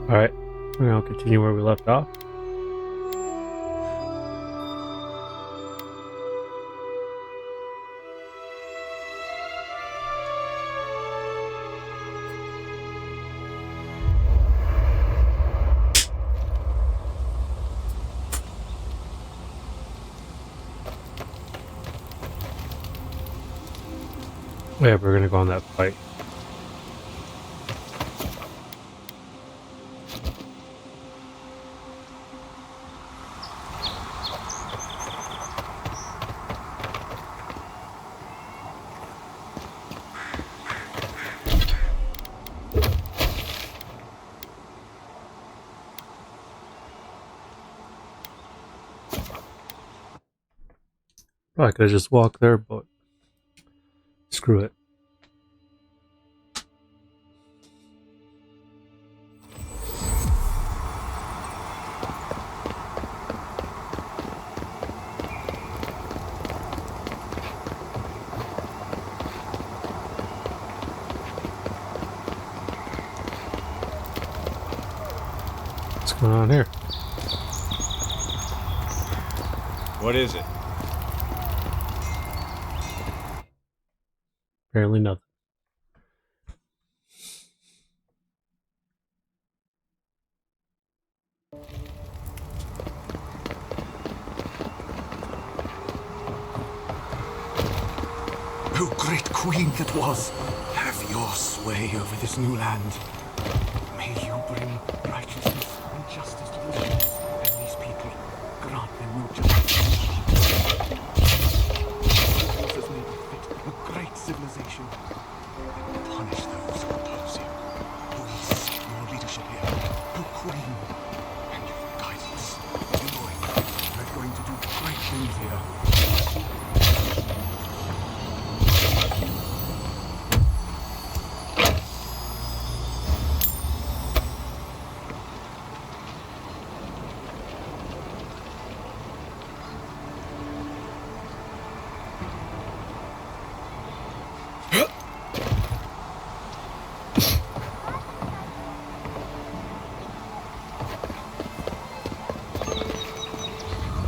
Alright, we'll continue where we left off. Yeah, we're gonna go on that fight. Probably could have just walked there, but screw it. What's going on here? What is it? Apparently nothing. O great queen that was, have your sway over this new land. May you bring righteousness and justice to this place and these people. Grant them no justice. Forces may befit a great civilization. And punish those who oppose you. Please, your leadership here, O queen, and your guidance. Knowing you're going to do great things here.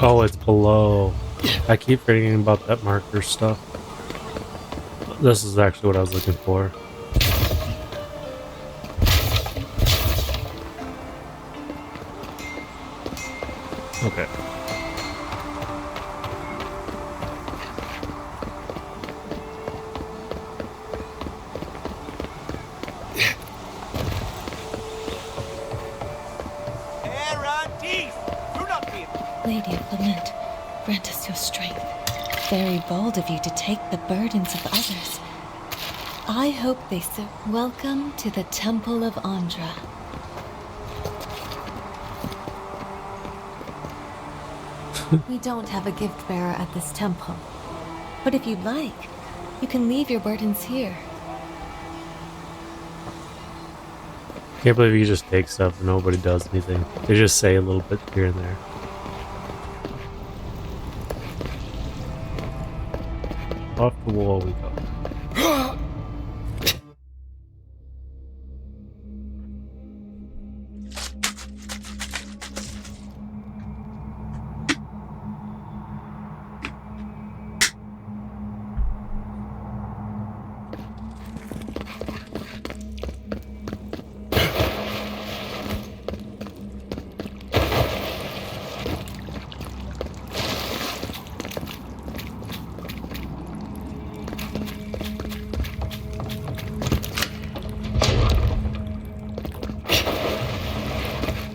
Oh, it's below. I keep forgetting about that marker stuff. This is actually what I was looking for. Okay. Lady of Lament, grant us your strength. Very bold of you to take the burdens of others. I hope they so. Welcome to the Temple of Andra. We don't have a gift bearer at this temple. But if you'd like, you can leave your burdens here. Can't believe you just take stuff and nobody does anything. They just say a little bit here and there. Off the wall we go.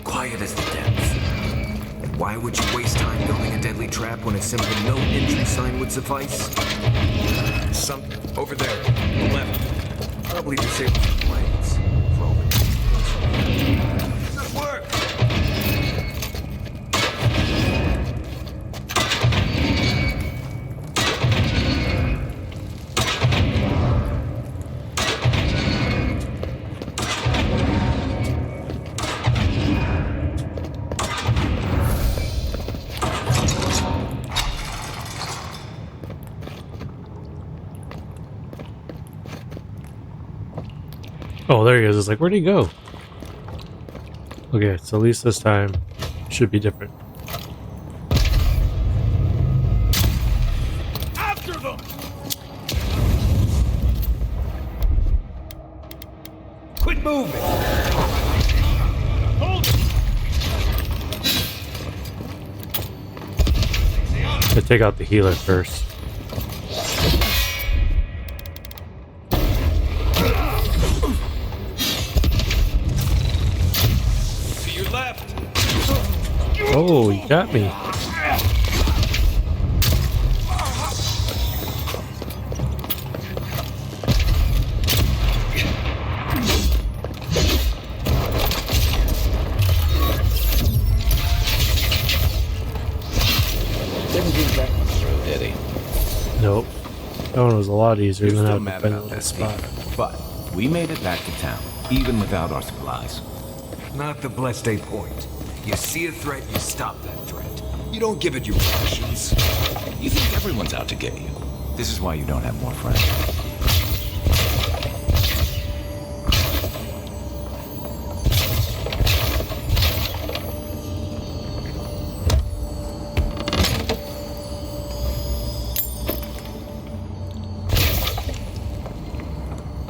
Quiet as the depths. Why would you waste time building a deadly trap when a simple no entry sign would suffice? Something over there, on the left. Probably disabled the blades. For all the good work! Oh, there he is. It's like, where'd he go? Okay, so at least this time should be different. After them! Quit moving! Hold it! I take out the healer first. To your left! Oh, you got me. Didn't do that one through, did he? Nope. That one was a lot easier You're than still having to mad find a about little that spot. thief, but we made it back to town, even without our supplies. Not the blessed a point. You see a threat, you stop that threat. You don't give it your rations. You think everyone's out to get you. This is why you don't have more friends.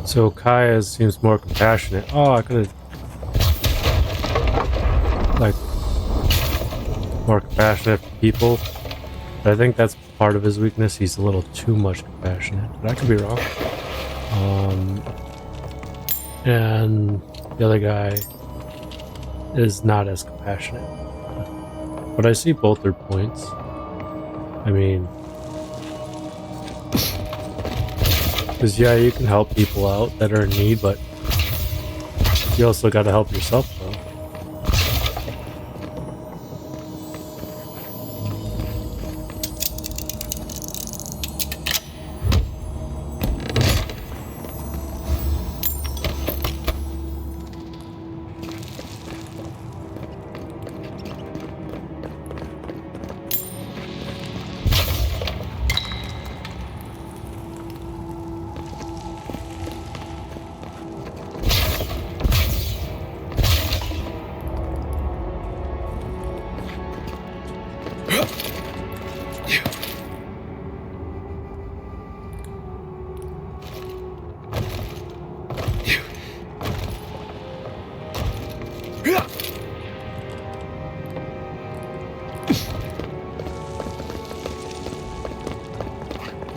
So Kaya seems more compassionate. Oh, I could have like more compassionate for people. But I think that's part of his weakness. He's a little too much compassionate. But I could be wrong. And the other guy is not as compassionate. But I see both their points. I mean, because yeah, you can help people out that are in need, but you also got to help yourself though.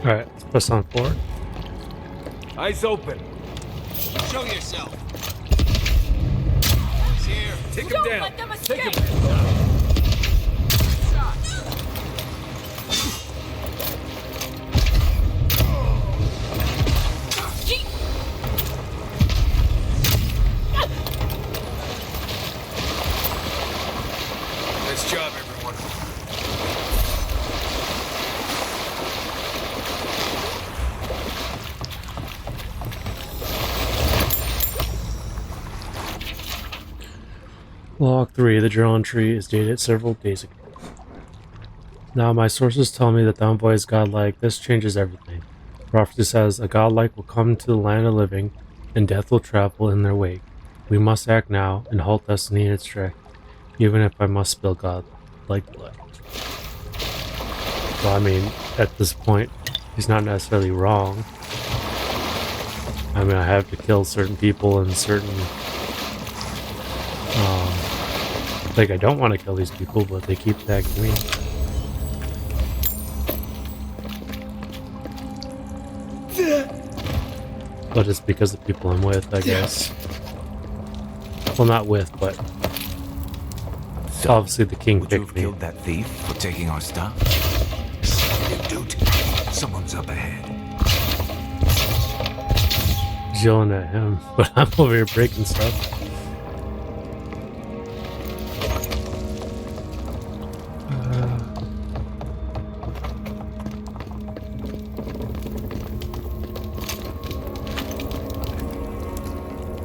Alright, let's press on forward. Eyes open. Show yourself. He's here. Take him Don't down. let them Take escape. him down. Nice job, everyone. Log 3. The journal entry is dated several days ago. Now my sources tell me that the envoy is godlike. This changes everything. Prophecy says, a godlike will come to the land of living, and death will travel in their wake. We must act now and halt destiny in its track, even if I must spill godlike blood. Well, I mean, at this point, he's not necessarily wrong. I mean, I have to kill certain people and certain... like, I don't want to kill these people, but they keep attacking me. But it's because of the people I'm with, I guess. Well, not with, but So, obviously the king Would you picked have me. killed that thief for taking our stuff? Dude, someone's up ahead. He's yelling at him, but I'm over here breaking stuff.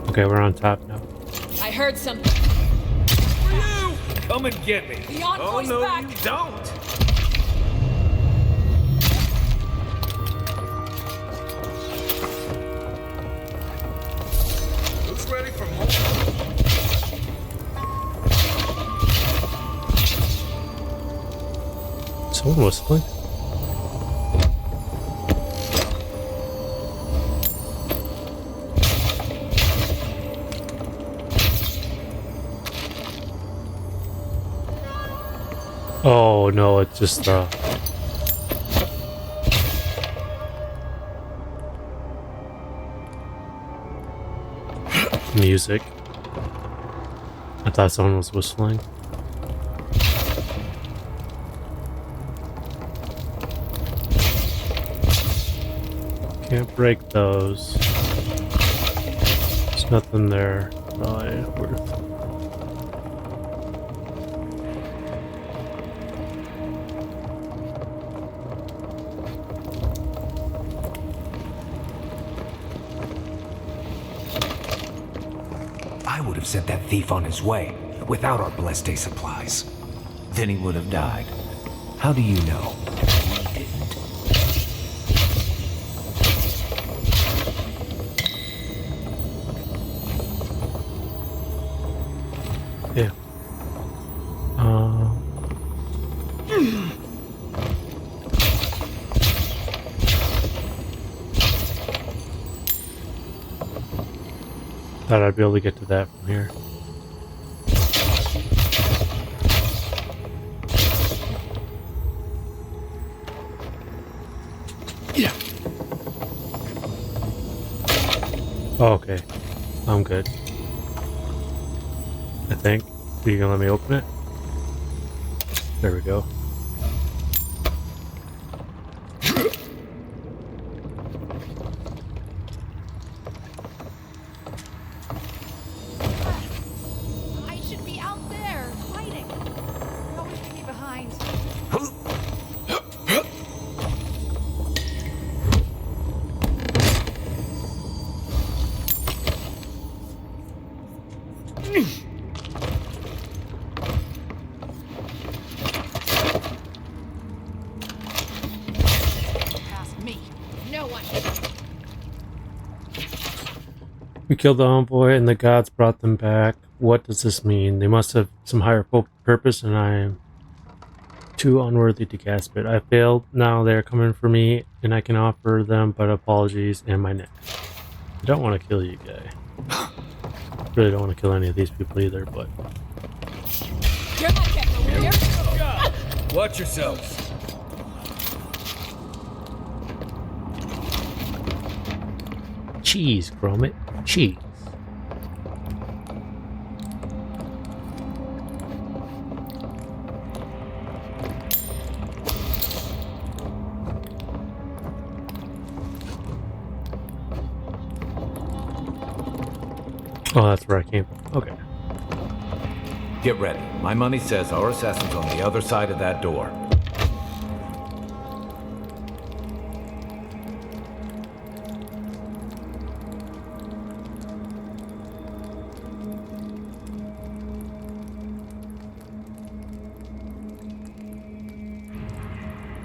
Okay, we're on top now. I heard something. Come and get me. The Oh envoy's no, back. you don't. Who's ready for more? someone whistling? Oh no, it's just music. I thought someone was whistling. Can't break those. There's nothing there really worth. I would have sent that thief on his way without our blessed day supplies. Then he would have died. How do you know? We didn't. Yeah. Thought I'd be able to get to that from here. Yeah. Oh, okay. I'm good. I think. Are you gonna let me open it? There we go. I should be out there, fighting. You always leave me behind. Past me. No one. We killed the envoy and the gods brought them back. What does this mean? They must have some higher purpose and I am too unworthy to grasp it. I failed. Now they're coming for me and I can offer them but apologies and my neck. I don't want to kill you, guy. Really don't want to kill any of these people either, but... You're not getting over here. Watch yourselves. Cheese, Gromit. Cheese. Oh, that's where I came from. Okay. Get ready. My money says our assassin's on the other side of that door.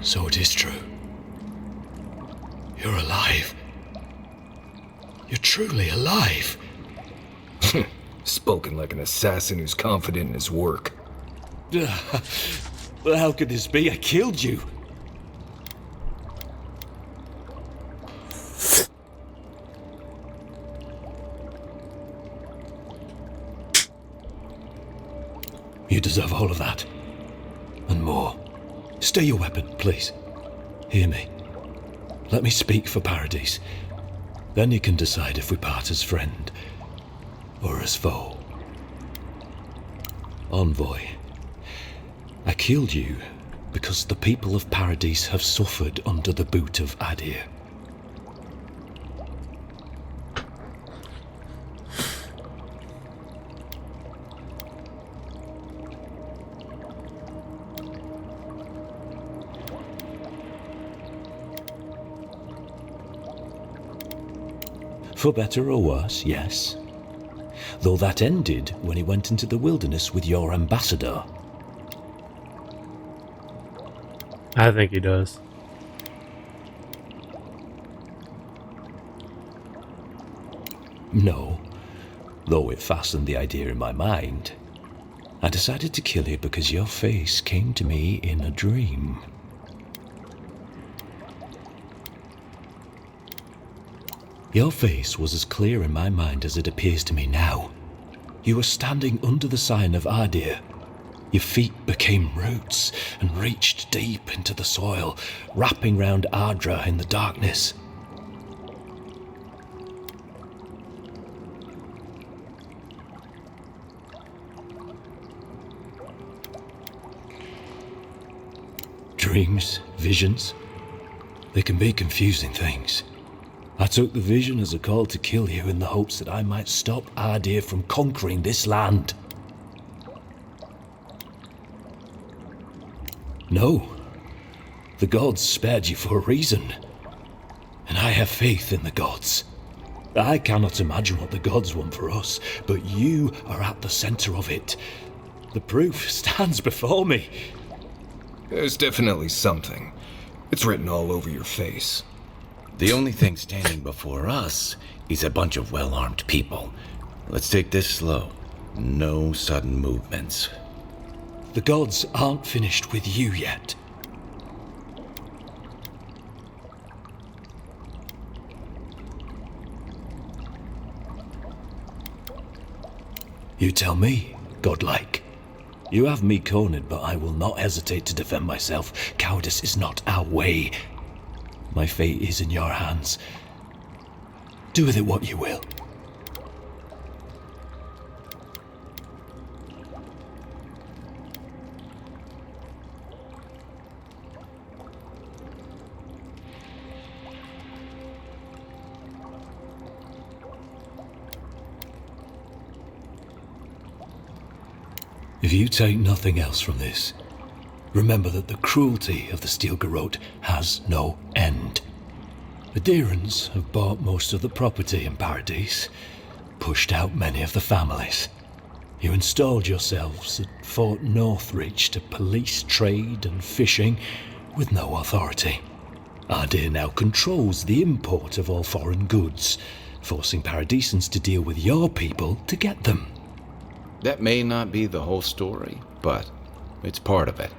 So it is true. You're alive. You're truly alive. Spoken like an assassin who's confident in his work. Well, how could this be? I killed you. You deserve all of that. And more. Stay your weapon, please. Hear me. Let me speak for Paradise. Then you can decide if we part as friend or as foe. Envoy, I killed you because the people of Paradise have suffered under the boot of Adir. For better or worse, yes. Though that ended when he went into the wilderness with your ambassador. I think he does. No, though it fastened the idea in my mind. I decided to kill you because your face came to me in a dream. Your face was as clear in my mind as it appears to me now. You were standing under the sign of Ardir. Your feet became roots and reached deep into the soil, wrapping round Ardra in the darkness. Dreams, visions, they can be confusing things. I took the vision as a call to kill you in the hopes that I might stop Ardir from conquering this land. No, the gods spared you for a reason, and I have faith in the gods. I cannot imagine what the gods want for us, but you are at the center of it. The proof stands before me. There's definitely something. It's written all over your face. The only thing standing before us is a bunch of well-armed people. Let's take this slow. No sudden movements. The gods aren't finished with you yet. You tell me, godlike. You have me cornered, but I will not hesitate to defend myself. Cowardice is not our way. My fate is in your hands. Do with it what you will. If you take nothing else from this, remember that the cruelty of the Steel Garrote has no end. The Deerans have bought most of the property in Paradise, pushed out many of the families. You installed yourselves at Fort Northridge to police trade and fishing with no authority. Ardir now controls the import of all foreign goods, forcing Paradisans to deal with your people to get them. That may not be the whole story, but it's part of it.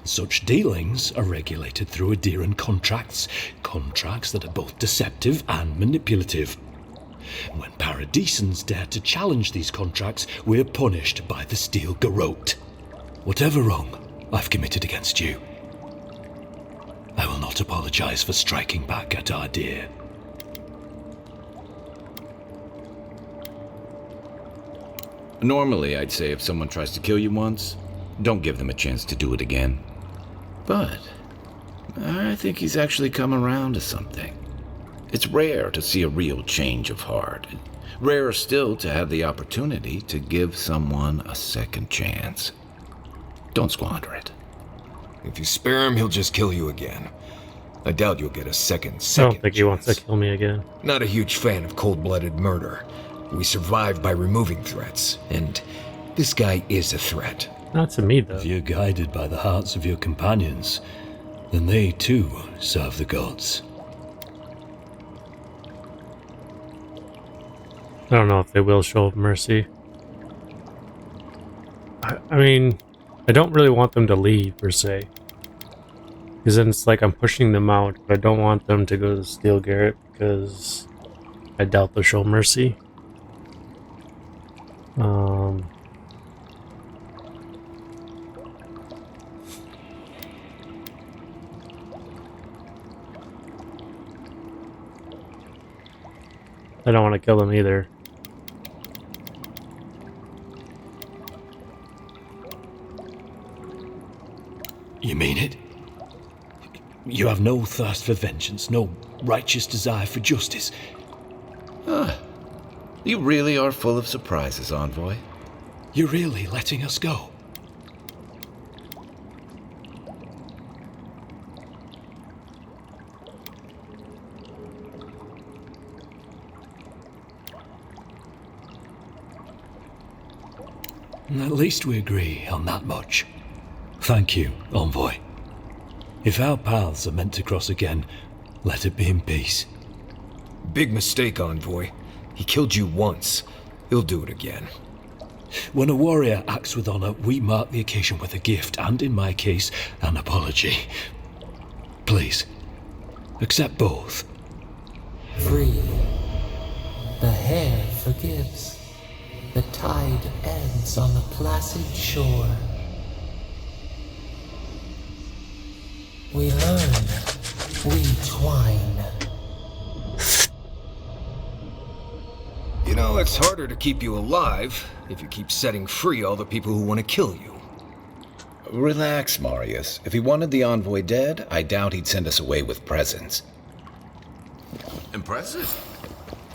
Such dealings are regulated through Adiran contracts that are both deceptive and manipulative. When Paradisans dare to challenge these contracts, we're punished by the Steel Garrote. Whatever wrong I've committed against you, I will not apologize for striking back at Ardir. Normally, I'd say if someone tries to kill you once, don't give them a chance to do it again. But I think he's actually come around to something. It's rare to see a real change of heart. Rarer still to have the opportunity to give someone a second chance. Don't squander it. If you spare him, he'll just kill you again. I doubt you'll get a second I don't think he wants to chance. kill me again. Not a huge fan of cold-blooded murder. We survive by removing threats, and this guy is a threat. Not to me, though. If you're guided by the hearts of your companions, then they too serve the gods. I don't know if they will show mercy. I mean, I don't really want them to leave, per se. Because then it's like I'm pushing them out, but I don't want them to go to Steel Garret because I doubt they'll show mercy. I don't want to kill them either. You mean it? You have no thirst for vengeance, no righteous desire for justice. You really are full of surprises, Envoy. You're really letting us go? At least we agree on that much. Thank you, Envoy. If our paths are meant to cross again, let it be in peace. Big mistake, Envoy. He killed you once. He'll do it again. When a warrior acts with honor, we mark the occasion with a gift, and in my case, an apology. Please, accept both. Free. The hair forgives. The tide ends on the placid shore. We learn. We twine. You know, it's harder to keep you alive if you keep setting free all the people who want to kill you. Relax, Marius. If he wanted the envoy dead, I doubt he'd send us away with presents. Impressive.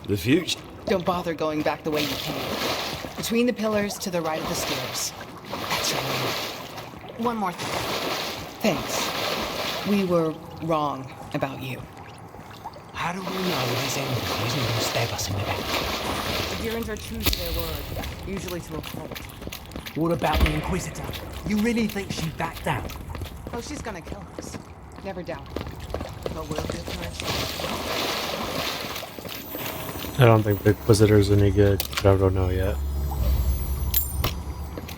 The future. Don't bother going back the way you came. Between the pillars to the right of the stairs. That's your room. One more thing. Thanks. We were wrong about you. How do we know his enemy isn't going to stab us in the back? The Girans are true to their word, usually to a fault. What about the Inquisitor? You really think she'd back down? Oh, she's gonna kill us. Never doubt it. But we'll give her a chance. I don't think the Inquisitor's any good, but I don't know yet.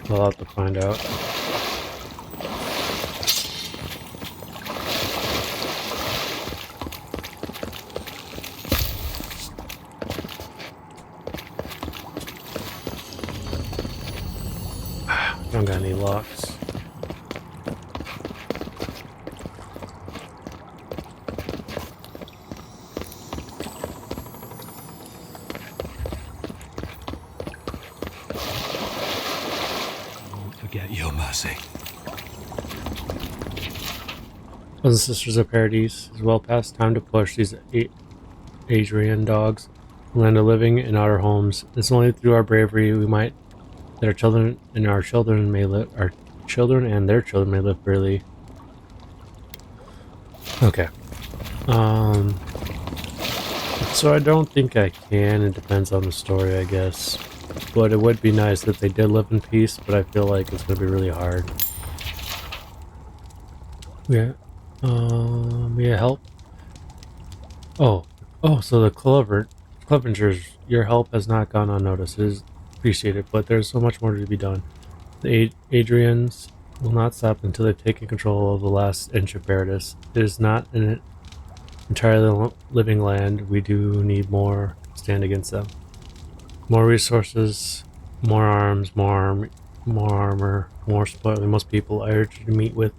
I'll have to find out. Don't got any locks. Don't forget your mercy. Brothers and sisters of Paradise, it's well past time to push these Adrian dogs from land of living in our homes. It's only through our bravery we might that our children and their children may live freely. Okay. So I don't think I can. It depends on the story, I guess. But it would be nice if they did live in peace, but I feel like it's gonna be really hard. Yeah. Help. Oh, so the Clevengers, your help has not gone unnoticed. It is appreciated, but there's so much more to be done. The Adrians will not stop until they've taken control of the last inch of paradise. It is not an entirely living land. We do need more to stand against them. More resources, more arms, more armor, more spoiling most people. I urge you to meet with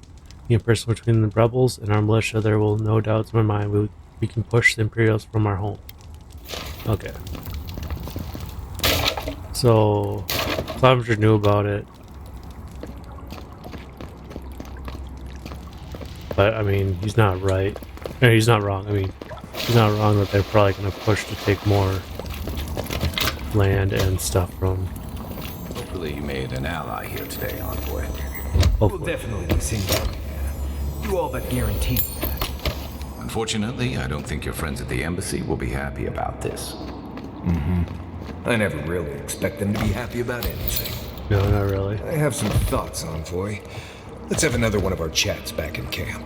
me in person between the rebels and our militia. There will no doubts in my mind we can push the Imperials from our home. Okay. So, Clevenger knew about it. But, I mean, he's not right. No, he's not wrong. I mean, he's not wrong that they're probably going to push to take more land and stuff from... Hopefully you made an ally here today, Envoy. We'll definitely see you. You all but guaranteed that. Unfortunately, I don't think your friends at the embassy will be happy about this. I never really expect them to be happy about anything. No, not really. I have some thoughts, Envoy. Let's have another one of our chats back in camp.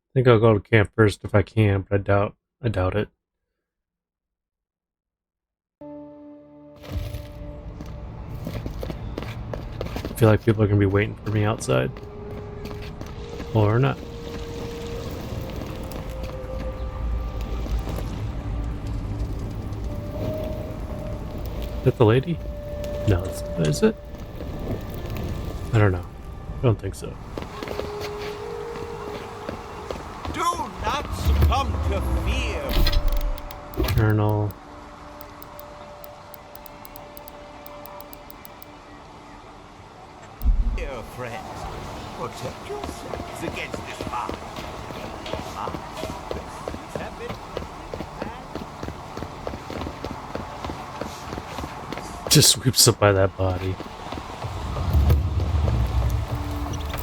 I think I'll go to camp first if I can, but I doubt it. I feel like people are gonna be waiting for me outside. Or not. Is that the lady? No, is it? I don't know. I don't think so. Do not succumb to fear. Colonel. Dear friends, protect yourselves against this mind. Just sweeps up by that body.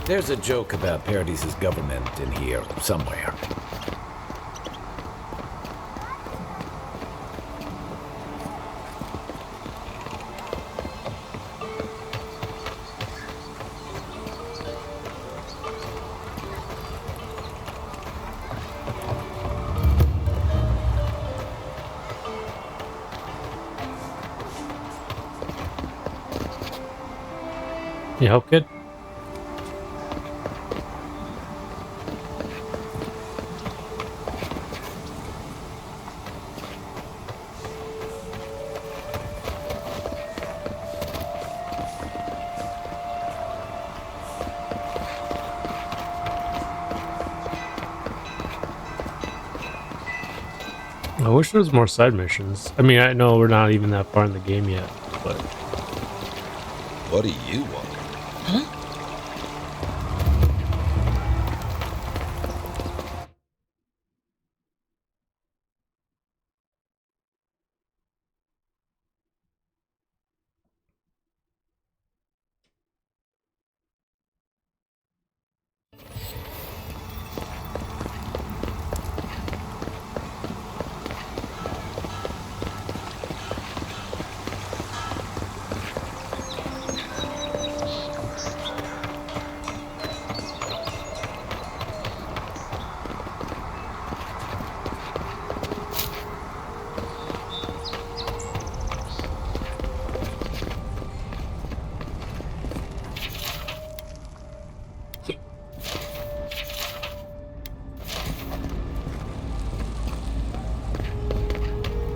There's a joke about Paradise's government in here somewhere. help, kid? I wish there was more side missions. I mean, I know we're not even that far in the game yet, but... What do you want? Huh?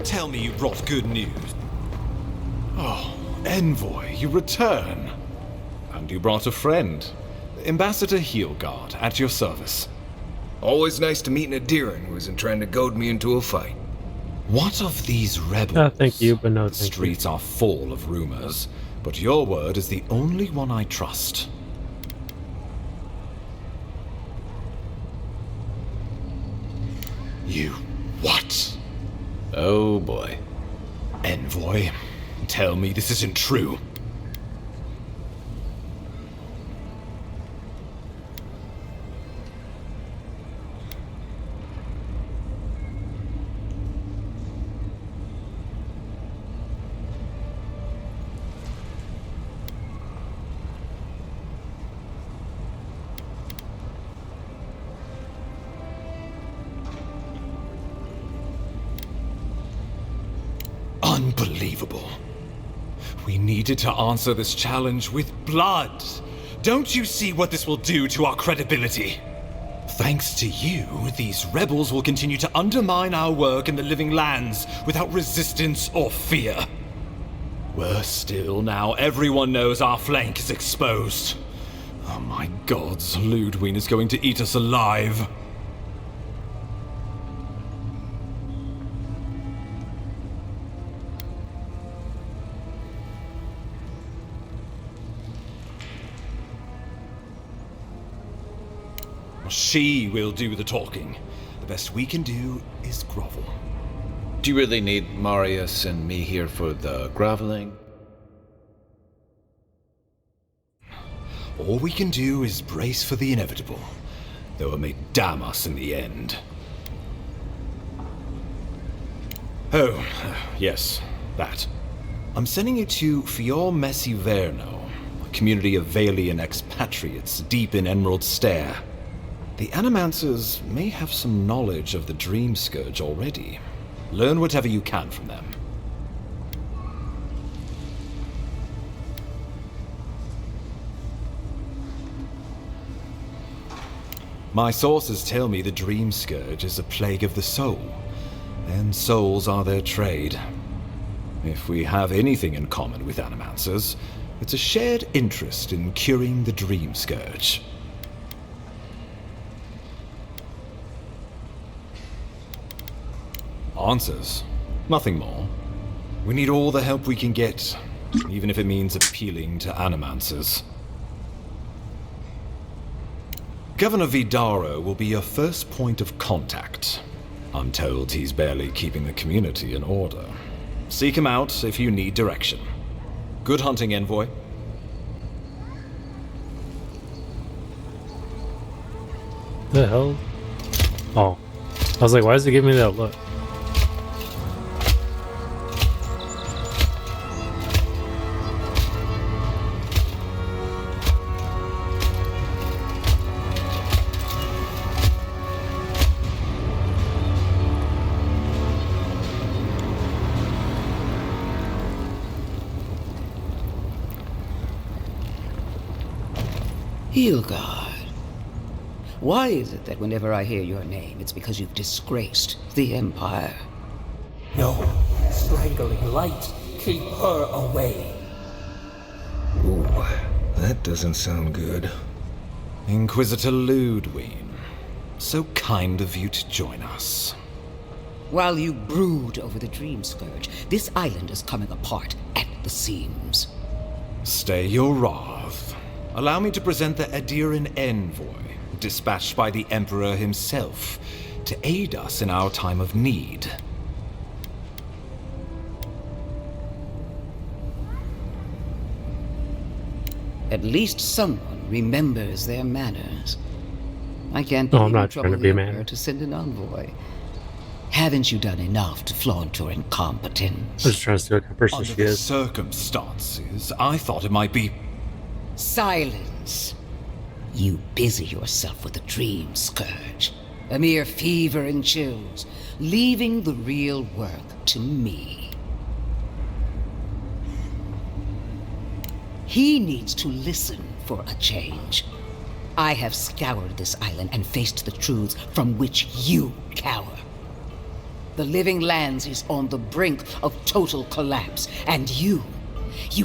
Tell me you brought good news. Oh, Envoy, you return. And you brought a friend. Ambassador Heelguard, at your service. Always nice to meet an Adiran who isn't trying to goad me into a fight. What of these rebels? Thank you, but no The thank streets you. are full of rumors, but your word is the only one I trust. You what? Oh boy. Envoy, tell me this isn't true. Unbelievable. We needed to answer this challenge with blood. Don't you see what this will do to our credibility? Thanks to you, these rebels will continue to undermine our work in the Living Lands without resistance or fear. Worse still, now everyone knows our flank is exposed. Oh my gods, Ludwig is going to eat us alive. She will do the talking. The best we can do is grovel. Do you really need Marius and me here for the groveling? All we can do is brace for the inevitable, though it may damn us in the end. Oh, yes, that. I'm sending you to Fior Messi Verno, a community of Valian expatriates deep in Emerald Stair. The Animancers may have some knowledge of the Dream Scourge already. Learn whatever you can from them. My sources tell me the Dream Scourge is a plague of the soul, and souls are their trade. If we have anything in common with Animancers, it's a shared interest in curing the Dream Scourge. Answers. Nothing more. We need all the help we can get, even if it means appealing to Animancers. Governor Vidaro will be your first point of contact. I'm told he's barely keeping the community in order. Seek him out if you need direction. Good hunting, Envoy. The hell? Oh. I was like, why does it give me that look? Hilgard. Why is it that whenever I hear your name, it's because you've disgraced the Empire? No, strangling light. Keep her away. Ooh, that doesn't sound good. Inquisitor Ludwig, so kind of you to join us. While you brood over the Dream Scourge, this island is coming apart at the seams. Stay your wrath. Allow me to present the Adiran envoy, dispatched by the Emperor himself, to aid us in our time of need. At least someone remembers their manners. I can't No, believe I'm not you trying to troubled be a the man. Emperor to send an envoy. Haven't you done enough to flaunt your incompetence? I'm just trying to see what kind of person Under she the is. circumstances, I thought it might be... Silence. You busy yourself with the Dream Scourge. A mere fever and chills, leaving the real work to me. He needs to listen for a change. I have scoured this island and faced the truths from which you cower. The Living Lands is on the brink of total collapse, and you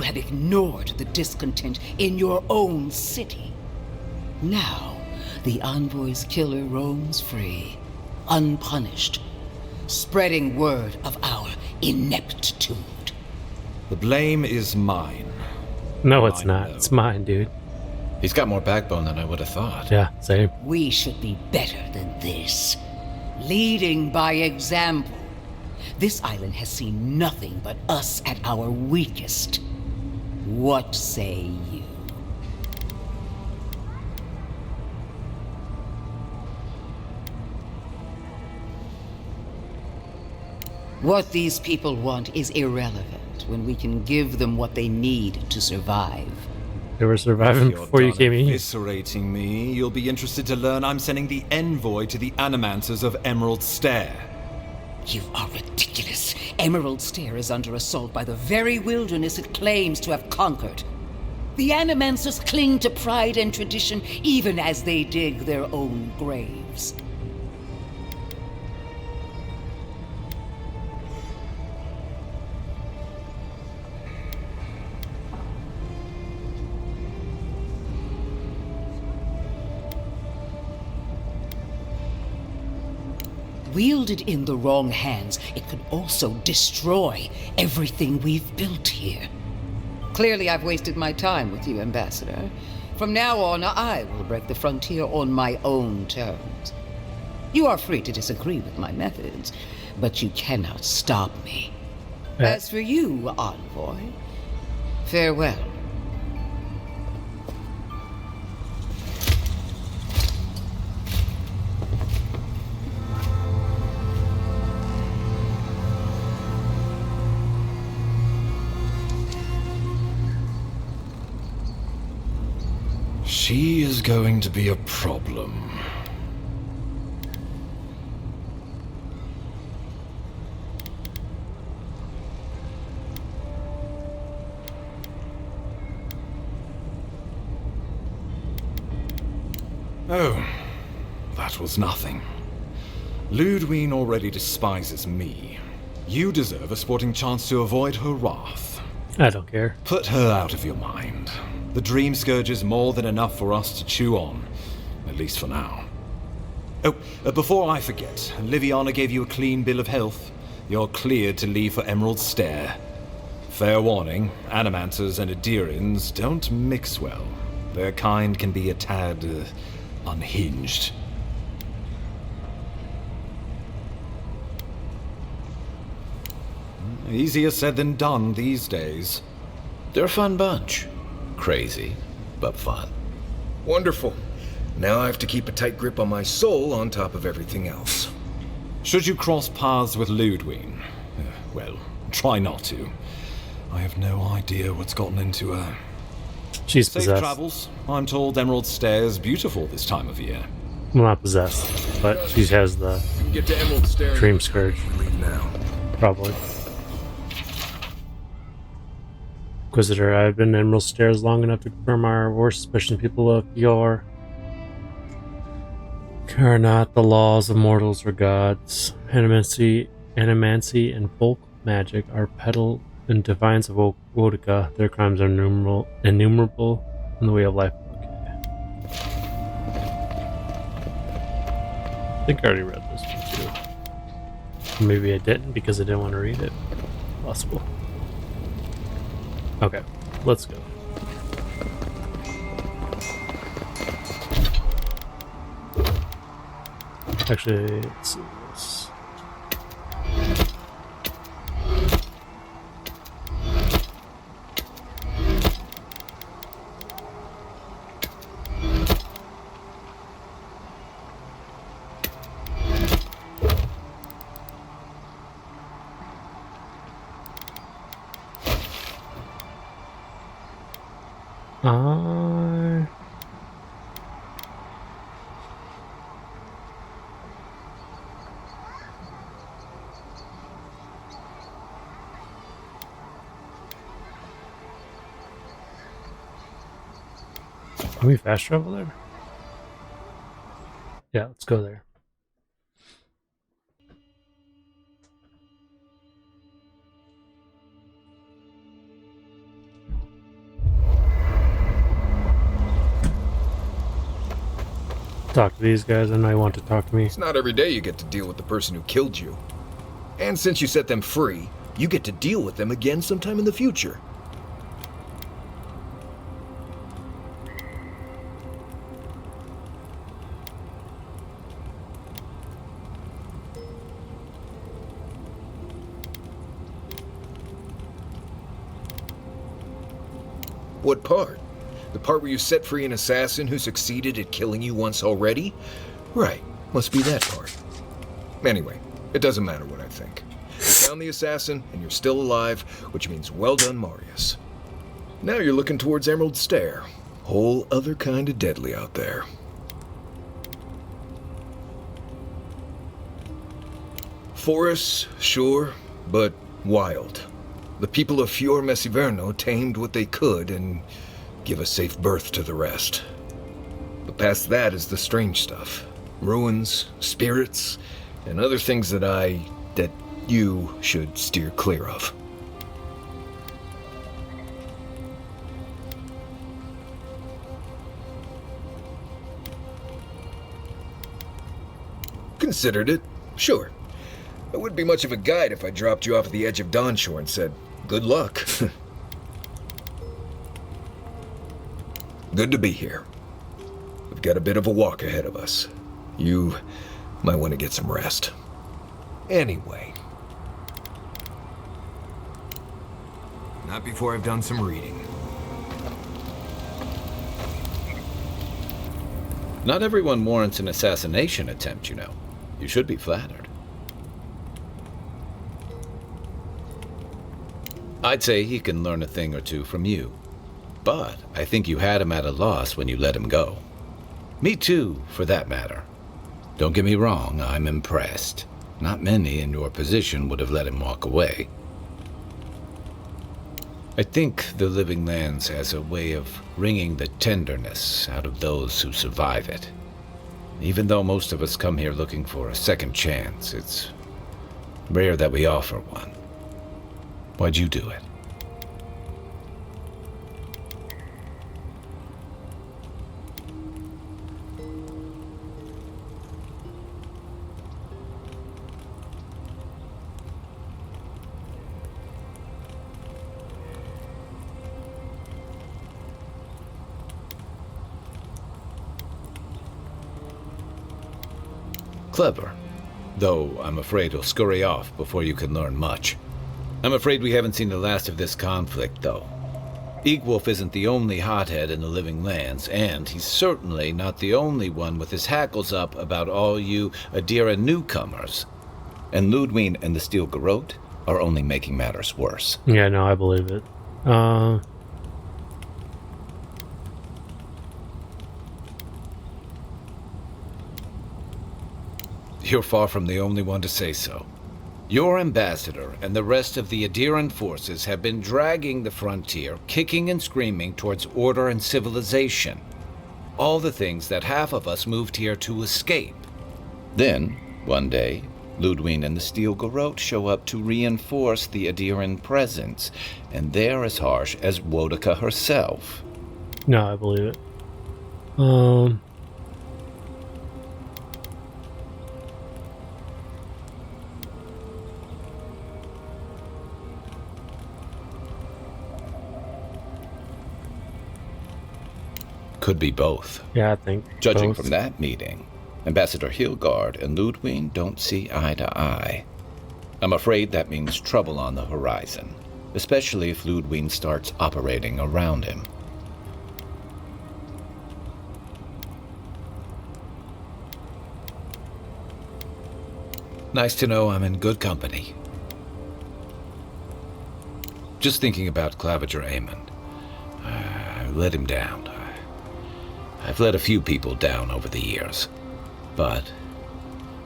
have ignored the discontent in your own city. Now, the Envoy's killer roams free, unpunished, spreading word of our ineptitude. The blame is mine. No, it's not. It's mine, dude. He's got more backbone than I would have thought. Yeah, same. We should be better than this. Leading by example. This island has seen nothing but us at our weakest. What say you? What these people want is irrelevant when we can give them what they need to survive. They were surviving If you're before you done came in. eviscerating me, you'll be interested to learn I'm sending the envoy to the Animancers of Emerald Stair. You are ridiculous. Emerald Stair is under assault by the very wilderness it claims to have conquered. The Animancers cling to pride and tradition even as they dig their own graves. Wielded in the wrong hands, it could also destroy everything we've built here. Clearly, I've wasted my time with you, Ambassador. From now on, I will break the frontier on my own terms. You are free to disagree with my methods, but you cannot stop me. As for you, Envoy, farewell. She is going to be a problem. Oh, that was nothing. Ludwig already despises me. You deserve a sporting chance to avoid her wrath. I don't care. Put her out of your mind. The Dream Scourge is more than enough for us to chew on, at least for now. Oh, before I forget, Liviana gave you a clean bill of health. You're cleared to leave for Emerald Stair. Fair warning, Animancers and Adirans don't mix well. Their kind can be a tad unhinged. Easier said than done these days. They're a fun bunch. Crazy, but fun. Wonderful. Now I have to keep a tight grip on my soul on top of everything else. Should you cross paths with Ludwig, well, try not to. I have no idea what's gotten into her. She's Safe possessed. travels. I'm told Emerald Stair is beautiful this time of year. Well, not possessed, but she has the Get to Emerald Stair. Dream Scourge. We leave now. Probably. Inquisitor, I've been in Emerald Stairs long enough to confirm our worst suspicion. People of Yor care not the laws of mortals or gods. Animancy and folk magic are peddled in defiance of Wodica. Their crimes are innumerable in the way of life. Okay. I think I already read this one too. Maybe I didn't because I didn't want to read it. Possible. Okay, let's go. Actually, let's see this. Can we fast travel there? Yeah, let's go there. Talk to these guys, and I want to talk to me. It's not every day you get to deal with the person who killed you. And since you set them free, you get to deal with them again sometime in the future. What part? The part where you set free an assassin who succeeded at killing you once already? Right, must be that part. Anyway, it doesn't matter what I think. You found the assassin, and you're still alive, which means well done, Marius. Now you're looking towards Emerald Stair. Whole other kind of deadly out there. Forests, sure, but wild. The people of Fior Messiverno tamed what they could and give a safe birth to the rest. But past that is the strange stuff. Ruins, spirits, and other things that you should steer clear of. Considered it, sure. I wouldn't be much of a guide if I dropped you off at the edge of Dawnshore and said, good luck. Good to be here. We've got a bit of a walk ahead of us. You might want to get some rest. Anyway. Not before I've done some reading. Not everyone warrants an assassination attempt, you know. You should be flattered. I'd say he can learn a thing or two from you. But I think you had him at a loss when you let him go. Me too, for that matter. Don't get me wrong, I'm impressed. Not many in your position would have let him walk away. I think the Living Lands has a way of wringing the tenderness out of those who survive it. Even though most of us come here looking for a second chance, it's rare that we offer one. Why'd you do it? Clever. Though I'm afraid he'll scurry off before you can learn much. I'm afraid we haven't seen the last of this conflict, though. Eagwolf isn't the only hothead in the Living Lands, and he's certainly not the only one with his hackles up about all you Adira newcomers. And Ludwine and the Steel Garrote are only making matters worse. Yeah, no, I believe it. You're far from the only one to say so. Your ambassador and the rest of the Adiran forces have been dragging the frontier, kicking and screaming towards order and civilization. All the things that half of us moved here to escape. Then, one day, Ludwig and the Steel Garrote show up to reinforce the Adiran presence, and they're as harsh as Wodaka herself. No, I believe it. Could be both. Yeah, I think Judging both. from that meeting, Ambassador Hilgard and Ludwig don't see eye to eye. I'm afraid that means trouble on the horizon, especially if Ludwig starts operating around him. Nice to know I'm in good company. Just thinking about Claviger Amon. I let him down. I've let a few people down over the years, but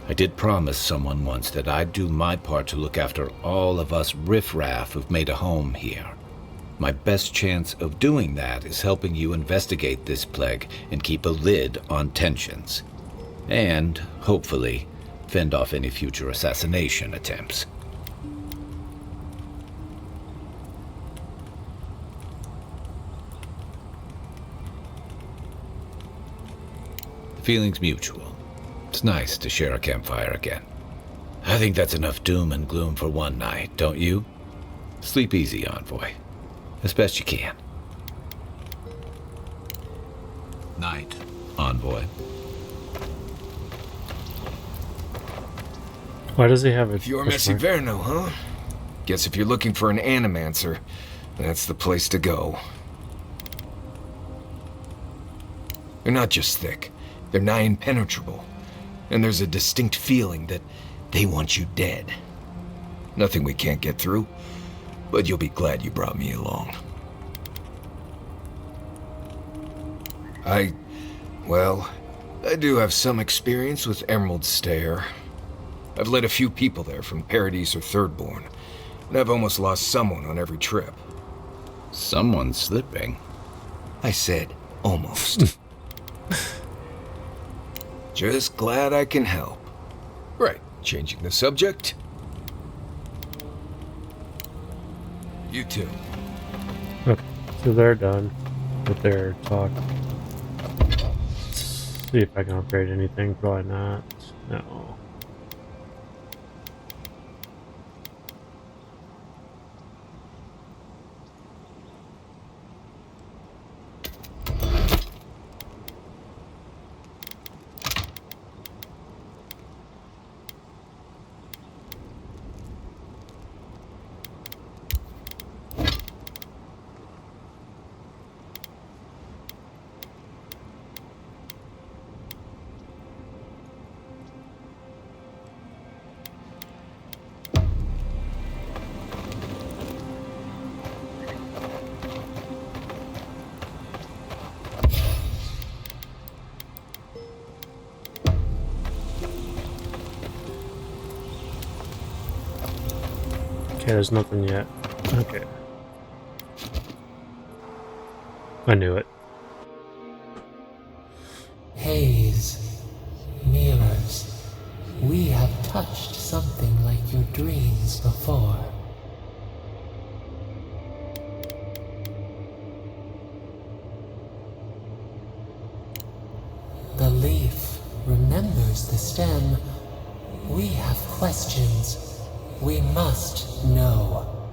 I did promise someone once that I'd do my part to look after all of us riffraff who've made a home here. My best chance of doing that is helping you investigate this plague and keep a lid on tensions. And, hopefully, fend off any future assassination attempts. Feelings mutual. It's nice to share a campfire again. I think that's enough doom and gloom for one night, don't you? Sleep easy, Envoy. As best you can. Night, Envoy. Why does he have a... You're Messi Verno, huh? Guess if you're looking for an animancer, that's the place to go. They're not just thick. They're nigh impenetrable. And there's a distinct feeling that they want you dead. Nothing we can't get through, but you'll be glad you brought me along. I do have some experience with Emerald Stair. I've led a few people there from Paradise or Thirdborn, and I've almost lost someone on every trip. Someone slipping? I said almost. Just glad I can help. Right, changing the subject. You too. Okay, so they're done with their talk. Let's see if I can upgrade anything. Probably not. No. Okay, there's nothing yet. Okay. I knew it. Haze, mirrors, we have touched something like your dreams before. The leaf remembers the stem. We have questions. We must know.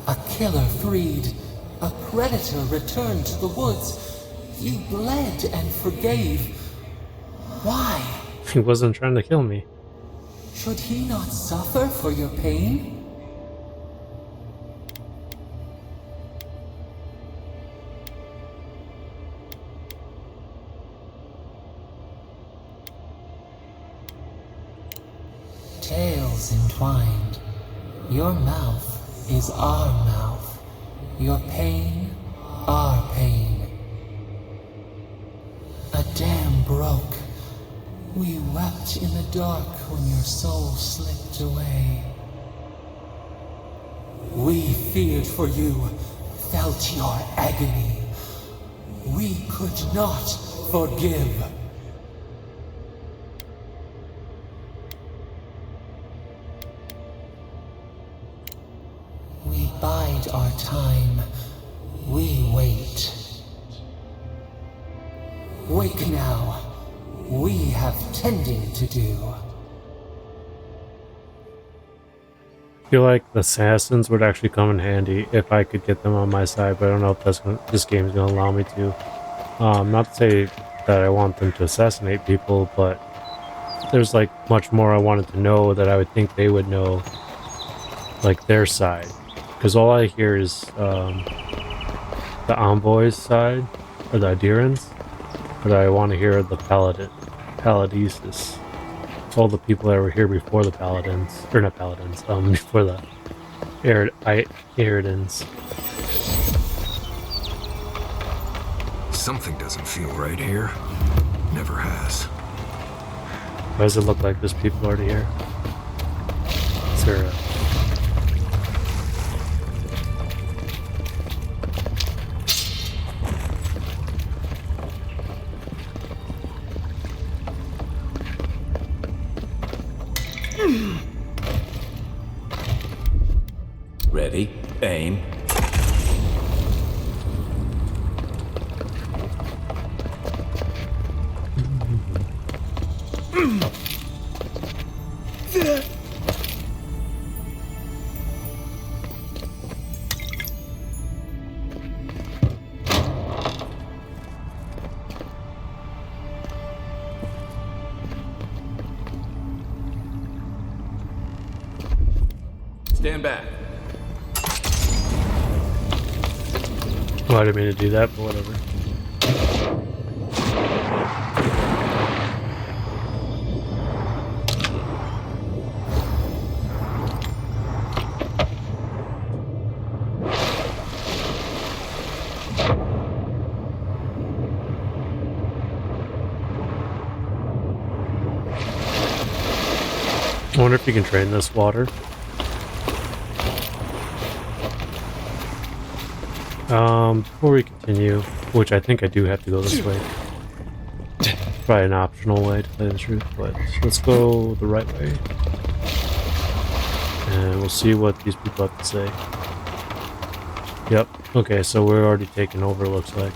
A killer freed. A predator returned to the woods. You bled and forgave. Why? He wasn't trying to kill me. Should he not suffer for your pain? Tales entwined. Your mouth is our mouth. Your pain, our pain. A dam broke. We wept in the dark when your soul slipped away. We feared for you, felt your agony. We could not forgive. We bide our time. We wait. Wake now. We have tending to do. I feel like the assassins would actually come in handy if I could get them on my side, but I don't know if this game is going to allow me to. Not to say that I want them to assassinate people, but there's like much more I wanted to know that I would think they would know, like their side. Because all I hear is the envoy's side, or the Adherents, but I want to hear the Paladises. All the people that were here before the Paladins, or not Paladins, before the Eridans. Something doesn't feel right here. Never has. Why does it look like there's people already here? Is there a... Ready, aim. Stand back. Well, I didn't mean to do that, but whatever. I wonder if you can train this water. Before we continue, which I think I do have to go this way. Probably an optional way to play the truth, but let's go the right way. And we'll see what these people have to say. Yep, okay, so we're already taking over, looks like.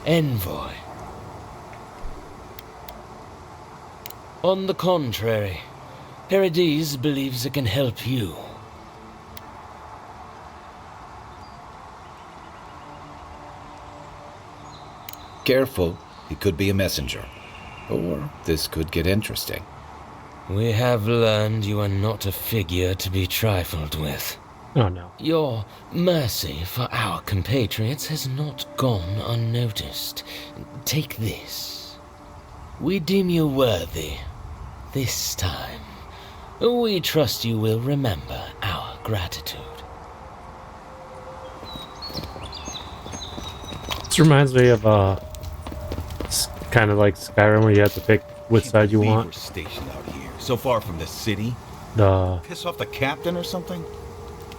Envoy. On the contrary, Paradise believes it can help you. Careful, he could be a messenger. Or this could get interesting. We have learned you are not a figure to be trifled with. Oh no. Your mercy for our compatriots has not gone unnoticed. Take this. We deem you worthy. This time, we trust you will remember our gratitude. This reminds me of kind of like Skyrim, where you have to pick which side you want. We're stationed out here, so far from the city. The Piss off the captain or something?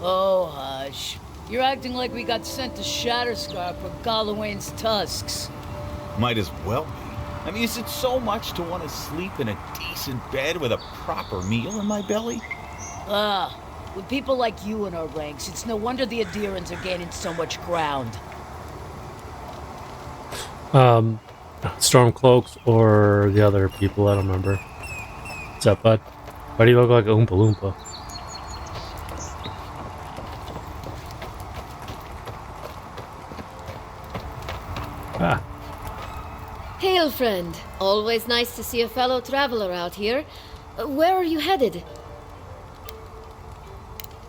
Oh, hush. You're acting like we got sent to Shatterscar for Gallowayne's tusks. Might as well be. I mean, is it so much to want to sleep in a decent bed with a proper meal in my belly? With people like you in our ranks, it's no wonder the Adherents are gaining so much ground. Stormcloaks or the other people, I don't remember. What's up, bud? Why do you look like a Oompa Loompa? Ah. Hail, friend. Always nice to see a fellow traveler out here. Where are you headed?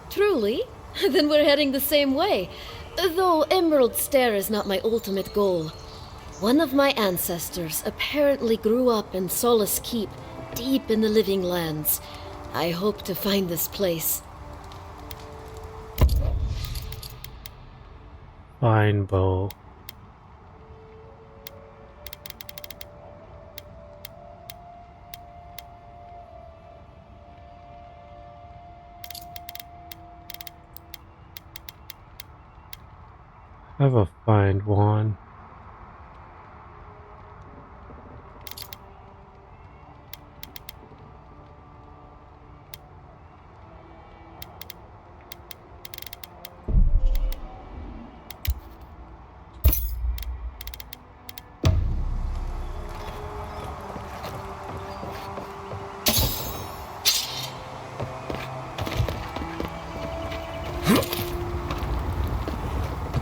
Truly? Then we're heading the same way. Though Emerald Stair is not my ultimate goal. One of my ancestors apparently grew up in Solace Keep, deep in the Living Lands. I hope to find this place. Fine bow. have a find wand.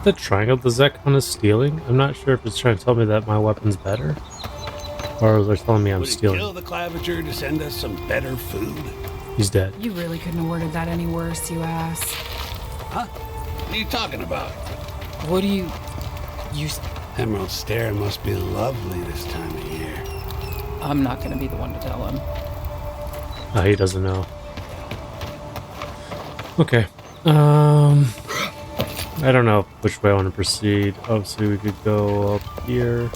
The triangle, does that count as stealing? I'm not sure if it's trying to tell me that my weapon's better, or they're telling me I'm Would it stealing. kill the Claviger to send us some better food? He's dead. You really couldn't have worded that any worse, you ass. Huh? What are you talking about? What do you... Emerald Stair must be lovely this time of year. I'm not gonna be the one to tell him. Oh, he doesn't know. Okay. I don't know which way I want to proceed. Obviously, we could go up here.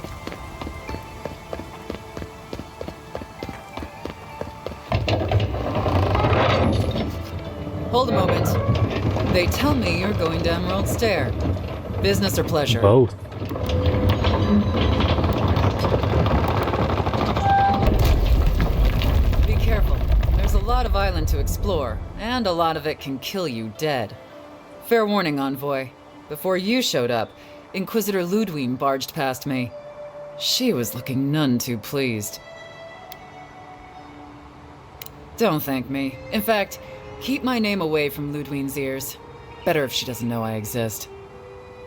Hold a moment. They tell me you're going to Emerald Stair. Business or pleasure? Both. Be careful. There's a lot of island to explore, and a lot of it can kill you dead. Fair warning, Envoy. Before you showed up, Inquisitor Ludwine barged past me. She was looking none too pleased. Don't thank me. In fact, keep my name away from Ludwine's ears. Better if she doesn't know I exist.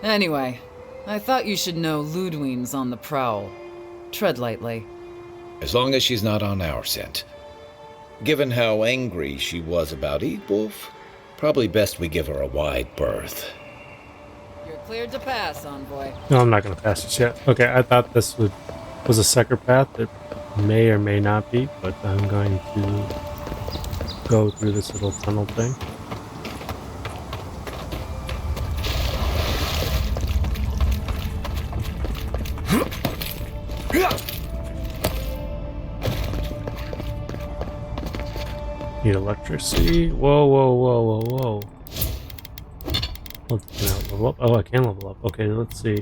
Anyway, I thought you should know Ludwine's on the prowl. Tread lightly. As long as she's not on our scent. Given how angry she was about Wolf, probably best we give her a wide berth. You're cleared to pass, Envoy. No, I'm not going to pass this yet. Okay, I thought this was a second path. It may or may not be, but I'm going to go through this little tunnel thing. Need electricity. Whoa, whoa, whoa, whoa, whoa. Can I level up? Oh, I can level up. Okay, let's see.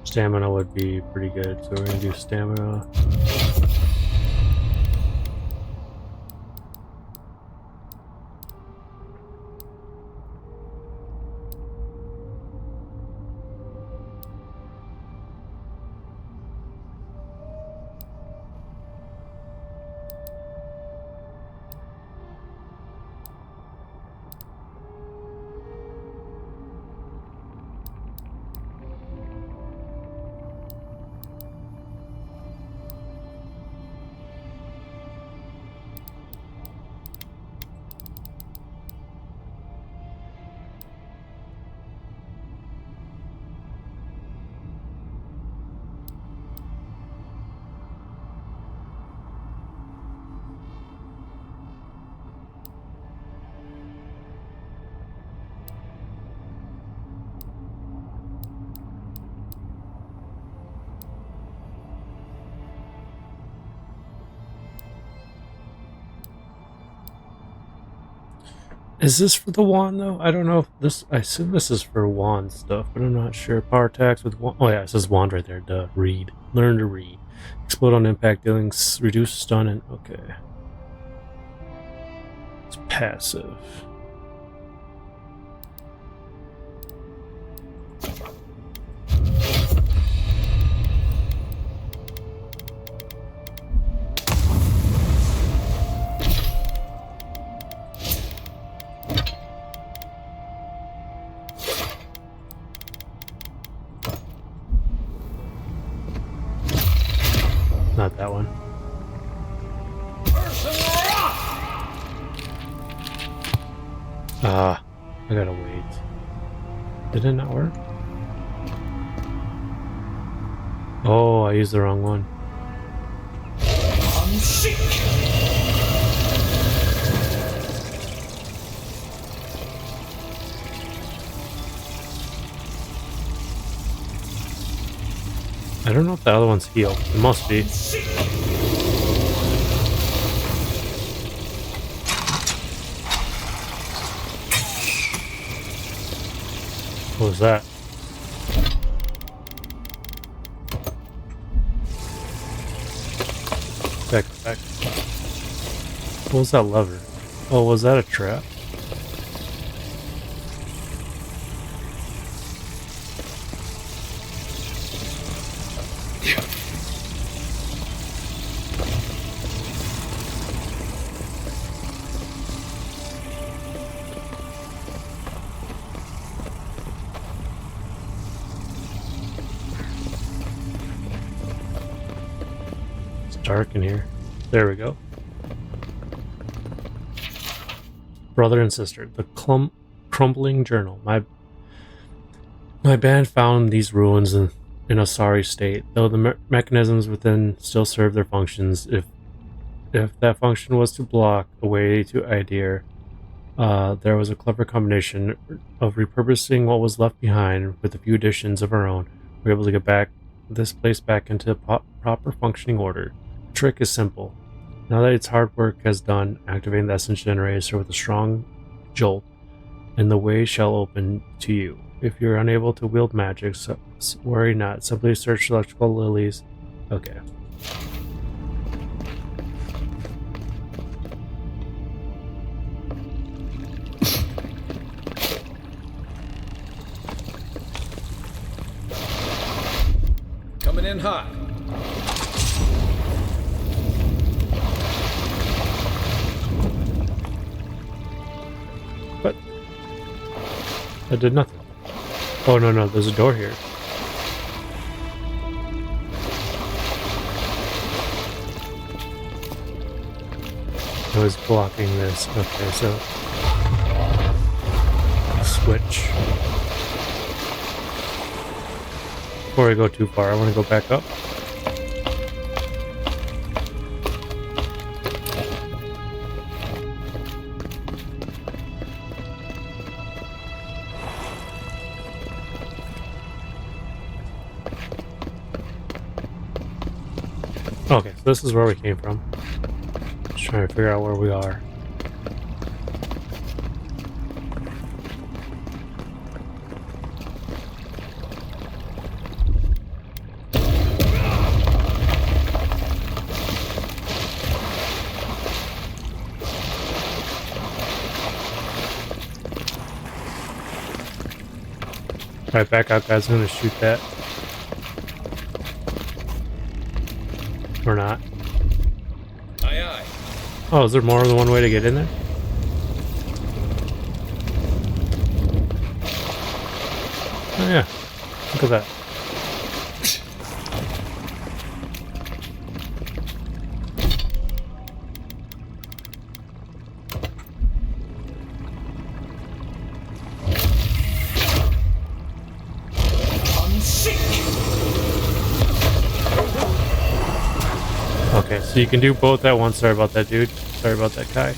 Stamina would be pretty good, so we're gonna do stamina. Is this for the wand though? I don't know if this. I assume this is for wand stuff, but I'm not sure. Power attacks with wand. Oh yeah, it says wand right there. Duh. Read. Learn to read. Explode on impact, dealing reduce stun and okay. It's passive. Not that one. I gotta wait. Did it not work? Oh, I used the wrong one. I don't know if the other one's healed. It must be. What was that? Back. What was that lever? Oh, was that a trap? It's dark in here. There we go. Brother and sister, the crumbling journal. My band found these ruins in a sorry state, though the mechanisms within still serve their functions. If that function was to block the way to idea, there was a clever combination of repurposing what was left behind with a few additions of our own. We were able to get this place back into proper functioning order. The trick is simple. Now that its hard work has done, activating the essence generator with a strong jolt, and the way shall open to you. If you're unable to wield magic, worry not. Simply search electrical lilies. Okay. Coming in hot. What? I did nothing. Oh, no, there's a door here. I was blocking this. Okay, so... switch. Before I go too far, I want to go back up. Okay, so this is where we came from. Just trying to figure out where we are. Alright, back out, guys. I'm gonna shoot that. Or not. Aye, aye. Oh, is there more than one way to get in there? Oh yeah. Look at that. Okay, so you can do both at once. Sorry about that, dude. Sorry about that, Kai.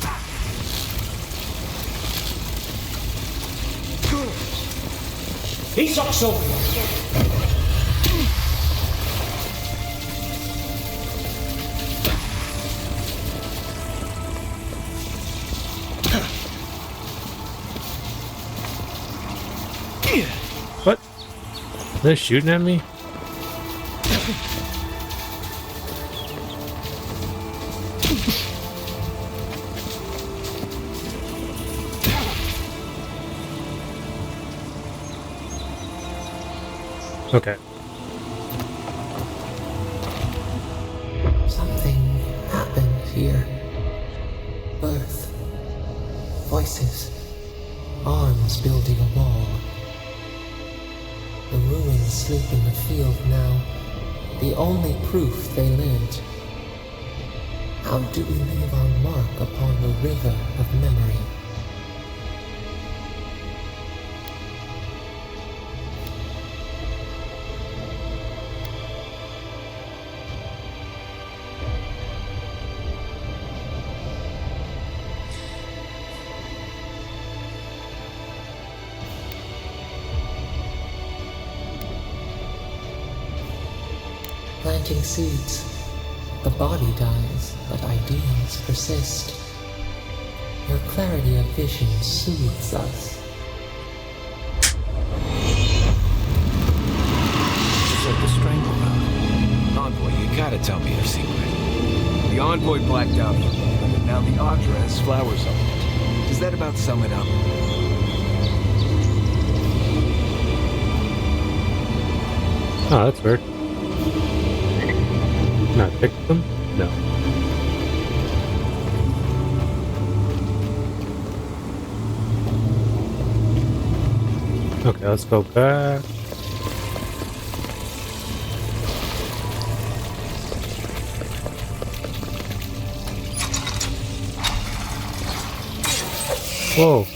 He's also. What? Are they shooting at me? Okay. Something happened here. Birth. Voices. Arms building a wall. The ruins sleep in the field now. The only proof they lived. How do we leave our mark upon the river of memory? Planting seeds. The body dies, but ideals persist. Your clarity of vision soothes us. convoy blacked out. Now the Audra has flowers on it. Does that about sum it up? Oh, that's weird. Can I pick them? No. Okay, let's go back. Whoa.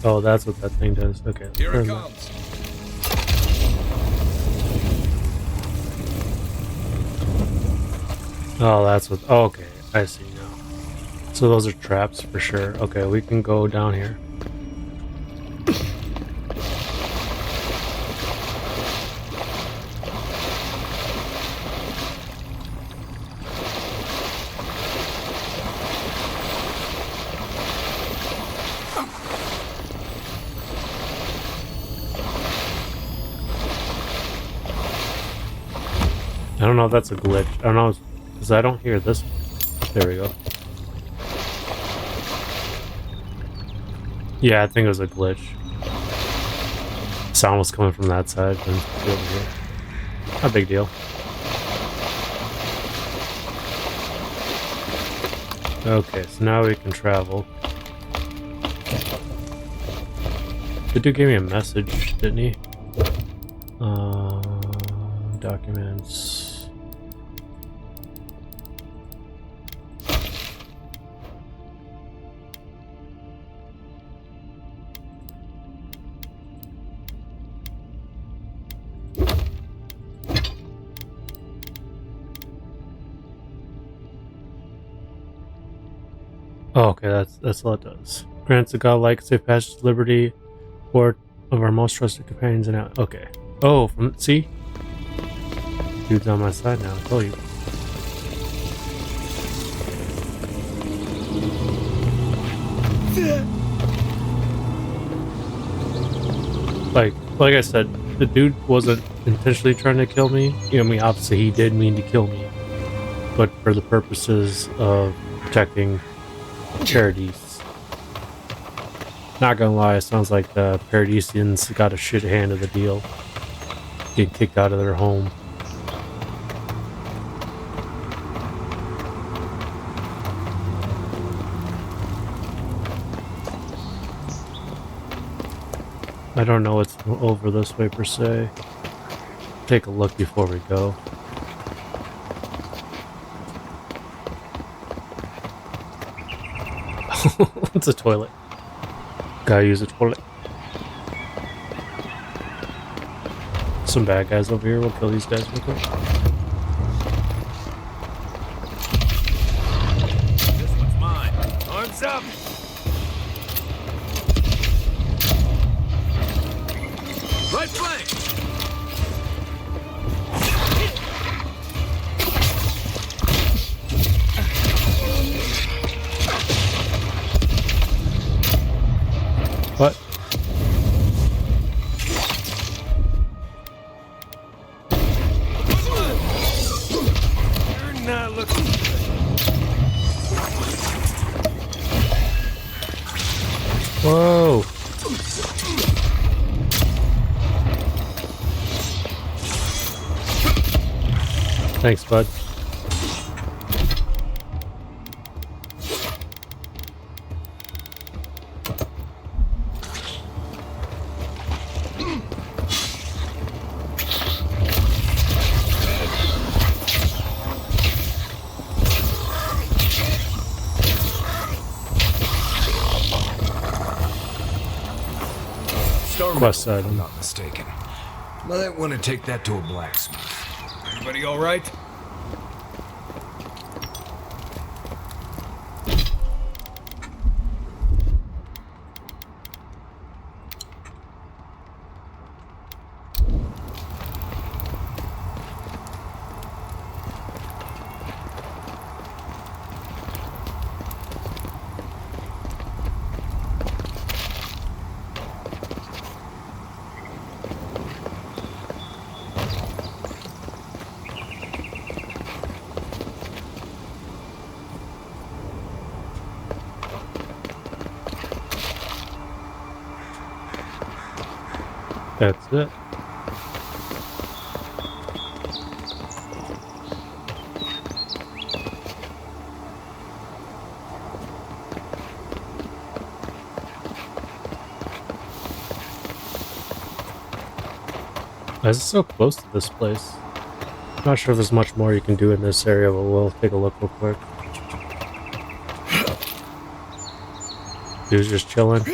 Oh, that's what that thing does. Okay. Here it comes. Oh, that's what. Oh, okay, I see now. So those are traps for sure. Okay, we can go down here. I don't know if that's a glitch. I don't know, because I don't hear this one. There we go. Yeah, I think it was a glitch. Sound was coming from that side, then over here. Not a big deal. Okay, so now we can travel. The dude gave me a message, didn't he? Documents. Oh, okay, that's all it does. Grants a godlike safe passage to liberty, or of our most trusted companions and out. Okay. Oh, see? Dude's on my side now, I told you. Like I said, the dude wasn't intentionally trying to kill me. I mean, obviously he did mean to kill me, but for the purposes of protecting Paradise. Not gonna lie, it sounds like the Paradisians got a shit hand of the deal. Get kicked out of their home. I don't know what's over this way per se. Take a look before we go. It's a toilet. Gotta use a toilet. Some bad guys over here. We'll kill these guys real quick. This one's mine. Arms up! Right flank! What? You're not looking good. Whoa! Thanks, bud. Quest side. I'm not mistaken. Might want to take that to a blacksmith. Everybody all right? That's it. Why is it so close to this place? I'm not sure if there's much more you can do in this area, but we'll take a look real quick. Dude's just chilling.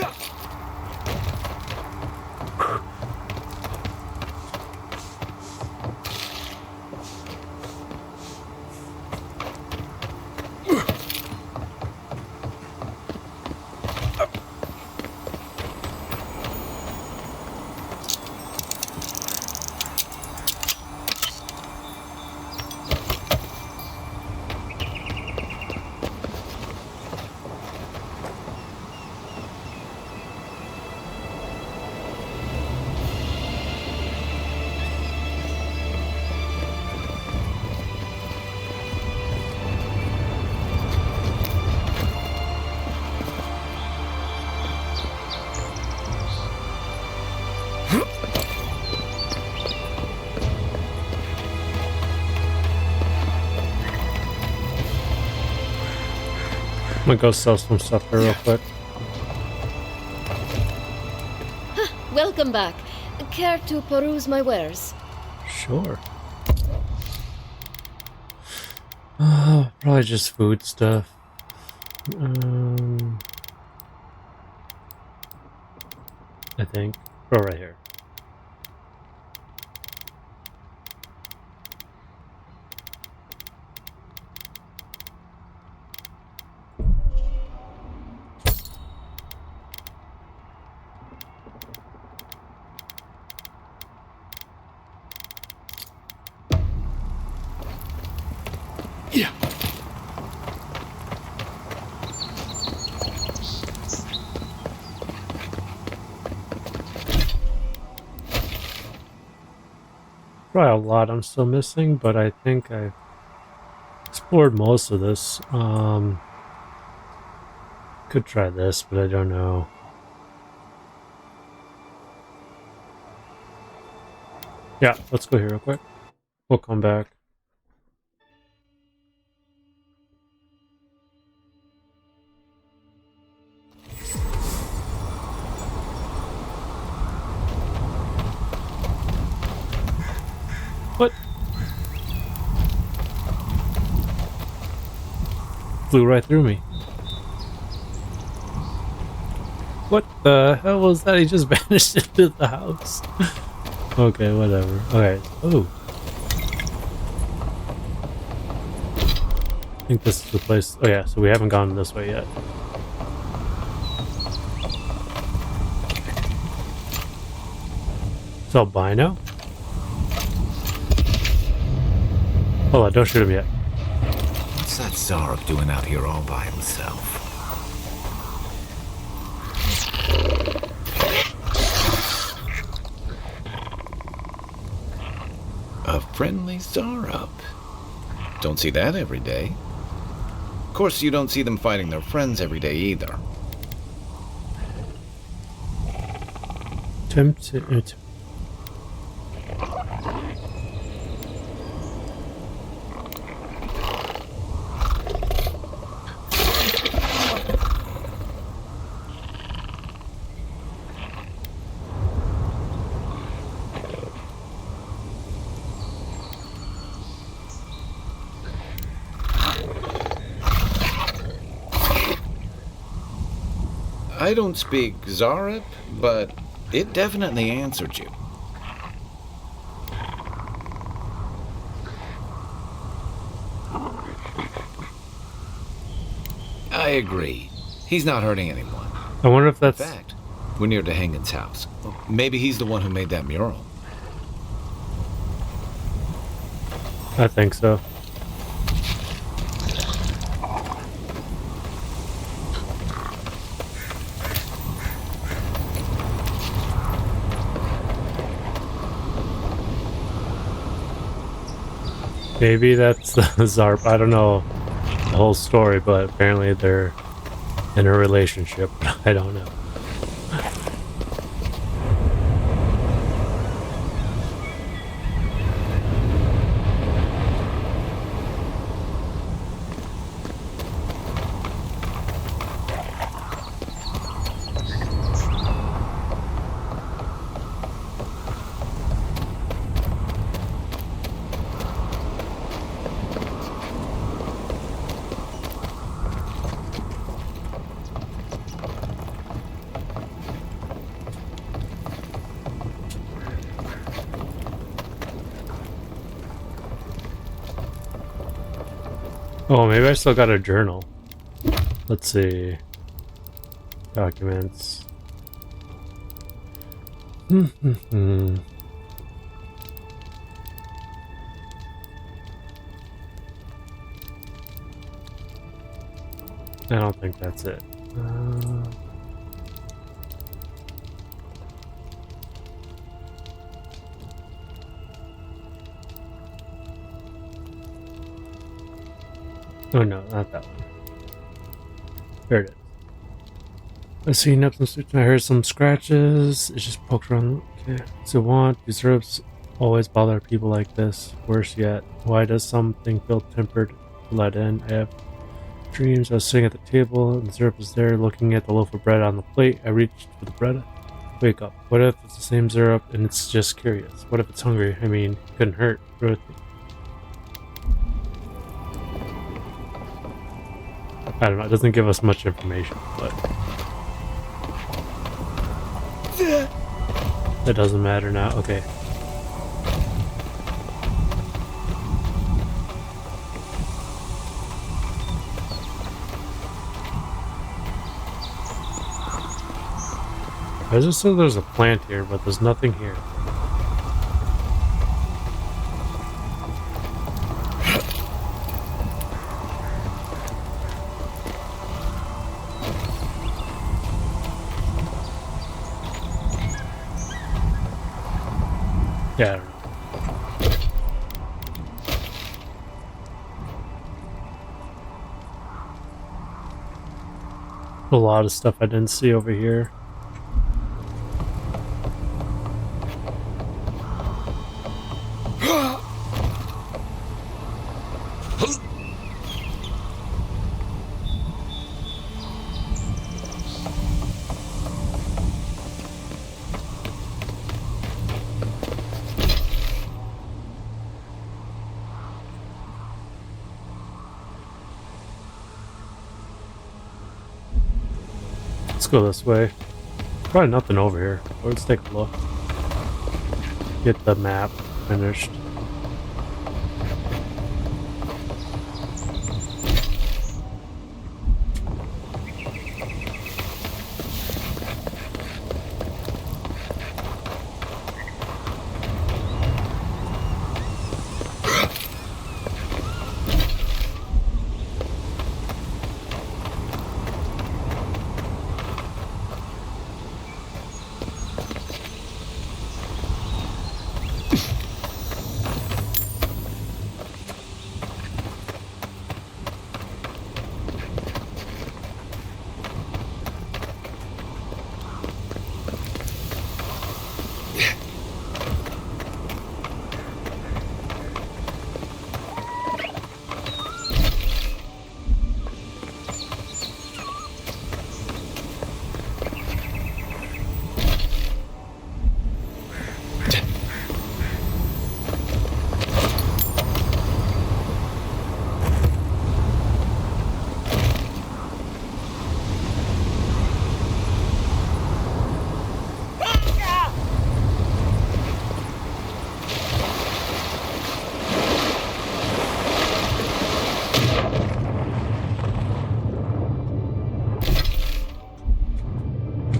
I'm gonna go sell some stuff there real quick. Welcome back. Care to peruse my wares? Sure. Probably just food stuff. I think. Oh, right here. Yeah. Probably a lot I'm still missing, but I think I've explored most of this. Could try this, but I don't know. Yeah, let's go here real quick. We'll come back. What? Flew right through me. What the hell was that? He just vanished into the house. Okay, whatever. Okay. Oh. I think this is the place. Oh yeah, so we haven't gone this way yet. It's albino? Hold on, don't shoot him yet. What's that Zarok doing out here all by himself? A friendly Zarok. Don't see that every day. Of course, you don't see them fighting their friends every day either. Tempted. I don't speak Zarep, but it definitely answered you. I agree. He's not hurting anyone. I wonder if that's... In fact, we're near DeHangen's house. Maybe he's the one who made that mural. I think so. Maybe that's the Zarp. I don't know the whole story, but apparently they're in a relationship. I don't know. Oh, maybe I still got a journal. Let's see. Documents. I don't think that's it. Oh no, not that one. There it is. I see nips and suits. I heard some scratches. It just poked around. Okay. So want these herbs always bother people like this. Worse yet, why does something feel tempered to let in? I have dreams. I was sitting at the table and the syrup was there looking at the loaf of bread on the plate. I reached for the bread. Wake up. What if it's the same syrup and it's just curious? What if it's hungry? I mean, it couldn't hurt. Really. I don't know. It doesn't give us much information, but that doesn't matter now. Okay. I just said there's a plant here, but there's nothing here. Yeah, I don't know. A lot of stuff I didn't see over here. Let's go this way. Probably nothing over here. Let's take a look. Get the map finished.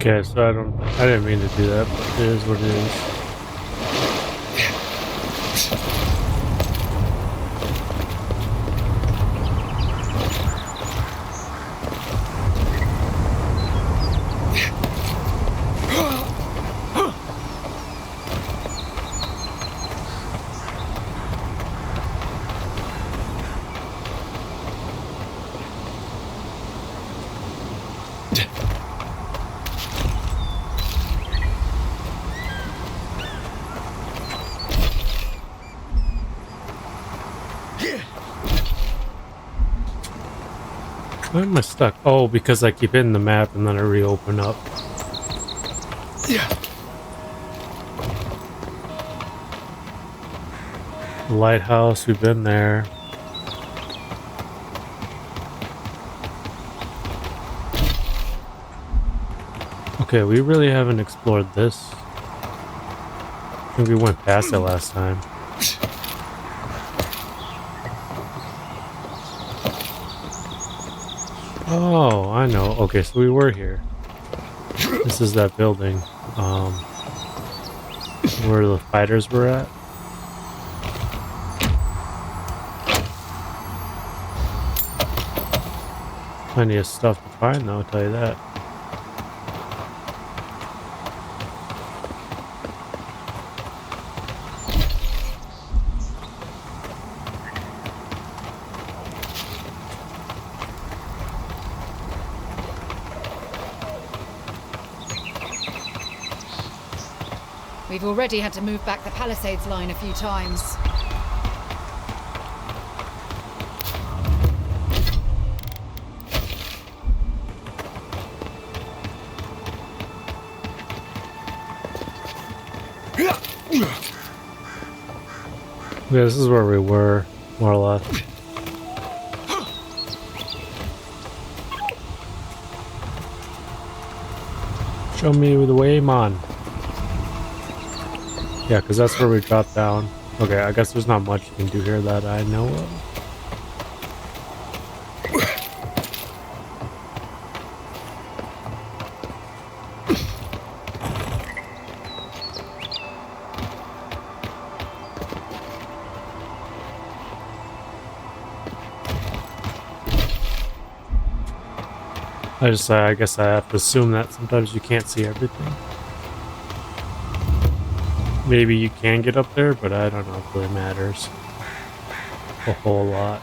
Okay, so I didn't mean to do that, but it is what it is. Why am I stuck? Oh, because I keep hitting the map and then I reopen up. Yeah. Lighthouse, we've been there. Okay, we really haven't explored this. I think we went past it last time. Oh, I know. Okay, so we were here. This is that building. Where the fighters were at. Plenty of stuff to find though, I'll tell you that. We've already had to move back the Palisades line a few times. Yeah, this is where we were, more or less. Show me the way, man. Yeah, because that's where we dropped down. Okay, I guess there's not much you can do here that I know of. I guess I have to assume that sometimes you can't see everything. Maybe you can get up there, but I don't know if it really matters a whole lot.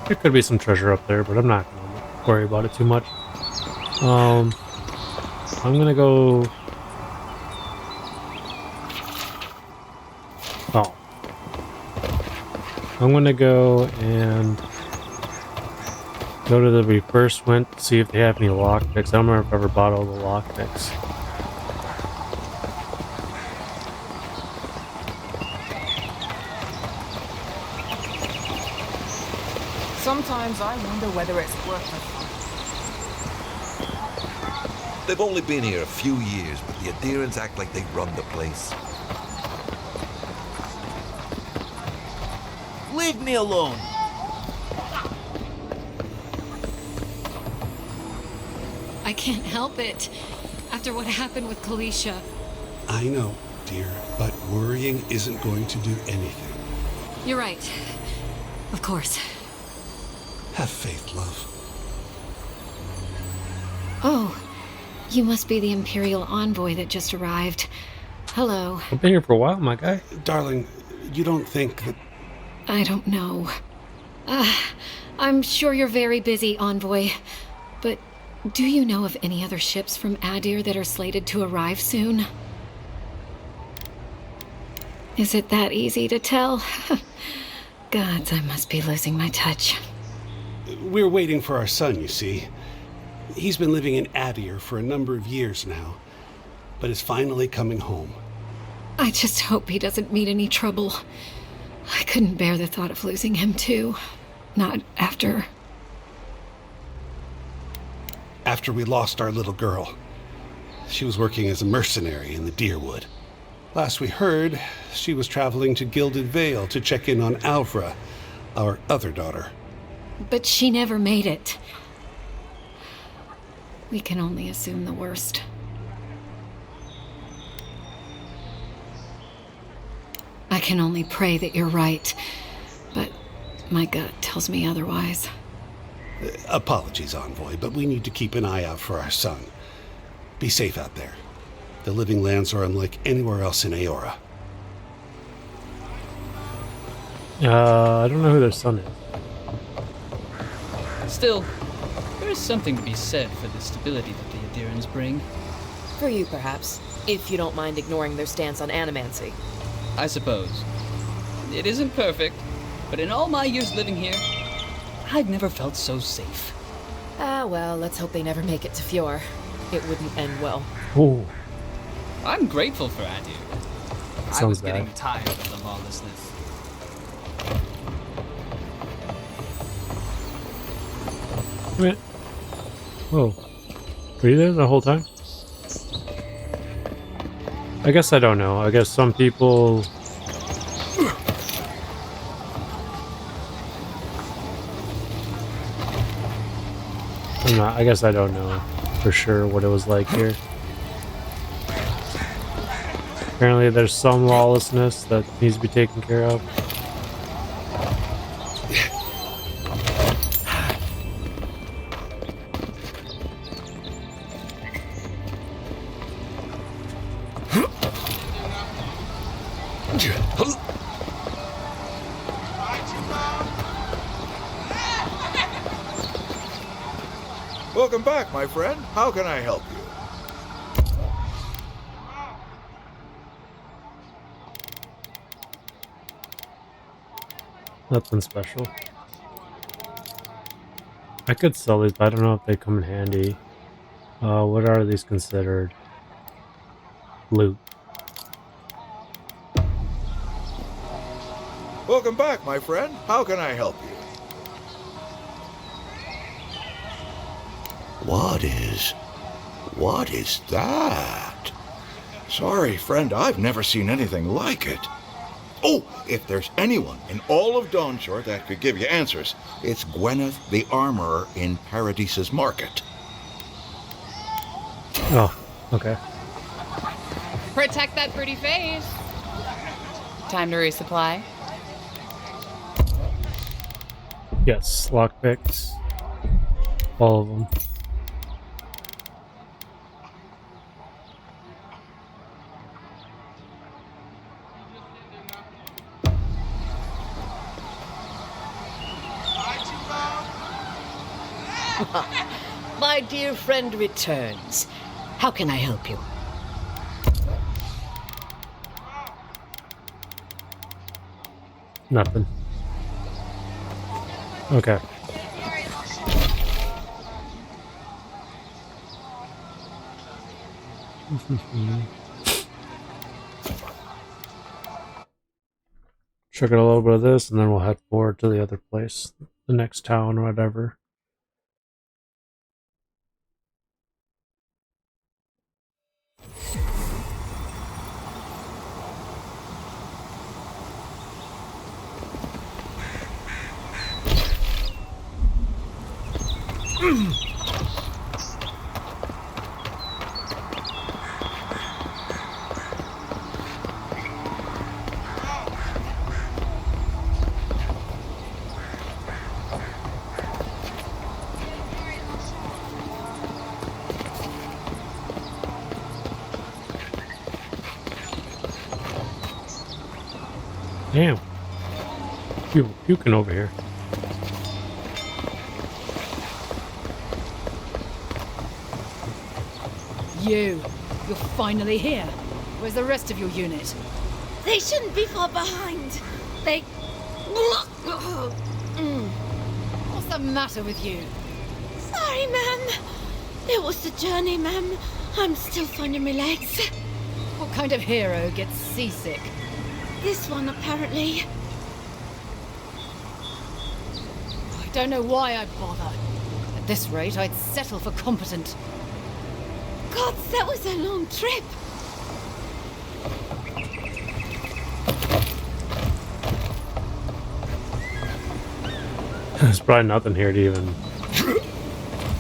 There could be some treasure up there, but I'm not gonna worry about it too much. I'm gonna go. Oh. I'm gonna go and go to the we first went to see if they have any lockpicks. I don't remember if I ever bought all the lockpicks. Sometimes I wonder whether it's worth it. They've only been here a few years, but the adherents act like they run the place. Leave me alone. I can't help it. After what happened with Kalisha. I know, dear, but worrying isn't going to do anything. You're right. Of course. Have faith, love. Oh, you must be the Imperial envoy that just arrived. Hello. I've been here for a while, my guy. Darling, you don't think that... I don't know. I'm sure you're very busy, envoy. But do you know of any other ships from Adir that are slated to arrive soon? Is it that easy to tell? Gods, I must be losing my touch. We're waiting for our son, you see. He's been living in Adir for a number of years now, but is finally coming home. I just hope he doesn't meet any trouble. I couldn't bear the thought of losing him, too. Not after... After we lost our little girl. She was working as a mercenary in the Deerwood. Last we heard, she was traveling to Gilded Vale to check in on Alvra, our other daughter. But she never made it. We can only assume the worst. I can only pray that you're right, but my gut tells me otherwise. Apologies, Envoy, but we need to keep an eye out for our son. Be safe out there. The Living Lands are unlike anywhere else in Aora. I don't know who their son is. Still, there is something to be said for the stability that the Adherans bring. For you, perhaps, if you don't mind ignoring their stance on animancy. I suppose. It isn't perfect, but in all my years living here, I've never felt so safe. Ah, well, let's hope they never make it to Fjord. It wouldn't end well. Ooh. I'm grateful for Adir. I was getting tired of the lawlessness. Wait. Whoa. Were you there the whole time? I guess I don't know. I guess some people... I guess I don't know for sure what it was like here. Apparently there's some lawlessness that needs to be taken care of. Welcome back, my friend. How can I help you? Nothing special. I could sell these, but I don't know if they come in handy. What are these considered? Loot. Welcome back, my friend. How can I help you? What is that? Sorry, friend, I've never seen anything like it. Oh, if there's anyone in all of Dawnshore that could give you answers, it's Gwyneth the Armorer in Paradise's Market. Oh, okay. Protect that pretty face. Time to resupply. Yes, lockpicks. All of them. My dear friend returns. How can I help you? Nothing. Okay. Check out a little bit of this, and then we'll head forward to the other place, the next town or whatever. Damn. People puking over here. You're finally here. Where's the rest of your unit? They shouldn't be far behind. They... What's the matter with you? Sorry, ma'am. It was the journey, ma'am. I'm still finding my legs. What kind of hero gets seasick? This one, apparently. I don't know why I'd bother. At this rate, I'd settle for competent. Gods, that was a long trip. There's probably nothing here to even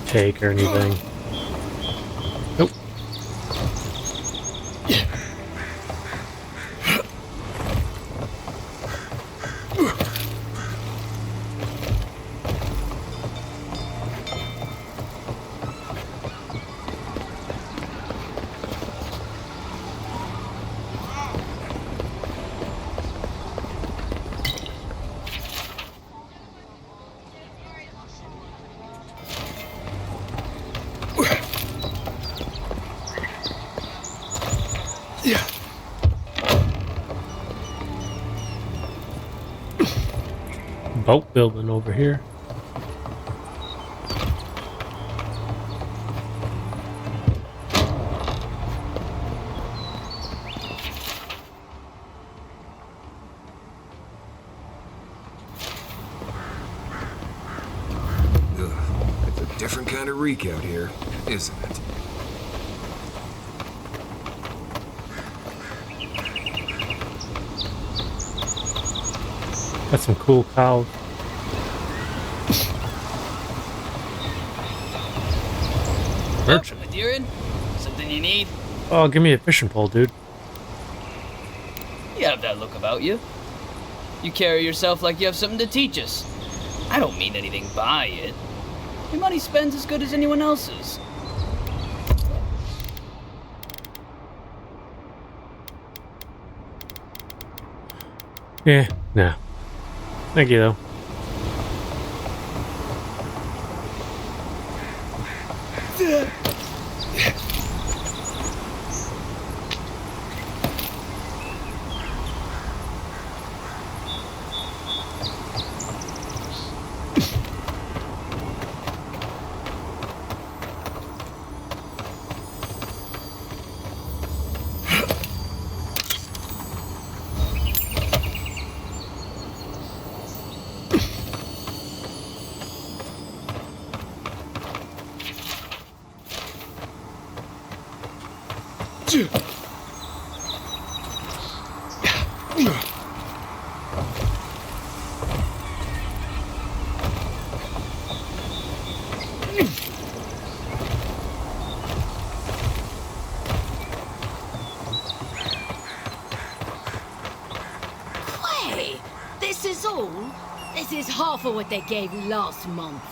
take or anything. Nope. Boat building over here. It's a different kind of reek out here, isn't it? Got some cool cows. Merchant. Welcome, Madeira. Something you need? Oh, give me a fishing pole, dude. You have that look about you. You carry yourself like you have something to teach us. I don't mean anything by it. Your money spends as good as anyone else's. Yeah, nah. Thank you, though. Wait, this is all? This is half of what they gave you last month.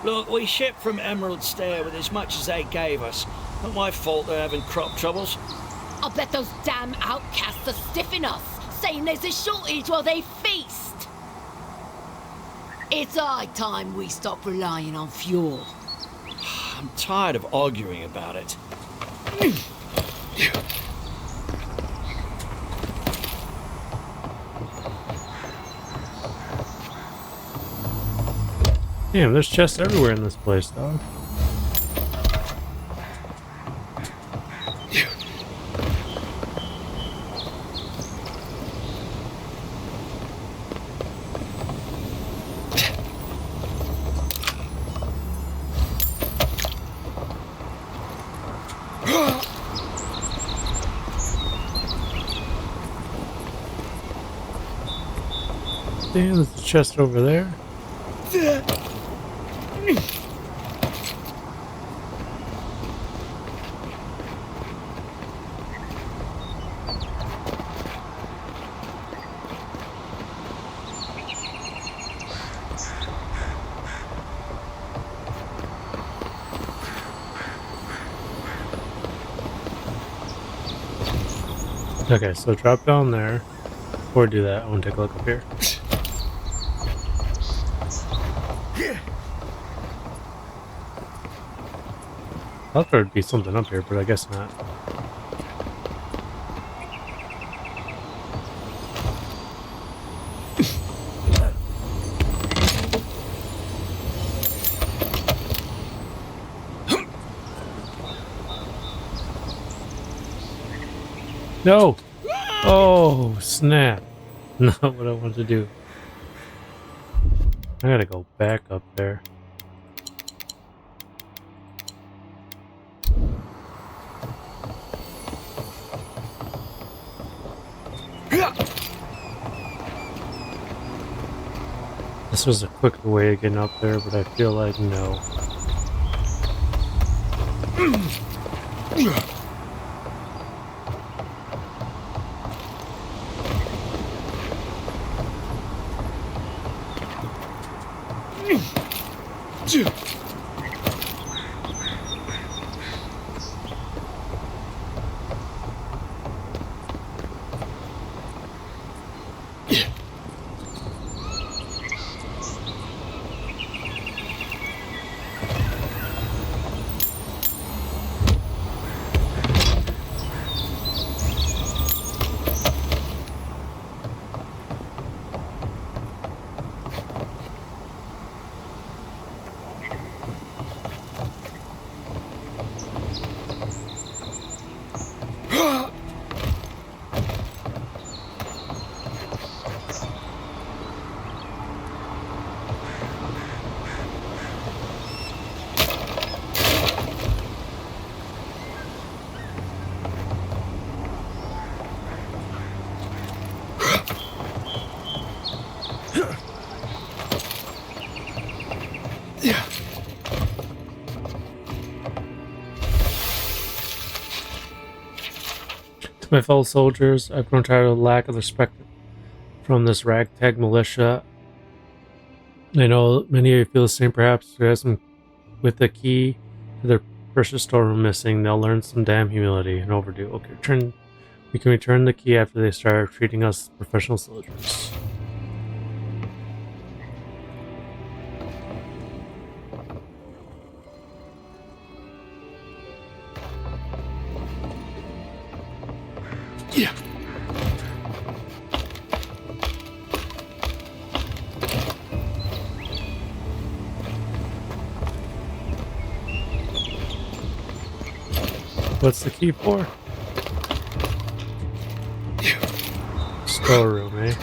Look, we shipped from Emerald Stair with as much as they gave us. Not my fault they're having crop troubles. I bet those damn outcasts are stiffing us, saying there's a shortage while they feast. It's high time we stop relying on fuel. I'm tired of arguing about it. Damn, there's chests everywhere in this place, dog. Damn, there's a chest over there. Okay, so drop down there. Before we do that, I want to take a look up here. I thought there'd be something up here, but I guess not. No! Oh, snap. Not what I wanted to do. I gotta go back up there. This was a quicker way of getting up there, but I feel like no. My fellow soldiers, I've grown tired of the lack of respect from this ragtag militia. I know many of you feel the same. Perhaps with the key to their precious storeroom missing, they'll learn some damn humility and overdue. Okay, we can return the key after they start treating us as professional soldiers. Yeah. What's the key for? Storeroom, eh?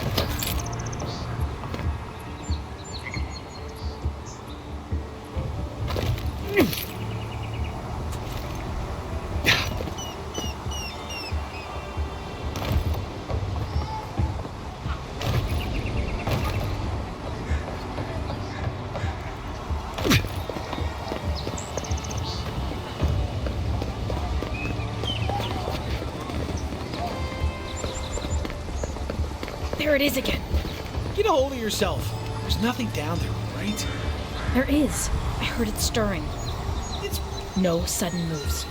There it is again. Get a hold of yourself. There's nothing down there, right? There is. I heard it stirring. It's no sudden moves.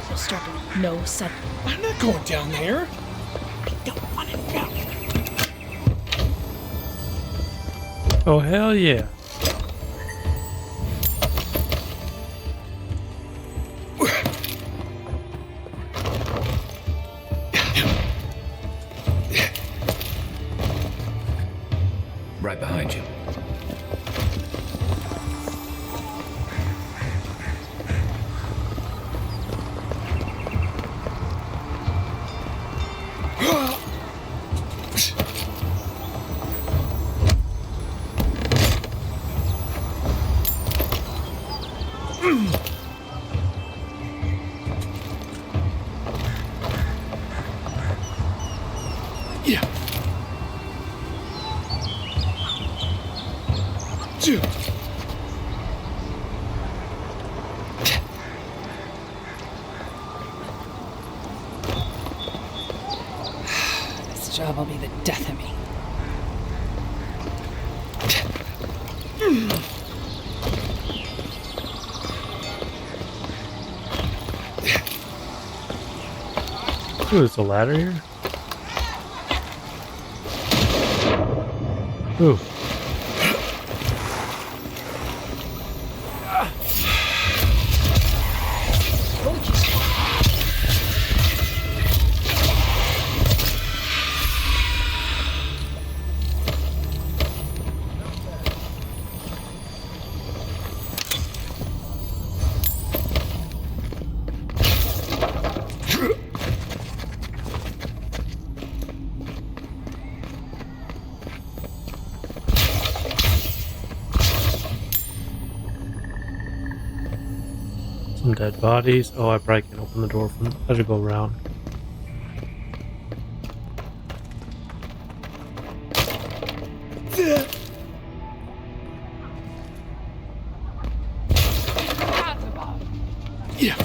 No starting. No sudden. I'm not going down there. I don't want to know. Oh, hell yeah. Right behind you. Yeah. This job will be the death of me. Ooh, there's a ladder here? Ooh. Some dead bodies. Oh, I probably can't open the door from. I should go around. Yeah.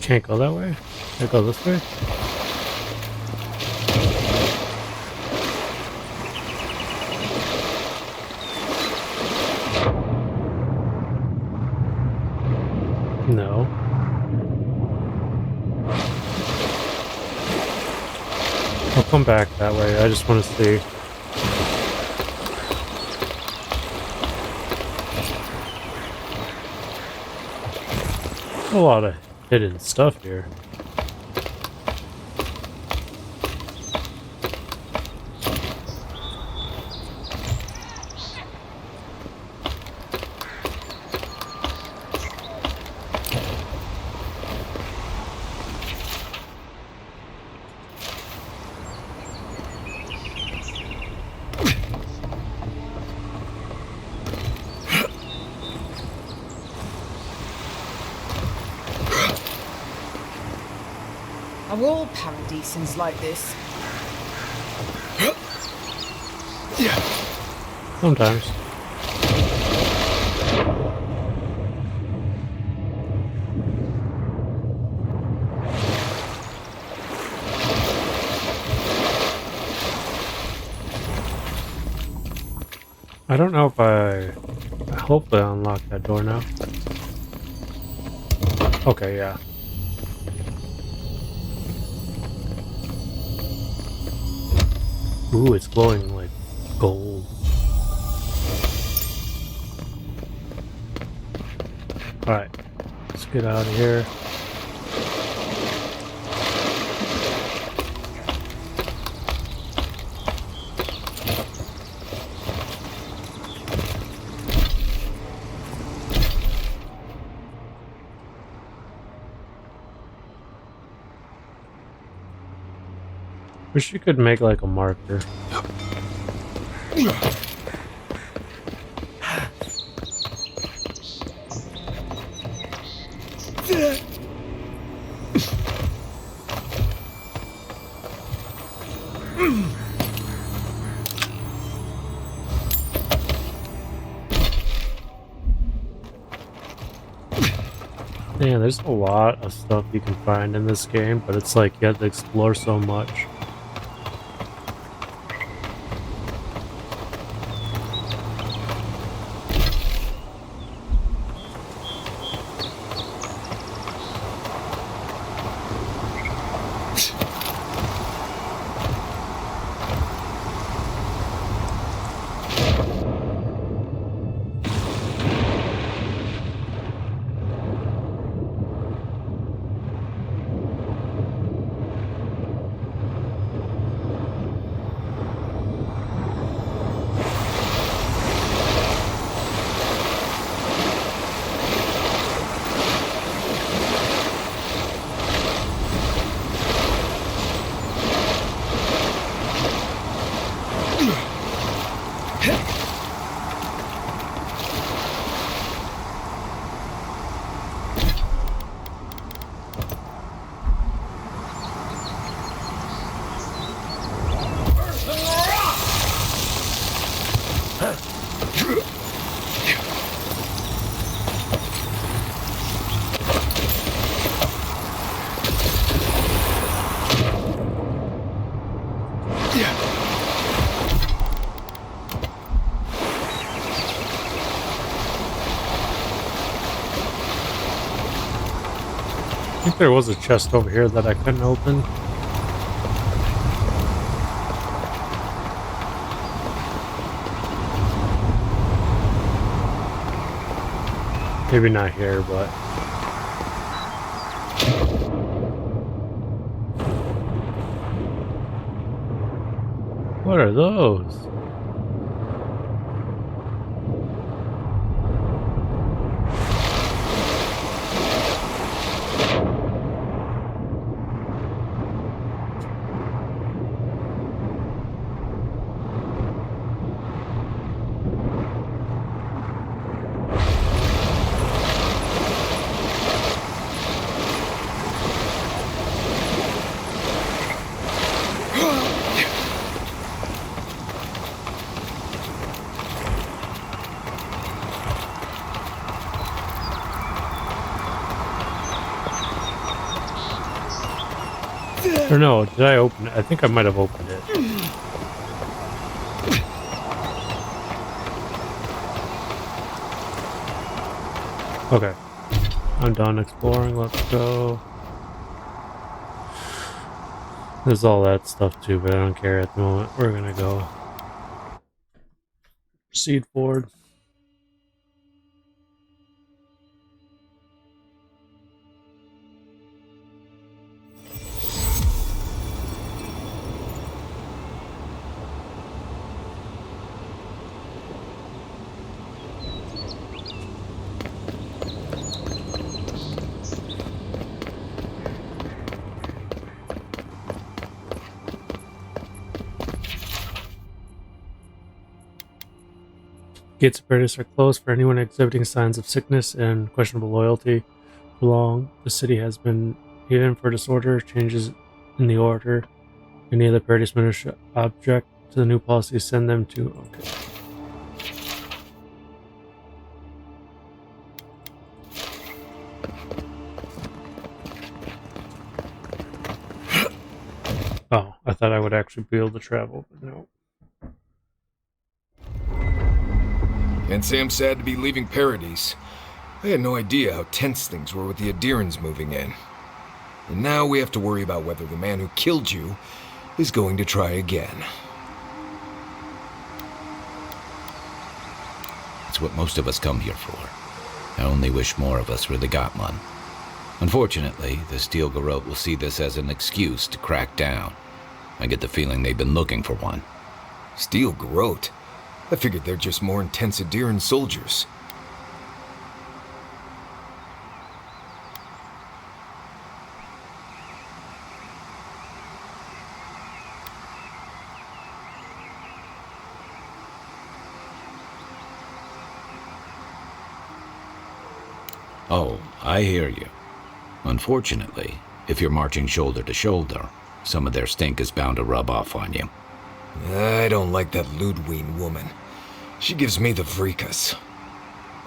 Can't go that way? Can I go this way? No. I'll come back that way. I just want to see. A lot of hidden stuff here. Are all paradisans like this? Sometimes. I don't know if I hopefully unlock that door now. Okay, yeah. Ooh, it's glowing like gold. Alright, let's get out of here. Wish you could make like a marker. Man, there's a lot of stuff you can find in this game, but it's like you have to explore so much. I think there was a chest over here that I couldn't open. Maybe not here, but... What are those? Or no, did I open it? I think I might have opened it. Okay. I'm done exploring, let's go. There's all that stuff too, but I don't care at the moment. We're gonna go. Proceed forward. Gates of Paradise are closed for anyone exhibiting signs of sickness and questionable loyalty. For long, the city has been hidden for disorder. Changes in the order. Any of the Paradise Ministry object to the new policy, send them to... Okay. Oh, I thought I would actually be able to travel, but no. And Sam sad to be leaving Paradise. I had no idea how tense things were with the Adirans moving in. And now we have to worry about whether the man who killed you is going to try again. It's what most of us come here for. I only wish more of us really got one. Unfortunately, the Steel Garrote will see this as an excuse to crack down. I get the feeling they've been looking for one. Steel Garrote? I figured they're just more intense Adiran soldiers. Oh, I hear you. Unfortunately, if you're marching shoulder to shoulder, some of their stink is bound to rub off on you. I don't like that Ludwig woman. She gives me the vricas.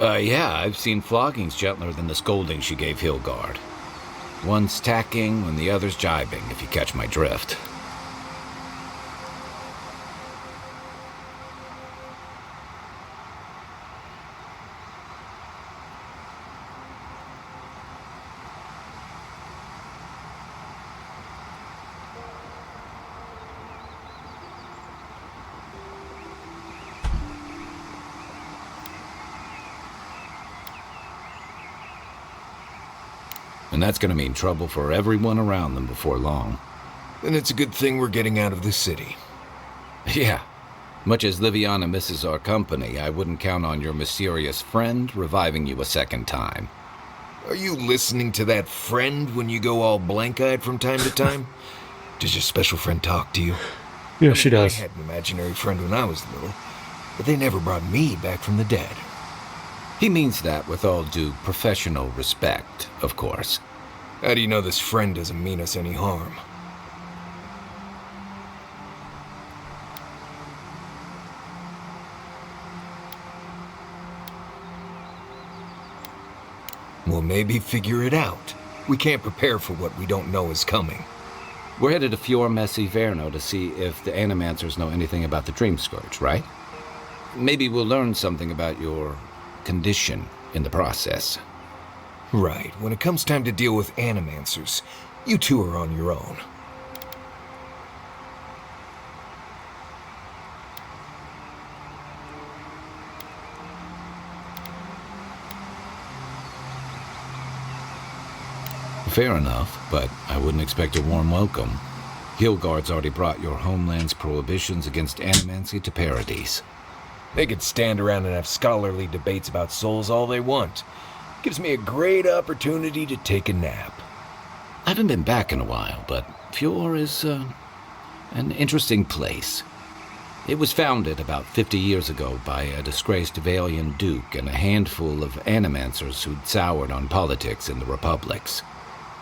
Yeah, I've seen floggings gentler than the scolding she gave Hilgard. One's tacking when the other's jibing, if you catch my drift. And that's gonna mean trouble for everyone around them before long. Then it's a good thing we're getting out of the city. Yeah. Much as Liviana misses our company, I wouldn't count on your mysterious friend reviving you a second time. Are you listening to that friend when you go all blank-eyed from time to time? Does your special friend talk to you? Yeah, she does. I had an imaginary friend when I was little, but they never brought me back from the dead. He means that with all due professional respect, of course. How do you know this friend doesn't mean us any harm? Well, maybe figure it out. We can't prepare for what we don't know is coming. We're headed to Fior Messi Verno to see if the Animancers know anything about the Dream Scourge, right? Maybe we'll learn something about your condition in the process. Right. When it comes time to deal with Animancers, you two are on your own. Fair enough, but I wouldn't expect a warm welcome. Hilgard's already brought your homeland's prohibitions against animancy to Paradise. They could stand around and have scholarly debates about souls all they want. Gives me a great opportunity to take a nap. I haven't been back in a while, but Fior is an interesting place. It was founded about 50 years ago by a disgraced Valian duke and a handful of animancers who'd soured on politics in the republics.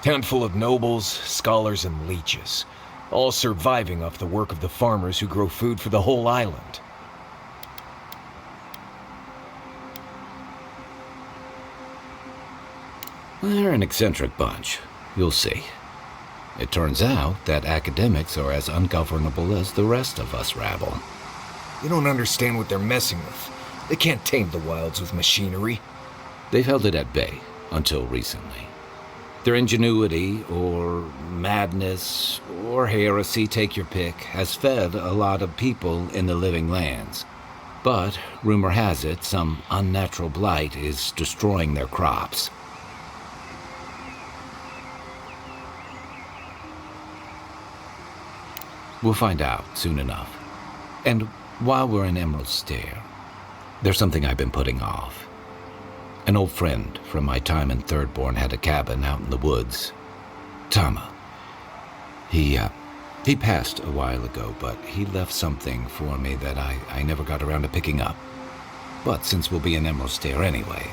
Town full of nobles, scholars, and leeches, all surviving off the work of the farmers who grow food for the whole island. They're an eccentric bunch. You'll see. It turns out that academics are as ungovernable as the rest of us rabble. You don't understand what they're messing with. They can't tame the wilds with machinery. They've held it at bay, until recently. Their ingenuity, or madness, or heresy, take your pick, has fed a lot of people in the living lands. But, rumor has it, some unnatural blight is destroying their crops. We'll find out soon enough. And while we're in Emerald Stair, there's something I've been putting off. An old friend from my time in Thirdborn had a cabin out in the woods. Tama. He passed a while ago, but he left something for me that I never got around to picking up. But since we'll be in Emerald Stair anyway,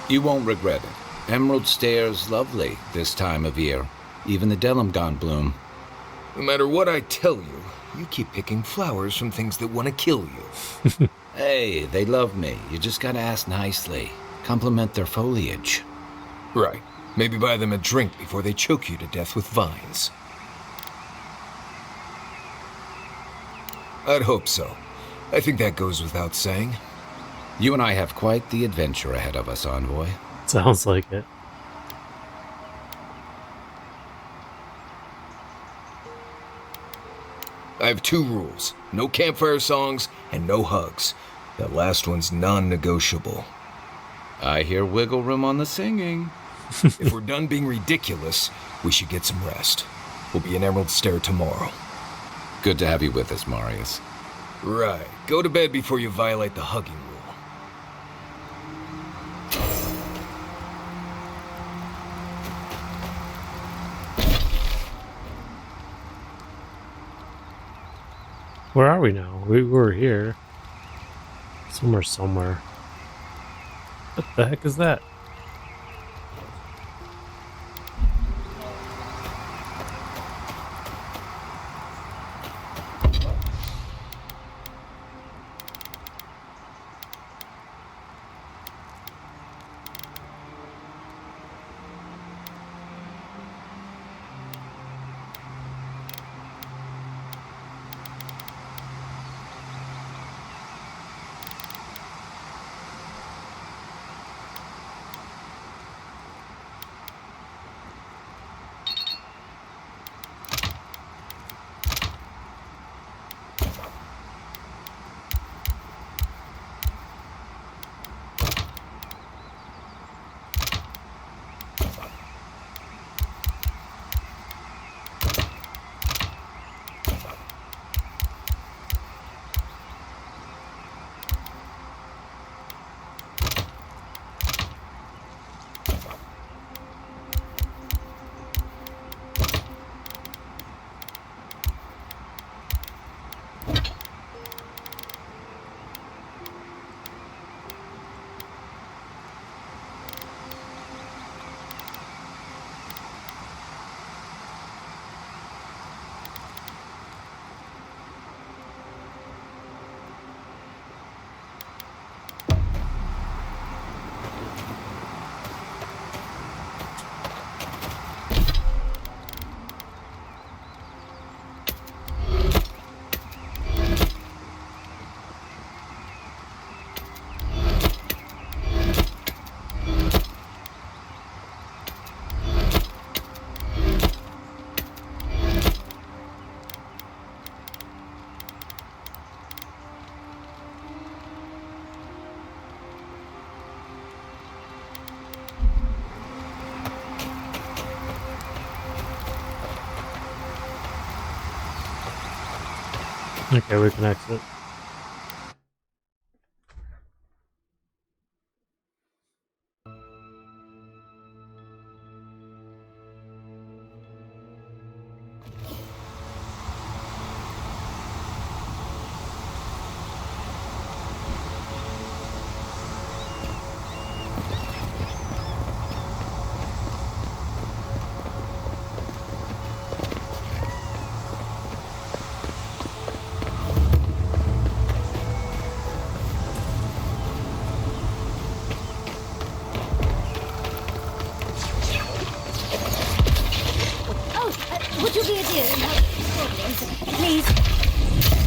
you won't regret it. Emerald Stair's lovely this time of year. Even the Delimgon bloom. No matter what I tell you, you keep picking flowers from things that want to kill you. Hey, they love me. You just gotta ask nicely. Compliment their foliage. Right. Maybe buy them a drink before they choke you to death with vines. I'd hope so. I think that goes without saying. You and I have quite the adventure ahead of us, Envoy. Sounds like it. I have 2 rules. No campfire songs and no hugs. That last one's non-negotiable. I hear wiggle room on the singing. If we're done being ridiculous, we should get some rest. We'll be in Emerald Stair tomorrow. Good to have you with us, Marius. Right. Go to bed before you violate the hugging rule. Where are we now? We were here. Somewhere. What the heck is that? Okay, we can exit. Would you be a dear and help these goblins? Please?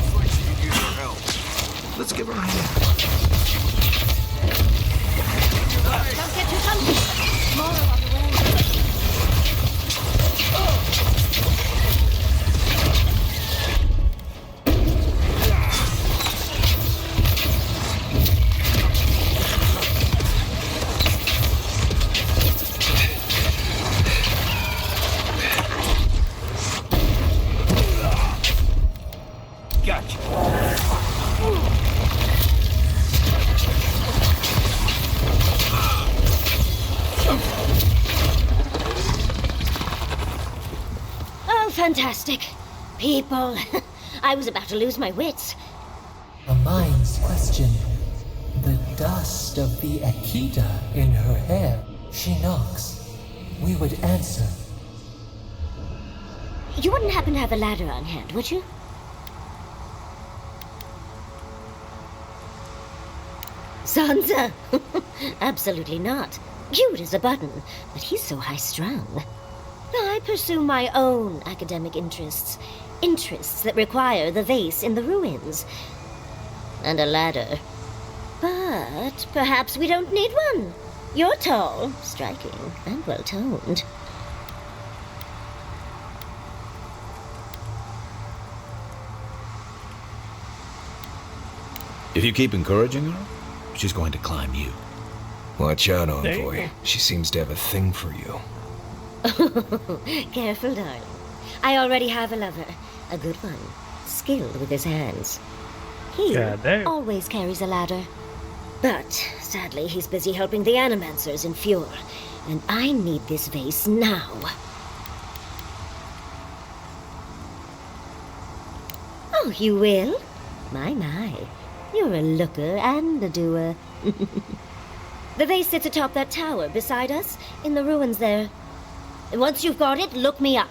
Looks like she could use our help. Let's give her a hand. Don't get too comfy. More on the way. Fantastic. People. I was about to lose my wits. A mind's question. The dust of the Akita in her hair. She knocks. We would answer. You wouldn't happen to have a ladder on hand, would you? Sansa? Absolutely not. Cute as a button, but he's so high-strung. I pursue my own academic interests. Interests that require the vase in the ruins. And a ladder. But perhaps we don't need one. You're tall, striking, and well-toned. If you keep encouraging her, she's going to climb you. Watch out, Envoy. She seems to have a thing for you. Careful, darling. I already have a lover. A good one. Skilled with his hands. He always carries a ladder. But, sadly, he's busy helping the Animancers in Fjord. And I need this vase now. Oh, you will? My. You're a looker and a doer. The vase sits atop that tower beside us, in the ruins there. Once you've got it, look me up.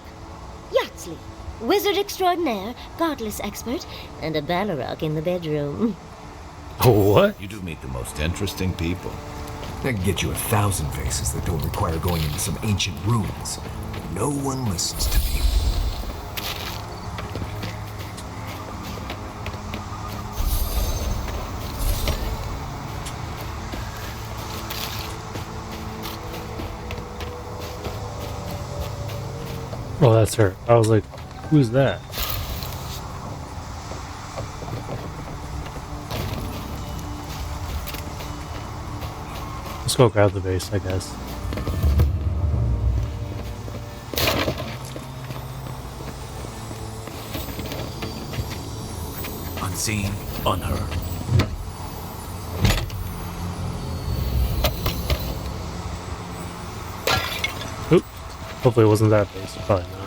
Yatsley, wizard extraordinaire, godless expert, and a Balrog in the bedroom. What? You do meet the most interesting people. I can get you 1,000 vases that don't require going into some ancient ruins. But no one listens to me. Oh, that's her. I was like, who's that? Let's go grab the base, I guess. Unseen, unheard. Oop. Hopefully it wasn't that base. Probably not.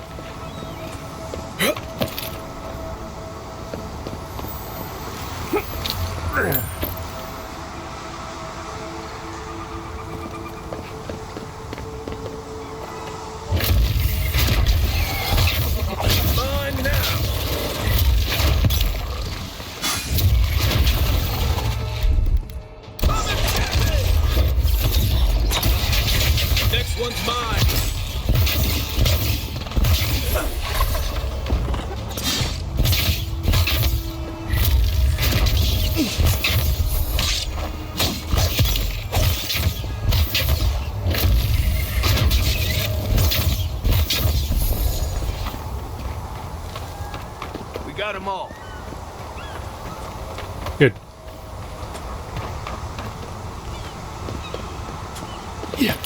Next one's mine. We got them all. Good. Yeah.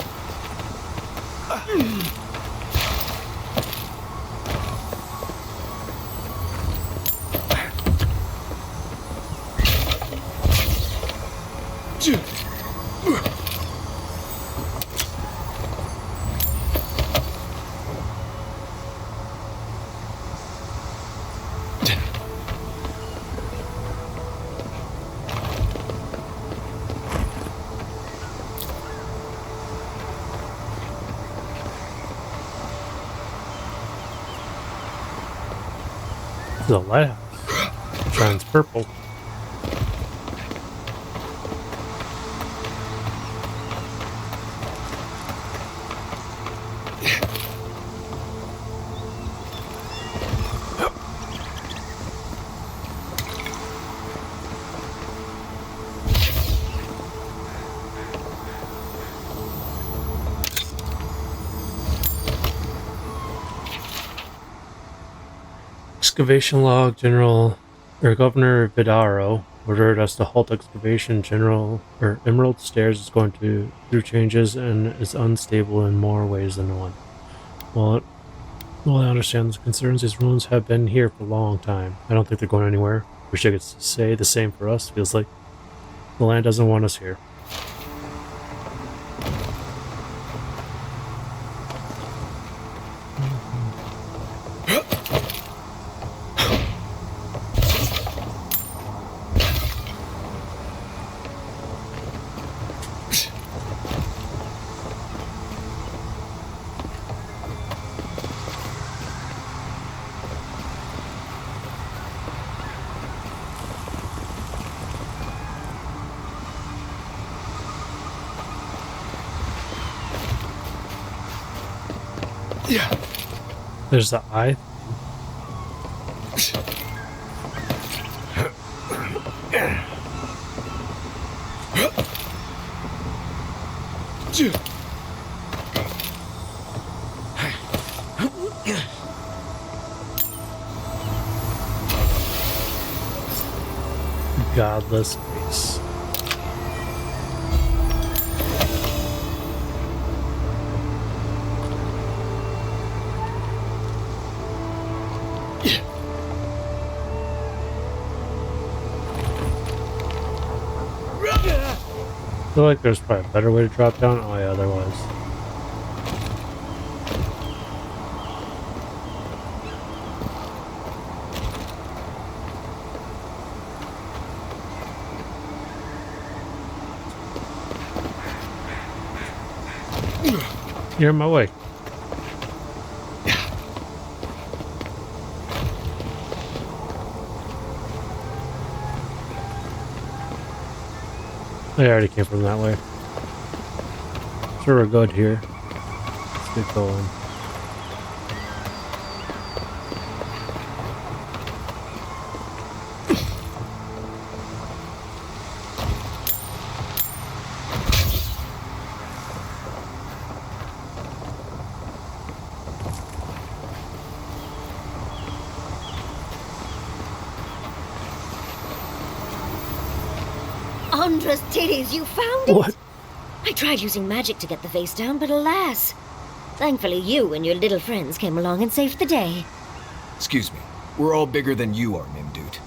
This is a lighthouse. It shines purple. Excavation log. Governor Vidaro ordered us to halt excavation. Emerald Stairs is going through changes and is unstable in more ways than one. Well, I understand the concerns. These ruins have been here for a long time. I don't think they're going anywhere. Wish I could say the same for us. Feels like the land doesn't want us here. There's the eye. Godless face. I feel like there's probably a better way to drop down. Oh yeah, there was. You're in my way. I already came from that way. Sure, we're good here. Let's get going. Andra's titties, you found it? What? I tried using magic to get the vase down, but alas. Thankfully, you and your little friends came along and saved the day. Excuse me. We're all bigger than you are, Nimdude.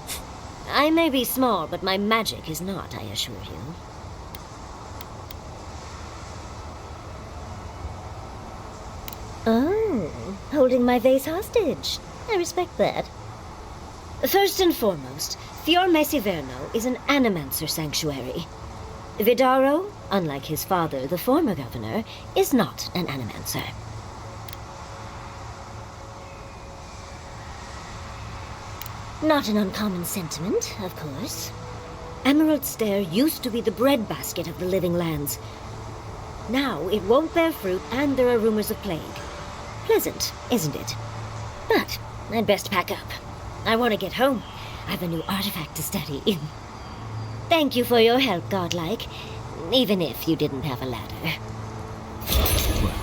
I may be small, but my magic is not, I assure you. Oh, holding my vase hostage. I respect that. First and foremost, Fiorme Siverno is an animancer sanctuary. Vidaro, unlike his father, the former governor, is not an animancer. Not an uncommon sentiment, of course. Emerald Stair used to be the breadbasket of the Living Lands. Now it won't bear fruit, and there are rumors of plague. Pleasant, isn't it? But I'd best pack up. I want to get home. I've a new artifact to study. Thank you for your help, Godlike. Even if you didn't have a ladder. Well,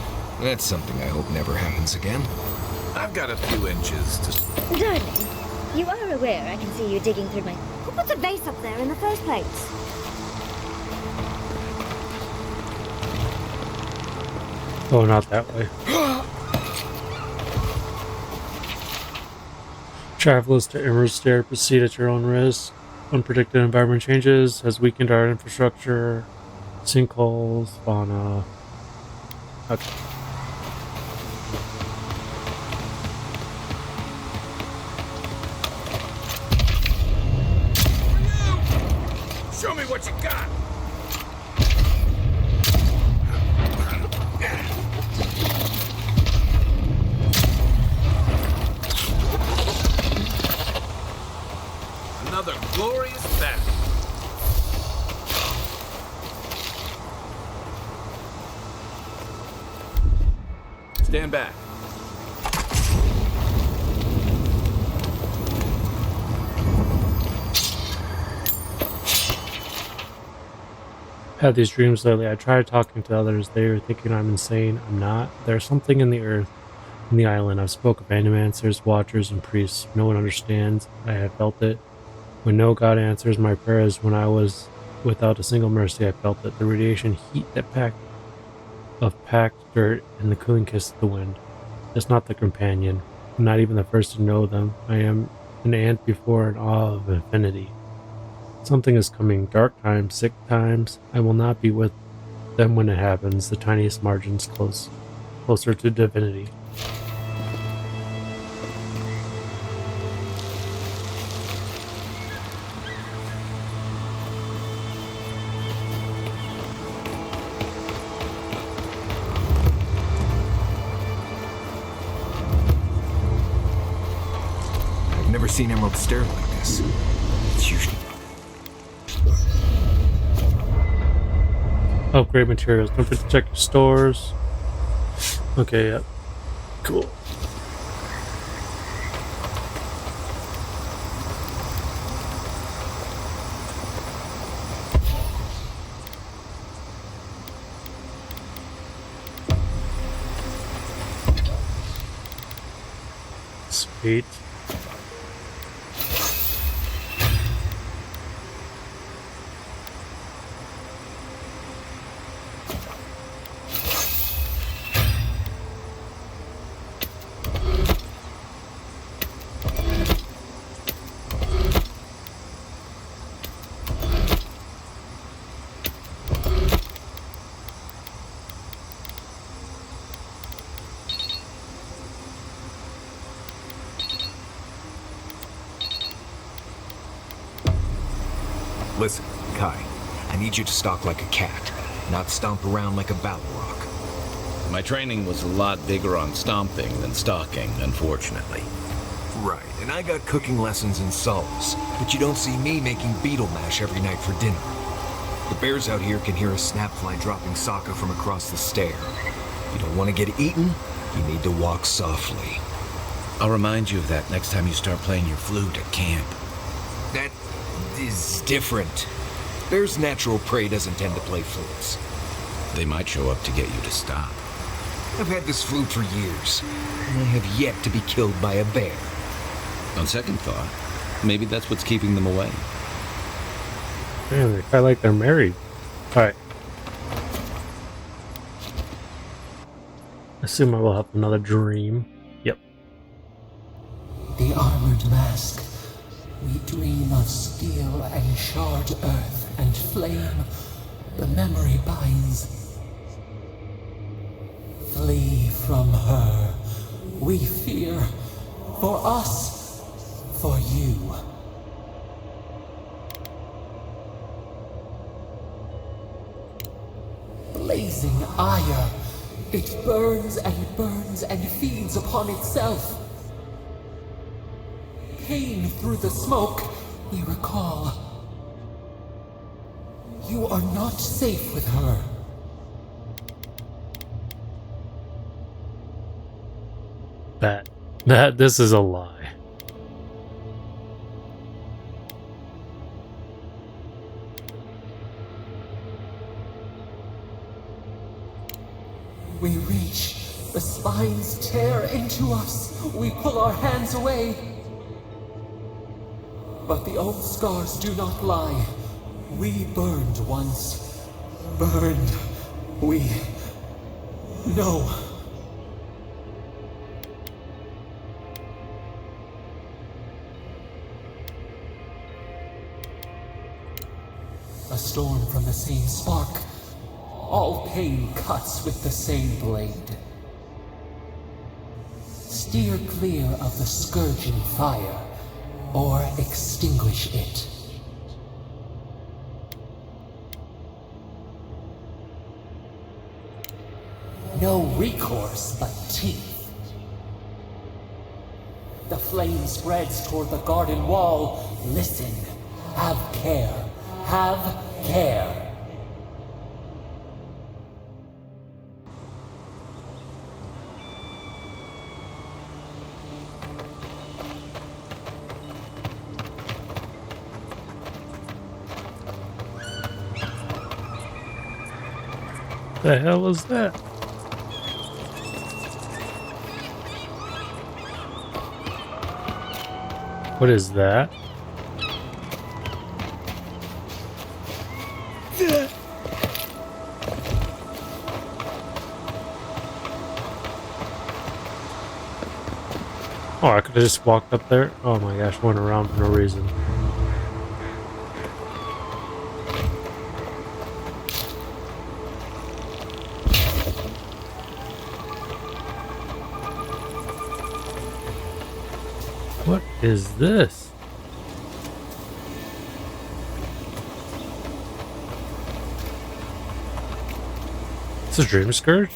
that's something I hope never happens again. I've got a few inches to... Darling, you are aware I can see you digging through my... Who put the vase up there in the first place? Oh, not that way. Travelers to Emerald Stair, proceed at your own risk. Unpredicted environment changes has weakened our infrastructure. Sinkholes, fauna. Okay. Show me what you got! Another glorious battle. Stand back. Had these dreams lately. I tried talking to others. They were thinking I'm insane. I'm not. There's something in the earth, in the island. I've spoke of animancers, watchers, and priests. No one understands. I have felt it. When no God answers my prayers, when I was without a single mercy, I felt it. The radiation heat that packed dirt and the cooling kiss of the wind. It's not the companion. I'm not even the first to know them. I am an ant before an awe of infinity. Something is coming. Dark times, sick times. I will not be with them when it happens. The tiniest margins closer to divinity. I've never seen Emerald Stair like this. It's usually... Upgrade materials. Don't forget to check your stores. Okay, yep. Cool. Sweet. Listen, Kai, I need you to stalk like a cat, not stomp around like a battle rock. My training was a lot bigger on stomping than stalking, unfortunately. Right, and I got cooking lessons in solace, but you don't see me making beetle mash every night for dinner. The bears out here can hear a snapfly dropping Sokka from across the stair. You don't want to get eaten, you need to walk softly. I'll remind you of that next time you start playing your flute at camp. That is different. Bear's natural prey doesn't tend to play flutes. They might show up to get you to stop. I've had this flute for years, and I have yet to be killed by a bear. On second thought, maybe that's what's keeping them away. Man, they fight like they're married. Alright. Assume I will have another dream. Yep. The armored mask. We dream of steel and charred earth and flame. The memory binds. Flee from her. We fear. For us. For you. Blazing ire. It burns and feeds upon itself. Pain through the smoke, we recall. You are not safe with her. This is a lie. We reach, the spines tear into us. We pull our hands away. But the old scars do not lie. We burned once. Burned. We know. A storm from the same spark. All pain cuts with the same blade. Steer clear of the scourging fire, or extinguish it. No recourse but teeth. The flame spreads toward the garden wall. Listen. Have care. Have care. The hell was that? What is that? Oh, I could have just walked up there. Oh my gosh, went around for no reason. What is this? It's a dream scourge?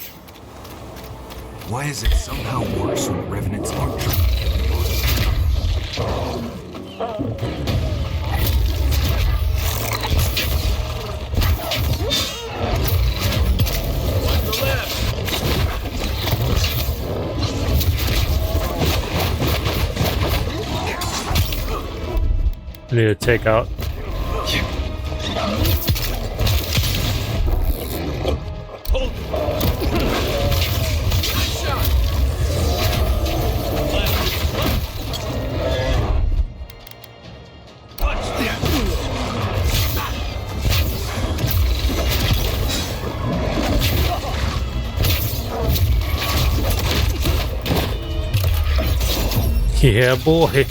Why is it somehow worse when the revenants aren't drunk? need to take out. Yeah, boy.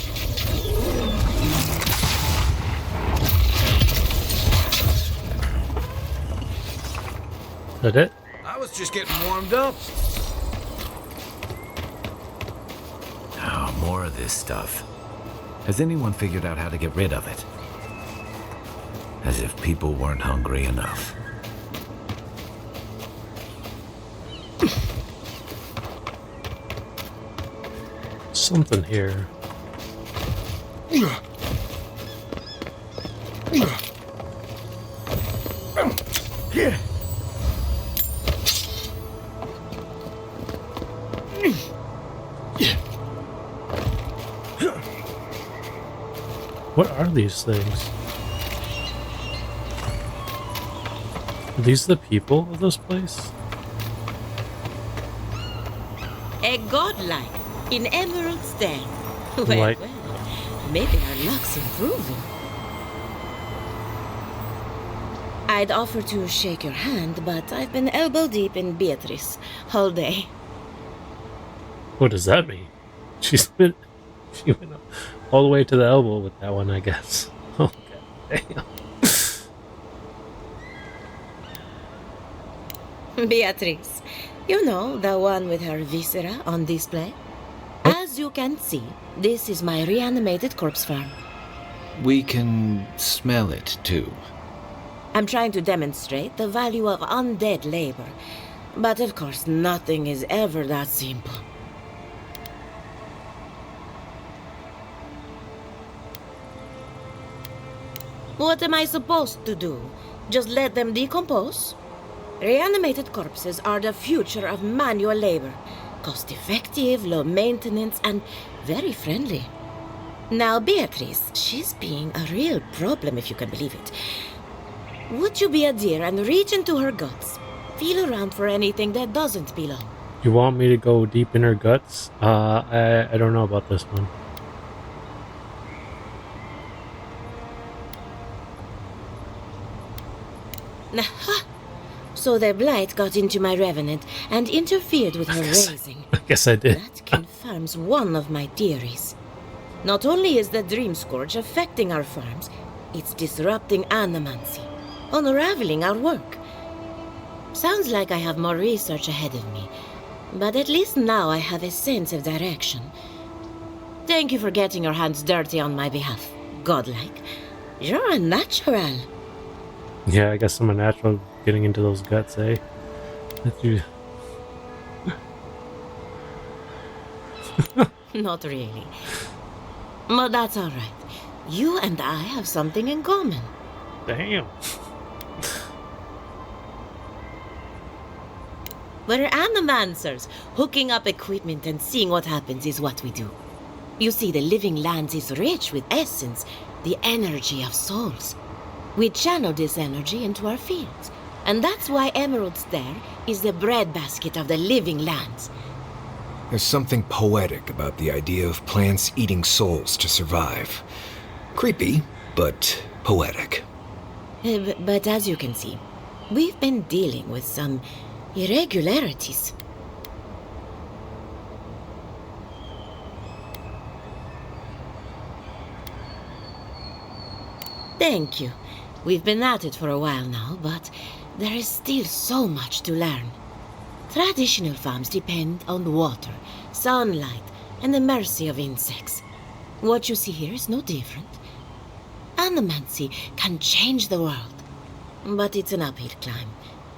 That it? I was just getting warmed up. Oh, more of this stuff. Has anyone figured out how to get rid of it? As if people weren't hungry enough. Something here. What are these things? Are these the people of this place? A godlike in Emerald Stare. Well, Like- well, maybe our luck's improving. I'd offer to shake your hand, but I've been elbow deep in Beatrice all day. What does that mean? She went all the way to the elbow with that one, I guess. Oh, God damn. Beatrice, you know, the one with her viscera on display? As you can see, this is my reanimated corpse farm. We can smell it, too. I'm trying to demonstrate the value of undead labor. But of course, nothing is ever that simple. What am I supposed to do? Just let them decompose? Reanimated corpses are the future of manual labor. Cost-effective, low maintenance, and very friendly. Now, Beatrice, she's being a real problem, if you can believe it. Would you be a dear and reach into her guts? Feel around for anything that doesn't belong. You want me to go deep in her guts? I don't know about this one. Aha! So the blight got into my revenant and interfered with her raising. I guess I did. That confirms one of my theories. Not only is the Dream Scourge affecting our farms, it's disrupting animancy, unraveling our work. Sounds like I have more research ahead of me, but at least now I have a sense of direction. Thank you for getting your hands dirty on my behalf, godlike. You're a natural. Yeah, I guess I'm a natural getting into those guts, eh? That you... Not really. But that's all right. You and I have something in common. Damn. We're animancers. Hooking up equipment and seeing what happens is what we do. You see, the living lands is rich with essence, the energy of souls. We channel this energy into our fields. And that's why Emerald Stare is the breadbasket of the living lands. There's something poetic about the idea of plants eating souls to survive. Creepy, but poetic. But as you can see, we've been dealing with some irregularities. Thank you. We've been at it for a while now, but there is still so much to learn. Traditional farms depend on water, sunlight, and the mercy of insects. What you see here is no different. Animancy can change the world, but it's an uphill climb.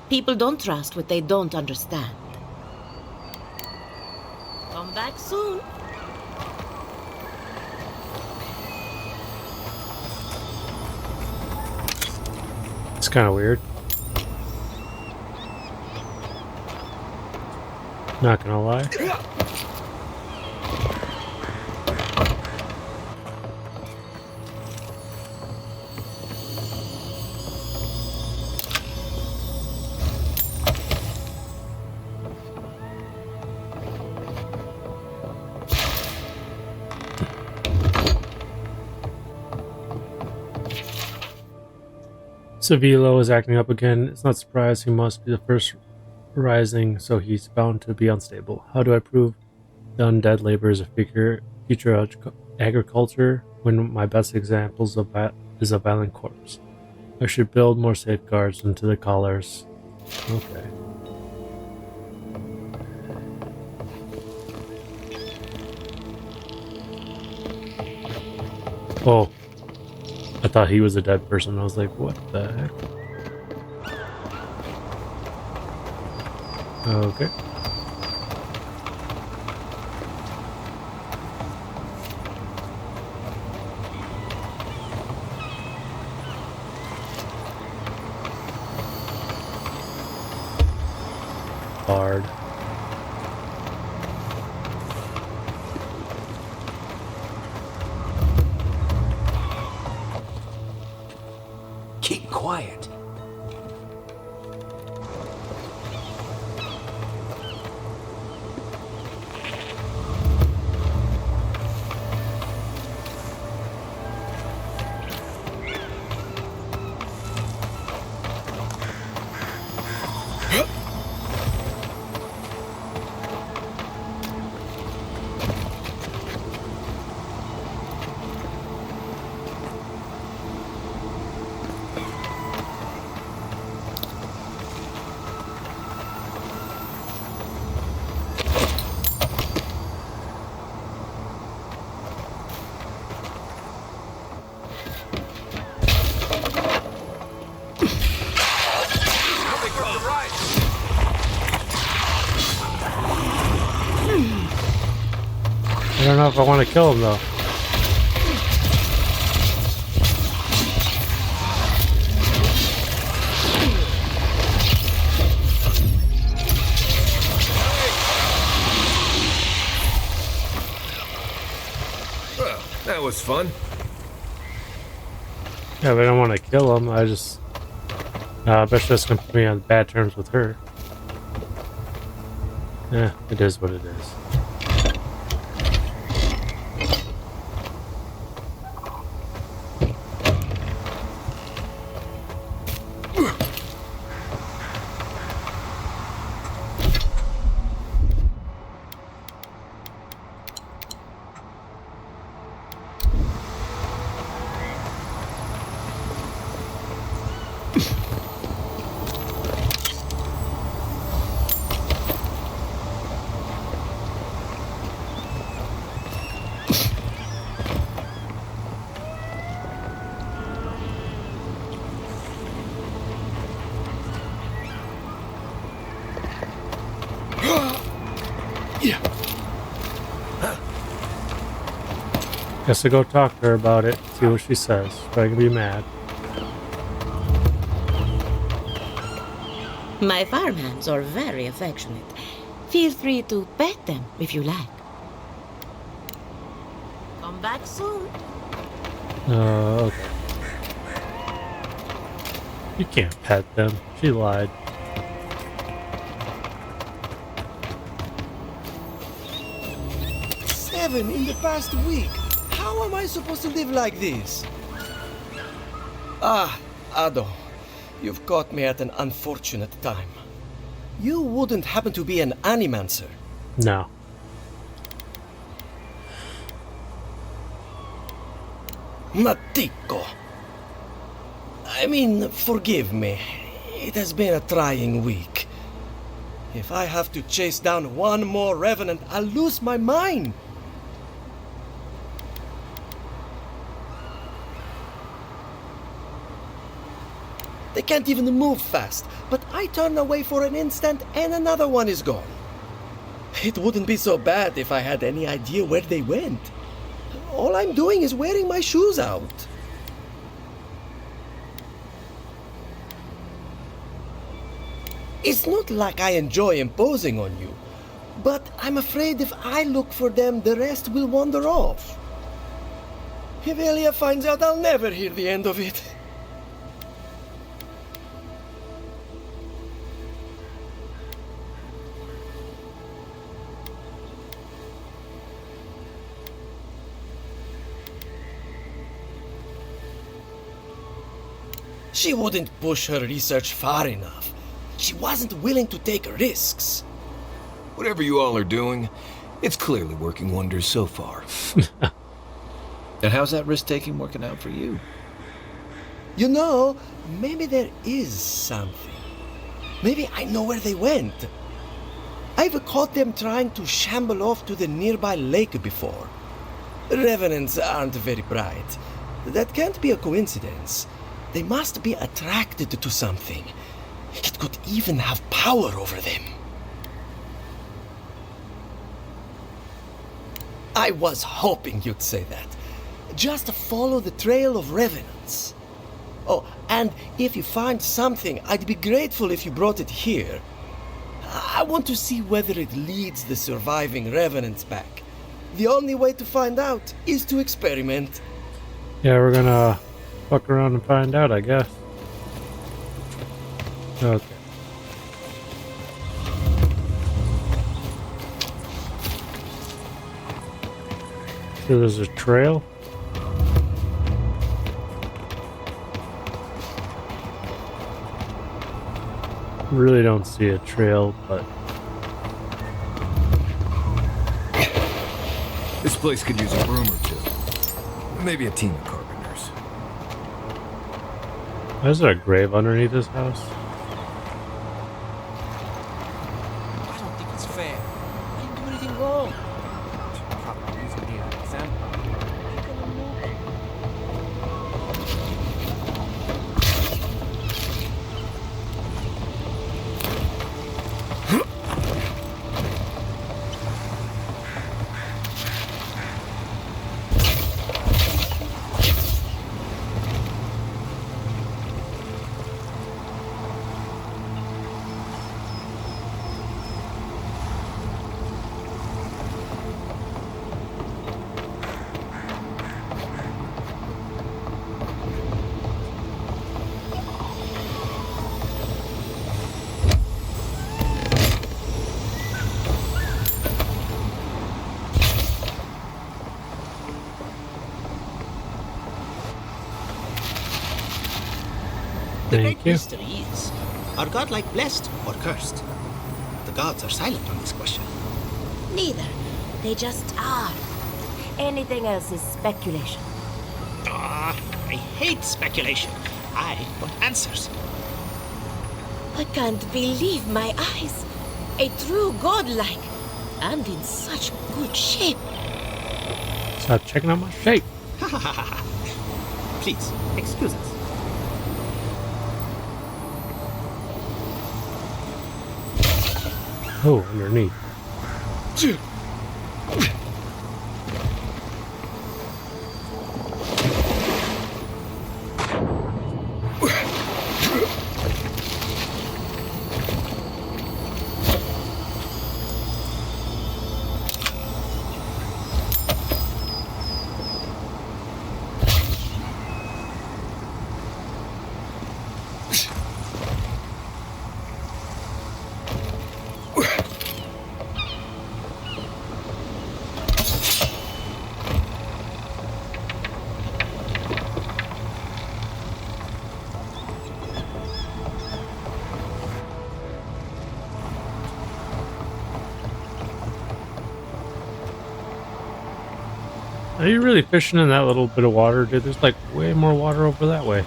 People don't trust what they don't understand. Come back soon. It's kind of weird. Not gonna lie. Savilo is acting up again. It's not surprised. He must be the first rising, so he's bound to be unstable. How do I prove the undead labor is a future agriculture when my best examples of that is a violent corpse? I should build more safeguards into the collars. Okay. Oh. I thought he was a dead person. I was like, what the heck? Okay. Hard. Keep quiet. I don't know if I want to kill him though. Well, that was fun. Yeah, but I don't want to kill him. I just... I bet that's going to put me on bad terms with her. Yeah, it is what it is. Guess I go talk to her about it, see what she says. Probably gonna be mad. My farmhands are very affectionate. Feel free to pet them if you like. Come back soon. Okay. You can't pet them. She lied. Seven in the past week. How am I supposed to live like this? Ah, Ado. You've caught me at an unfortunate time. You wouldn't happen to be an animancer? No. Matiko. I mean, forgive me. It has been a trying week. If I have to chase down one more revenant, I'll lose my mind. They can't even move fast, but I turn away for an instant and another one is gone. It wouldn't be so bad if I had any idea where they went. All I'm doing is wearing my shoes out. It's not like I enjoy imposing on you, but I'm afraid if I look for them, the rest will wander off. If Elia finds out, I'll never hear the end of it. She wouldn't push her research far enough. She wasn't willing to take risks. Whatever you all are doing, it's clearly working wonders so far. And how's that risk-taking working out for you? You know, maybe there is something. Maybe I know where they went. I've caught them trying to shamble off to the nearby lake before. Revenants aren't very bright. That can't be a coincidence. They must be attracted to something. It could even have power over them. I was hoping you'd say that. Just follow the trail of revenants. Oh, and if you find something, I'd be grateful if you brought it here. I want to see whether it leads the surviving revenants back. The only way to find out is to experiment. Yeah, we're gonna fuck around and find out, I guess. Okay. So there's a trail. Really don't see a trail, but This place could use a broom or two. Maybe a team of carpenters. is there a grave underneath this house? I don't think it's fair. I didn't do anything wrong. Probably using me as an example. The Thank great you. mystery is, are godlike blessed or cursed? The gods are silent on this question. Neither. They just are. Anything else is speculation. Ah, I hate speculation. I want answers. I can't believe my eyes. A true godlike. And in such good shape. Stop checking out my shape. Please, excuse us. Oh, underneath. Are you really fishing in that little bit of water, dude? There's like way more water over that way.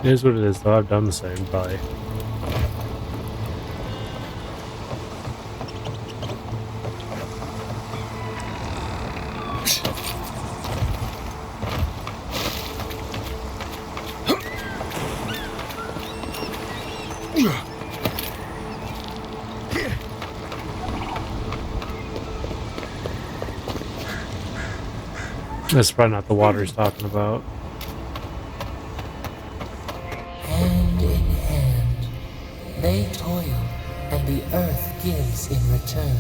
It is what it is, though. I've done the same, probably. That's probably not the water he's talking about. Hand in hand, they toil, and the earth gives in return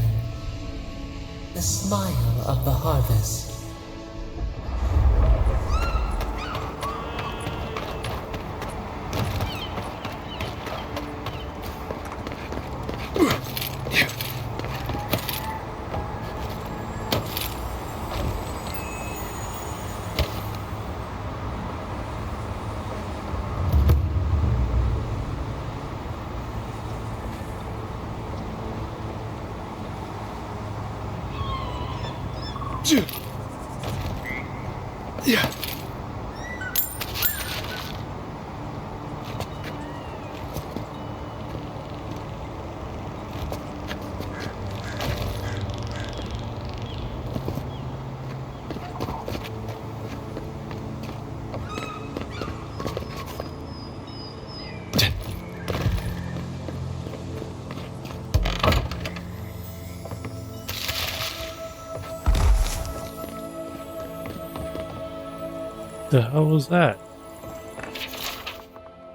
the smile of the harvest. Yeah. The hell was that?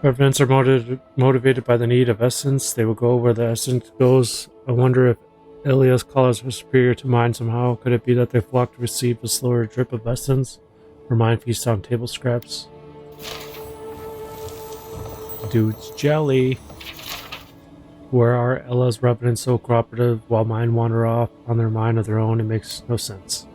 Revenants are motivated by the need of essence. They will go where the essence goes. I wonder if Ilia's colors were superior to mine somehow. Could it be that they flock to receive a slower drip of essence? Or mine feast on table scraps? Dude's jelly. Where are Ella's revenants so cooperative while mine wander off on their mind of their own? It makes no sense.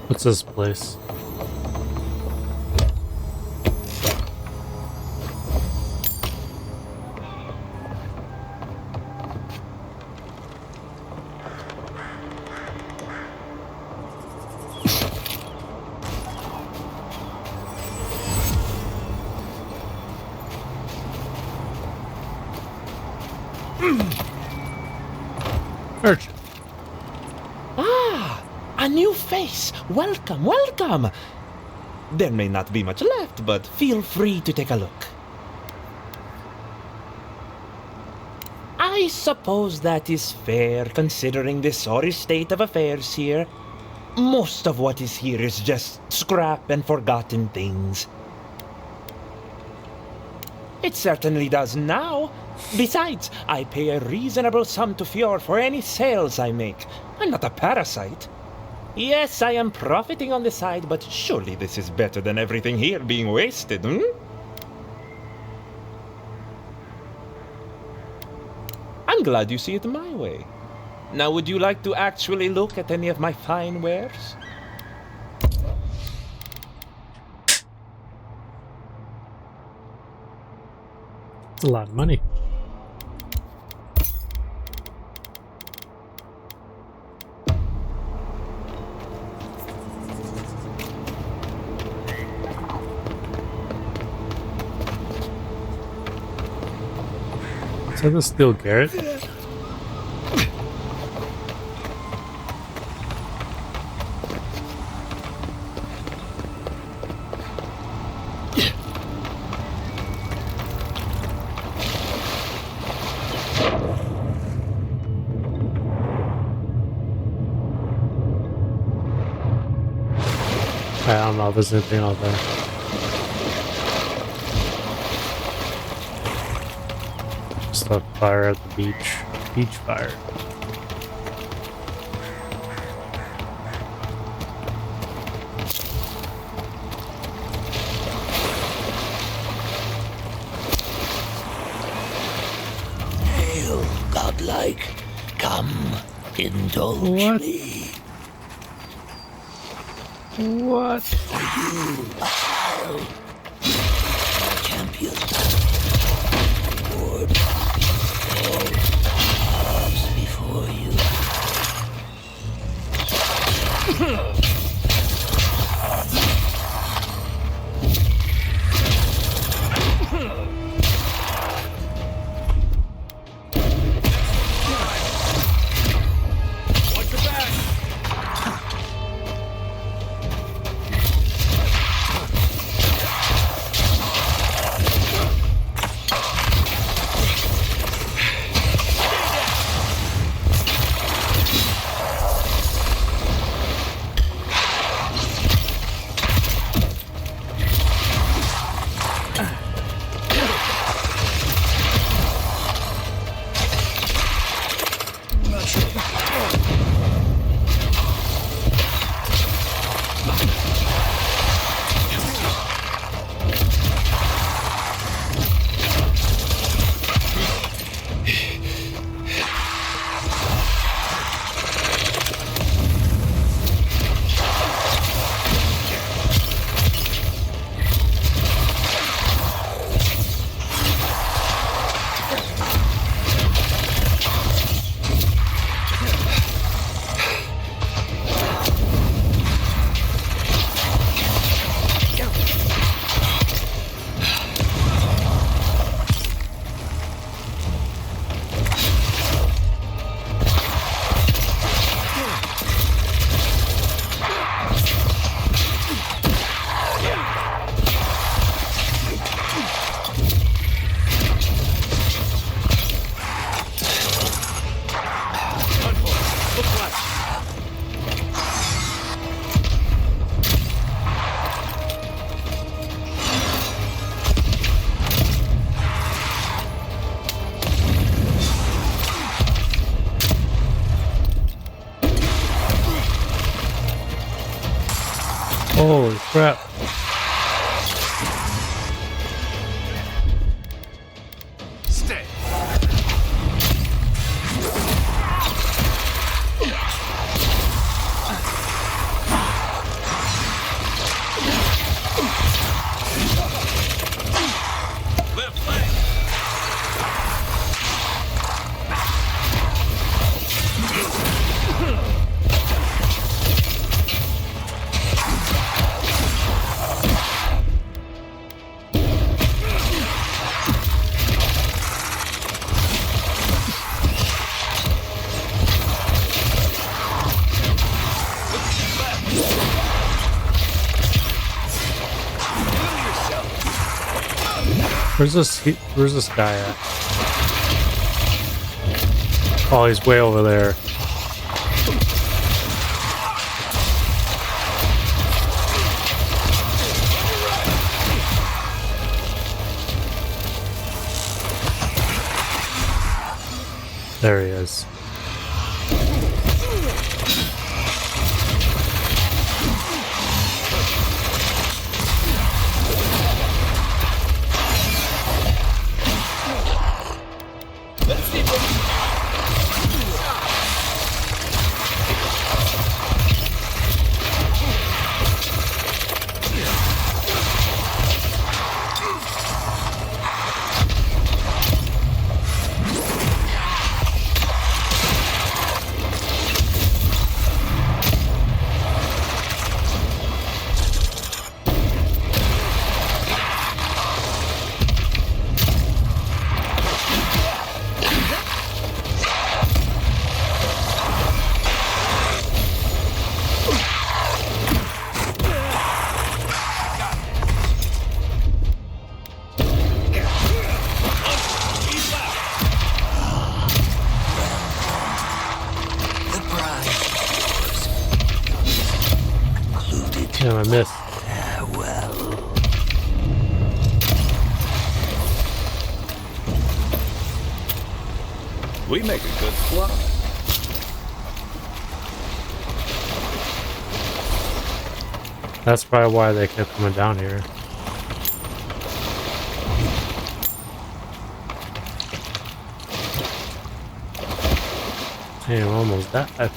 What's this place? Urchin. Ah, a new face. Welcome, welcome. There may not be much left, but feel free to take a look. I suppose that is fair, considering the sorry state of affairs here. Most of what is here is just scrap and forgotten things. It certainly does now. Besides, I pay a reasonable sum to Fjord for any sales I make. I'm not a parasite. Yes, I am profiting on the side, but surely this is better than everything here being wasted, hmm? I'm glad you see it my way. Now, would you like to actually look at any of my fine wares? It's a lot of money. Is that the Steel Garrett? I don't know if there's anything out there. Just a fire at the beach. Beach fire. Hail, godlike. Come, indulge me. What? For you, a child. Champion. Lord. All arms before you. Watch your back! Crap. Stay. Left leg. Where's this guy at? Oh, he's way over there. There he is. Damn, I missed. We make a good flock. That's probably why they kept coming down here. Damn, almost died.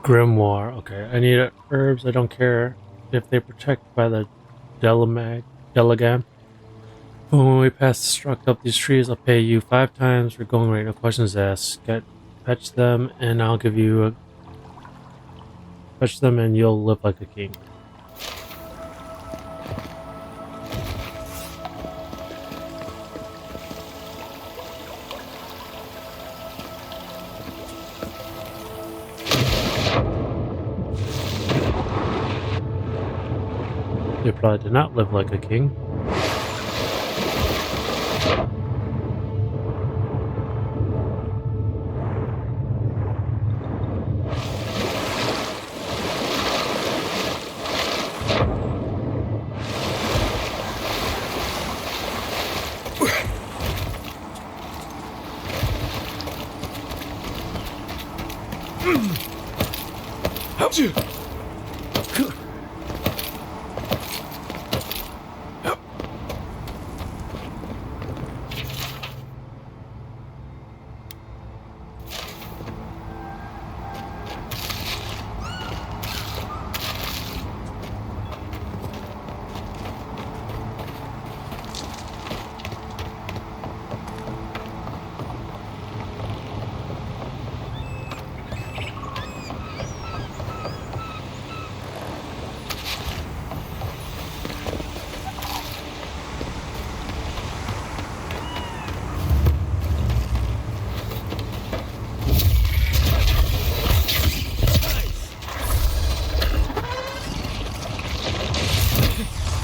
Grimoire. Okay, I need herbs. I don't care if they protect by the Delegam. But when we pass struck up these trees, I'll pay you 5 times for going right. No questions asked. Fetch them, and I'll give you a. Fetch them, and you'll live like a king. They probably did not live like a king.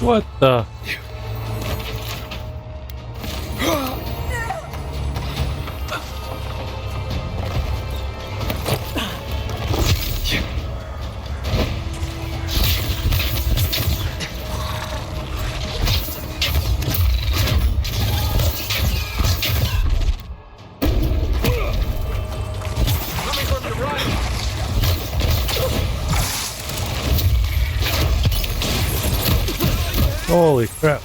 What the? Holy crap.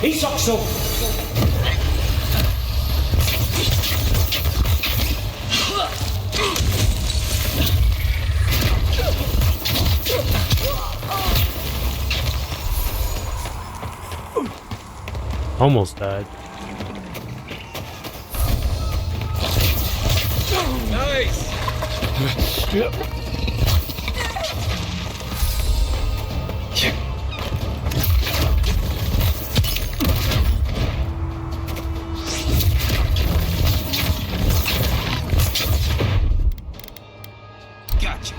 He's also. Almost died. Nice! Gotcha.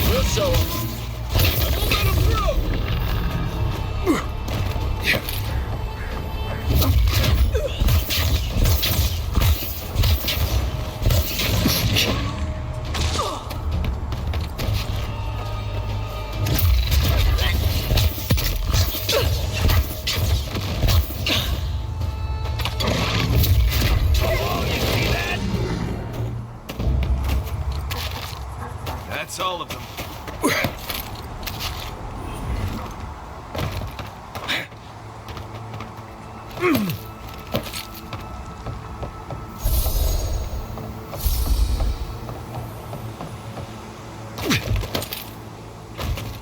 We'll show him. I won't let him through! That's all of them.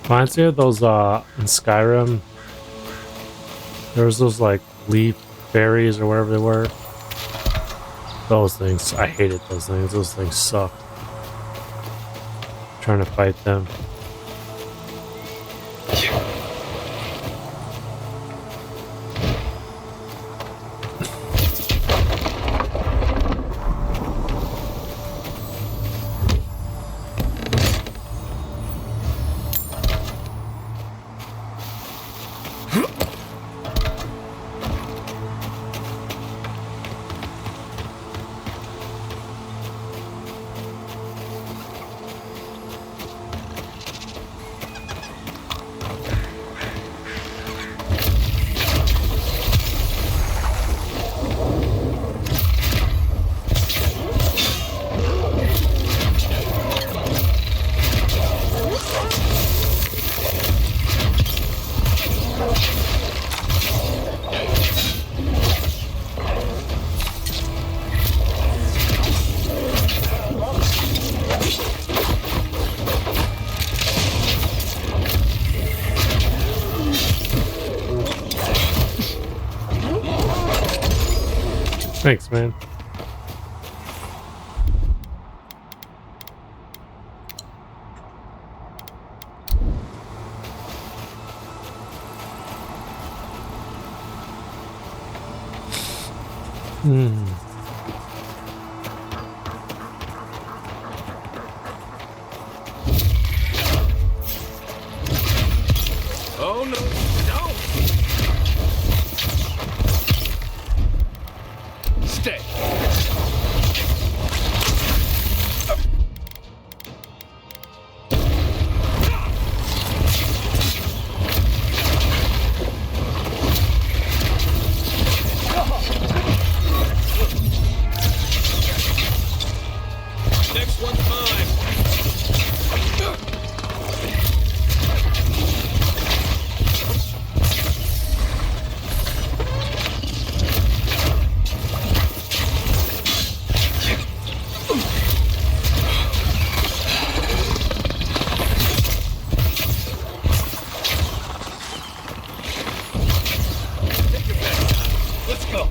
Reminds me of those in Skyrim. There was those like leaf fairies or whatever they were. Those things. I hated those things. Those things suck. Trying to fight them. Thanks, man. Hmm. Oh no, don't! Stay. Next one's mine. Let's go.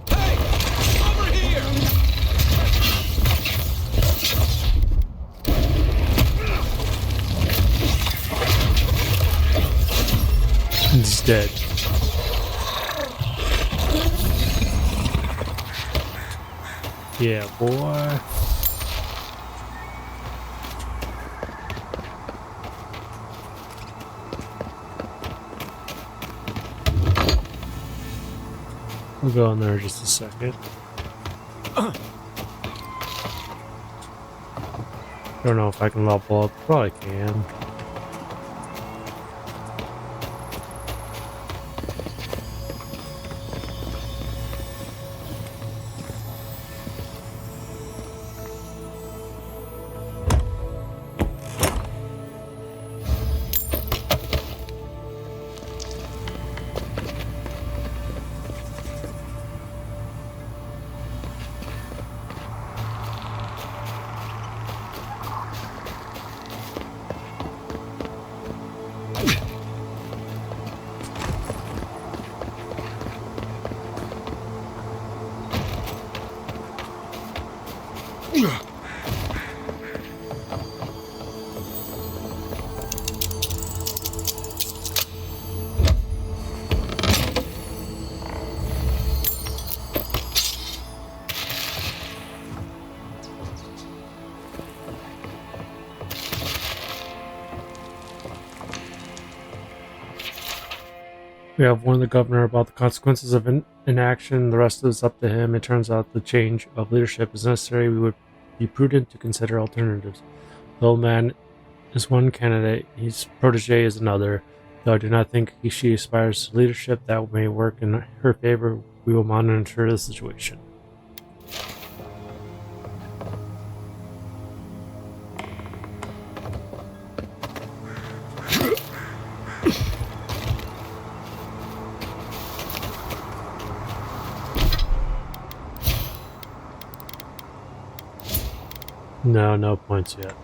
Hey! Over here! He's dead. Yeah, boy. We'll go in there just a second. Don't know if I can level up. Probably can. We have warned the governor about the consequences of inaction. The rest is up to him. It turns out the change of leadership is necessary. We would be prudent to consider alternatives. The old man is one candidate. His protege is another. Though I do not think she aspires to leadership, that may work in her favor. We will monitor the situation. No, no points yet.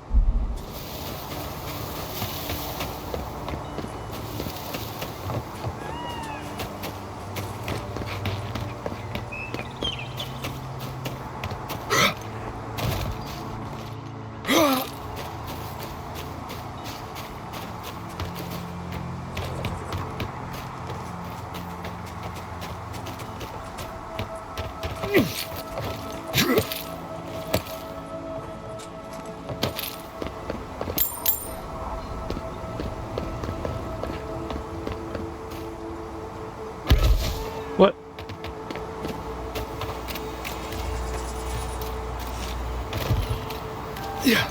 What? Yeah.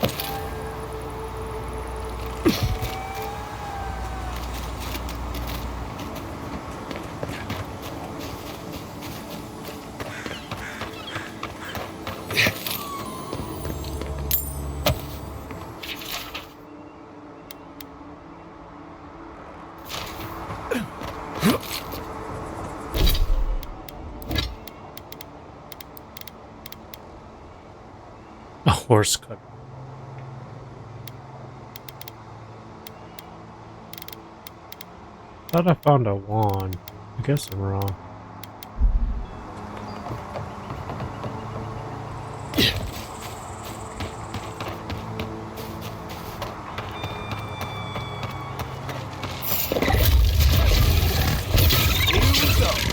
A horse cutter. Thought I found a wand. I guess I'm wrong. Here we go.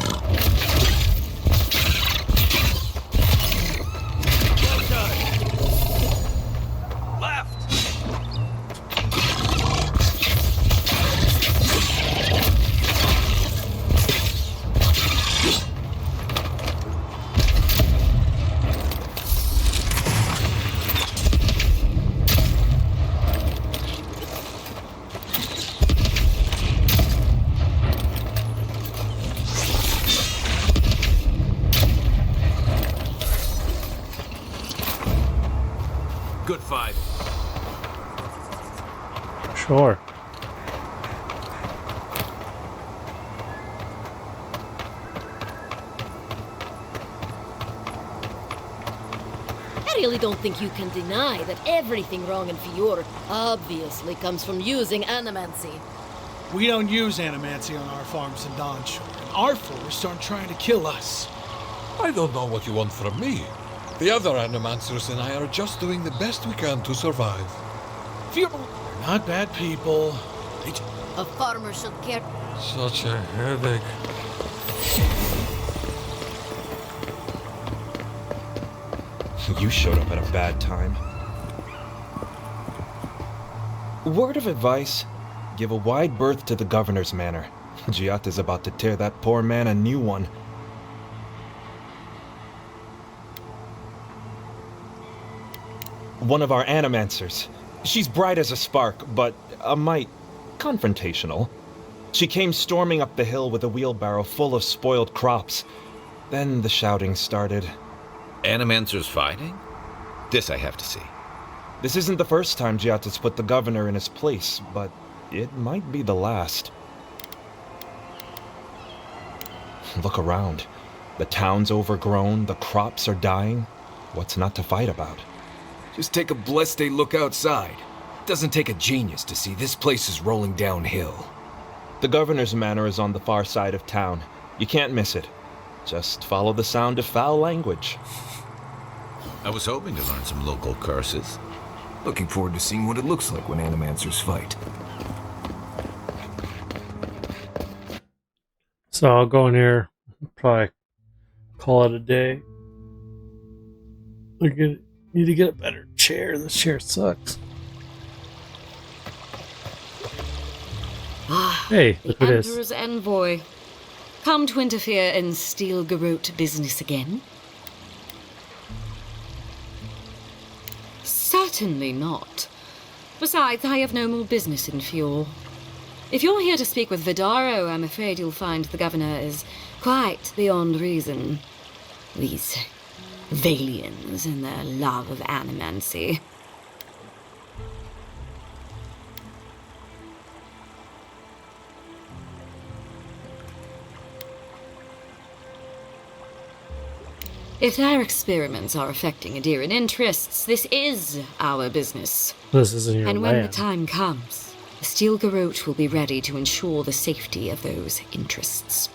Good fight. Sure. I really don't think you can deny that everything wrong in Fior obviously comes from using animancy. We don't use animancy on our farms in Dawnshore, and our forests aren't trying to kill us. I don't know what you want from me. The other animancers and I are just doing the best we can to survive. We're not bad people. A farmer should care. Such a headache. You showed up at a bad time. Word of advice, give a wide berth to the governor's manor. Giat is about to tear that poor man a new one. One of our animancers. She's bright as a spark, but a mite confrontational. She came storming up the hill with a wheelbarrow full of spoiled crops. Then the shouting started. Animancers fighting? This I have to see. This isn't the first time Giat has put the governor in his place, but it might be the last. Look around. The town's overgrown, the crops are dying. What's not to fight about? Just take a blessed day look outside. Doesn't take a genius to see this place is rolling downhill. The governor's manor is on the far side of town. You can't miss it. Just follow the sound of foul language. I was hoping to learn some local curses. Looking forward to seeing what it looks like when animancers fight. So I'll go in here, probably call it a day. Need to get a better chair. This chair sucks. Hey, look the at this. Emperor's envoy. Come to interfere in Stilgarrote business again? Certainly not. Besides, I have no more business in Fjord. If you're here to speak with Vidaro, I'm afraid you'll find the governor is quite beyond reason. These Valians and their love of animancy. If their experiments are affecting Adiran interests, this is our business. This isn't your And when the land. time comes, the Stilgarrote will be ready to ensure the safety of those interests.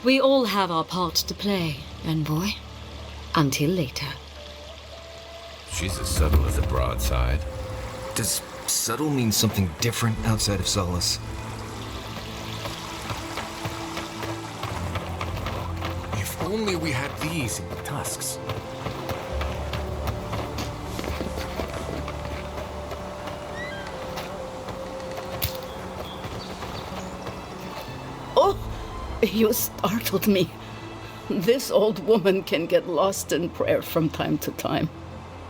We all have our part to play, envoy. Until later. She's as subtle as a broadside. Does subtle mean something different outside of Solace? If only we had these in the tusks. Oh, you startled me. This old woman can get lost in prayer from time to time.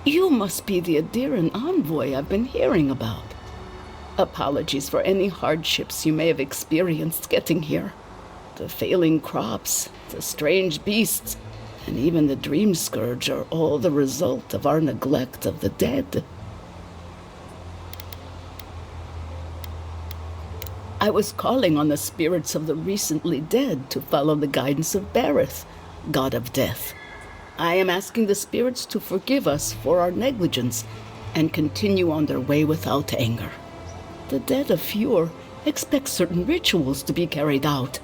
You must be the Adiran envoy I've been hearing about. Apologies for any hardships you may have experienced getting here. The failing crops, the strange beasts, and even the dream scourge are all the result of our neglect of the dead. I was calling on the spirits of the recently dead to follow the guidance of Bareth, god of death. I am asking the spirits to forgive us for our negligence and continue on their way without anger. The dead of Fjord expect certain rituals to be carried out.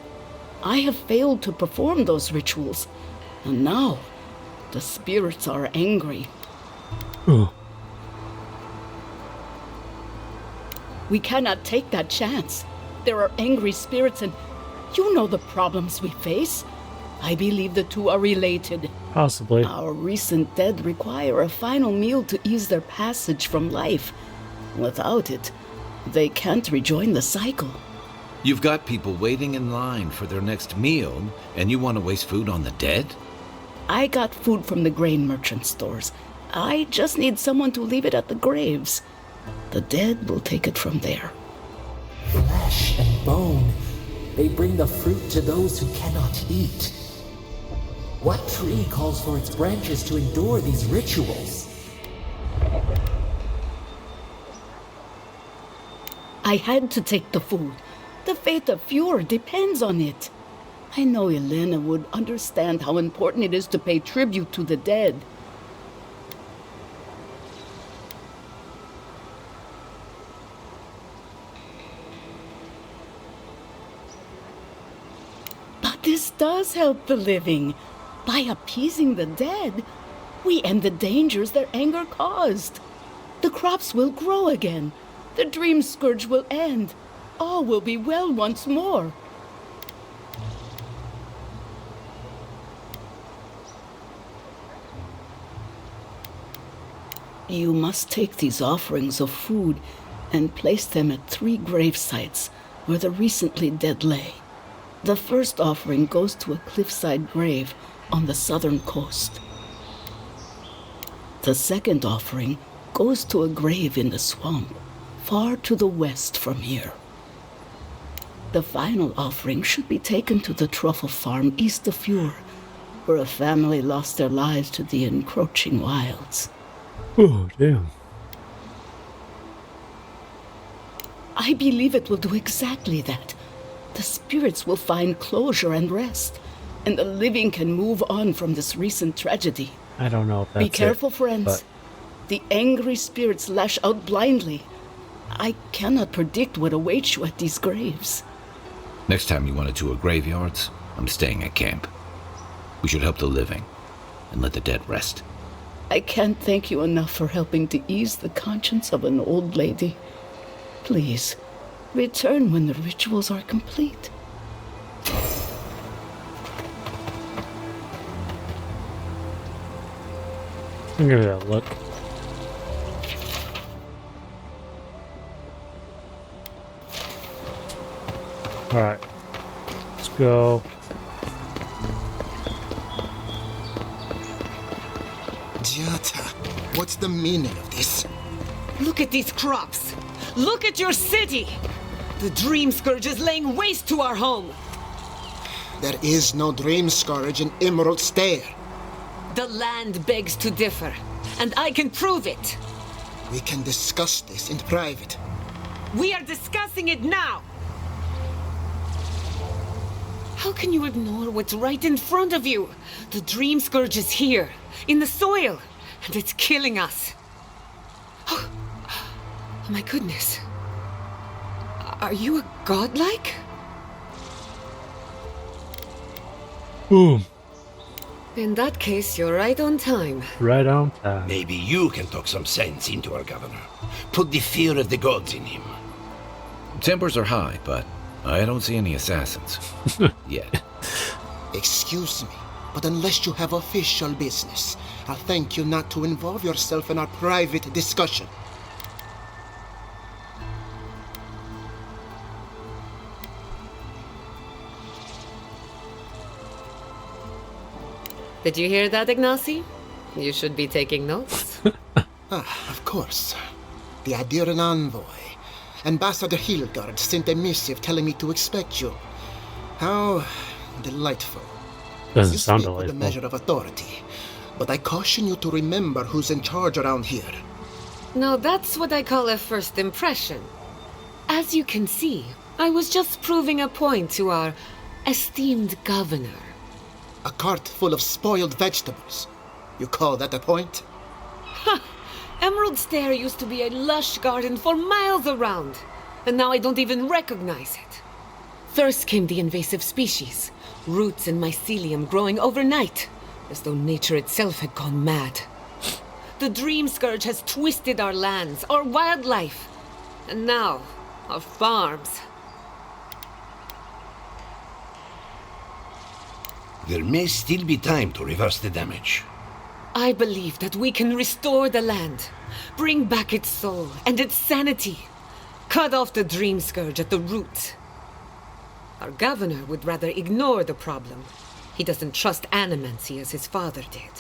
I have failed to perform those rituals, and now the spirits are angry. We cannot take that chance. There are angry spirits, and you know the problems we face. I believe the two are related. Possibly. Our recent dead require a final meal to ease their passage from life. Without it, they can't rejoin the cycle. You've got people waiting in line for their next meal, and you want to waste food on the dead? I got food from the grain merchant stores. I just need someone to leave it at the graves. The dead will take it from there. Flesh and bone, they bring the fruit to those who cannot eat. What tree calls for its branches to endure these rituals? I had to take the food. The fate of Fjord depends on it. I know Elena would understand how important it is to pay tribute to the dead. But this does help the living. By appeasing the dead, we end the dangers their anger caused. The crops will grow again. The dream scourge will end. All will be well once more. You must take these offerings of food and place them at 3 grave sites where the recently dead lay. The first offering goes to a cliffside grave on the southern coast. The second offering goes to a grave in the swamp, far to the west from here. The final offering should be taken to the truffle farm east of Fjord, where a family lost their lives to the encroaching wilds. Oh, damn. I believe it will do exactly that. The spirits will find closure and rest, and the living can move on from this recent tragedy. I don't know if that's Be careful, it, friends. but The angry spirits lash out blindly. I cannot predict what awaits you at these graves. Next time you want to tour graveyards, I'm staying at camp. We should help the living and let the dead rest. I can't thank you enough for helping to ease the conscience of an old lady. Please, return when the rituals are complete. I'm gonna give it a look. Alright. Let's go. Jata, what's the meaning of this? Look at these crops. Look at your city. The Dream Scourge is laying waste to our home. There is no dream scourge in Emerald Stair. The land begs to differ, and I can prove it. We can discuss this in private. We are discussing it now. How can you ignore what's right in front of you? The Dream Scourge is here, in the soil, and it's killing us. Oh my goodness. Are you a godlike? Boom. In that case, you're right on time. Right on time. Maybe you can talk some sense into our governor. Put the fear of the gods in him. Tempers are high, but I don't see any assassins. Yet. Excuse me, but unless you have official business, I'll thank you not to involve yourself in our private discussion. Did you hear that, Ignacy? You should be taking notes. Of course. The Adiran envoy, Ambassador Hilgard, sent a missive telling me to expect you. How delightful. Doesn't You sound speak with a delightful. measure of authority, but I caution you to remember who's in charge around here. Now that's what I call a first impression. As you can see, I was just proving a point to our esteemed governor. A cart full of spoiled vegetables. You call that a point? Ha! Emerald Stair used to be a lush garden for miles around, and now I don't even recognize it. First came the invasive species, roots and mycelium growing overnight, as though nature itself had gone mad. The Dream Scourge has twisted our lands, our wildlife, and now our farms. There may still be time to reverse the damage. I believe that we can restore the land, bring back its soul and its sanity, cut off the Dream Scourge at the root. Our governor would rather ignore the problem. He doesn't trust animancy as his father did.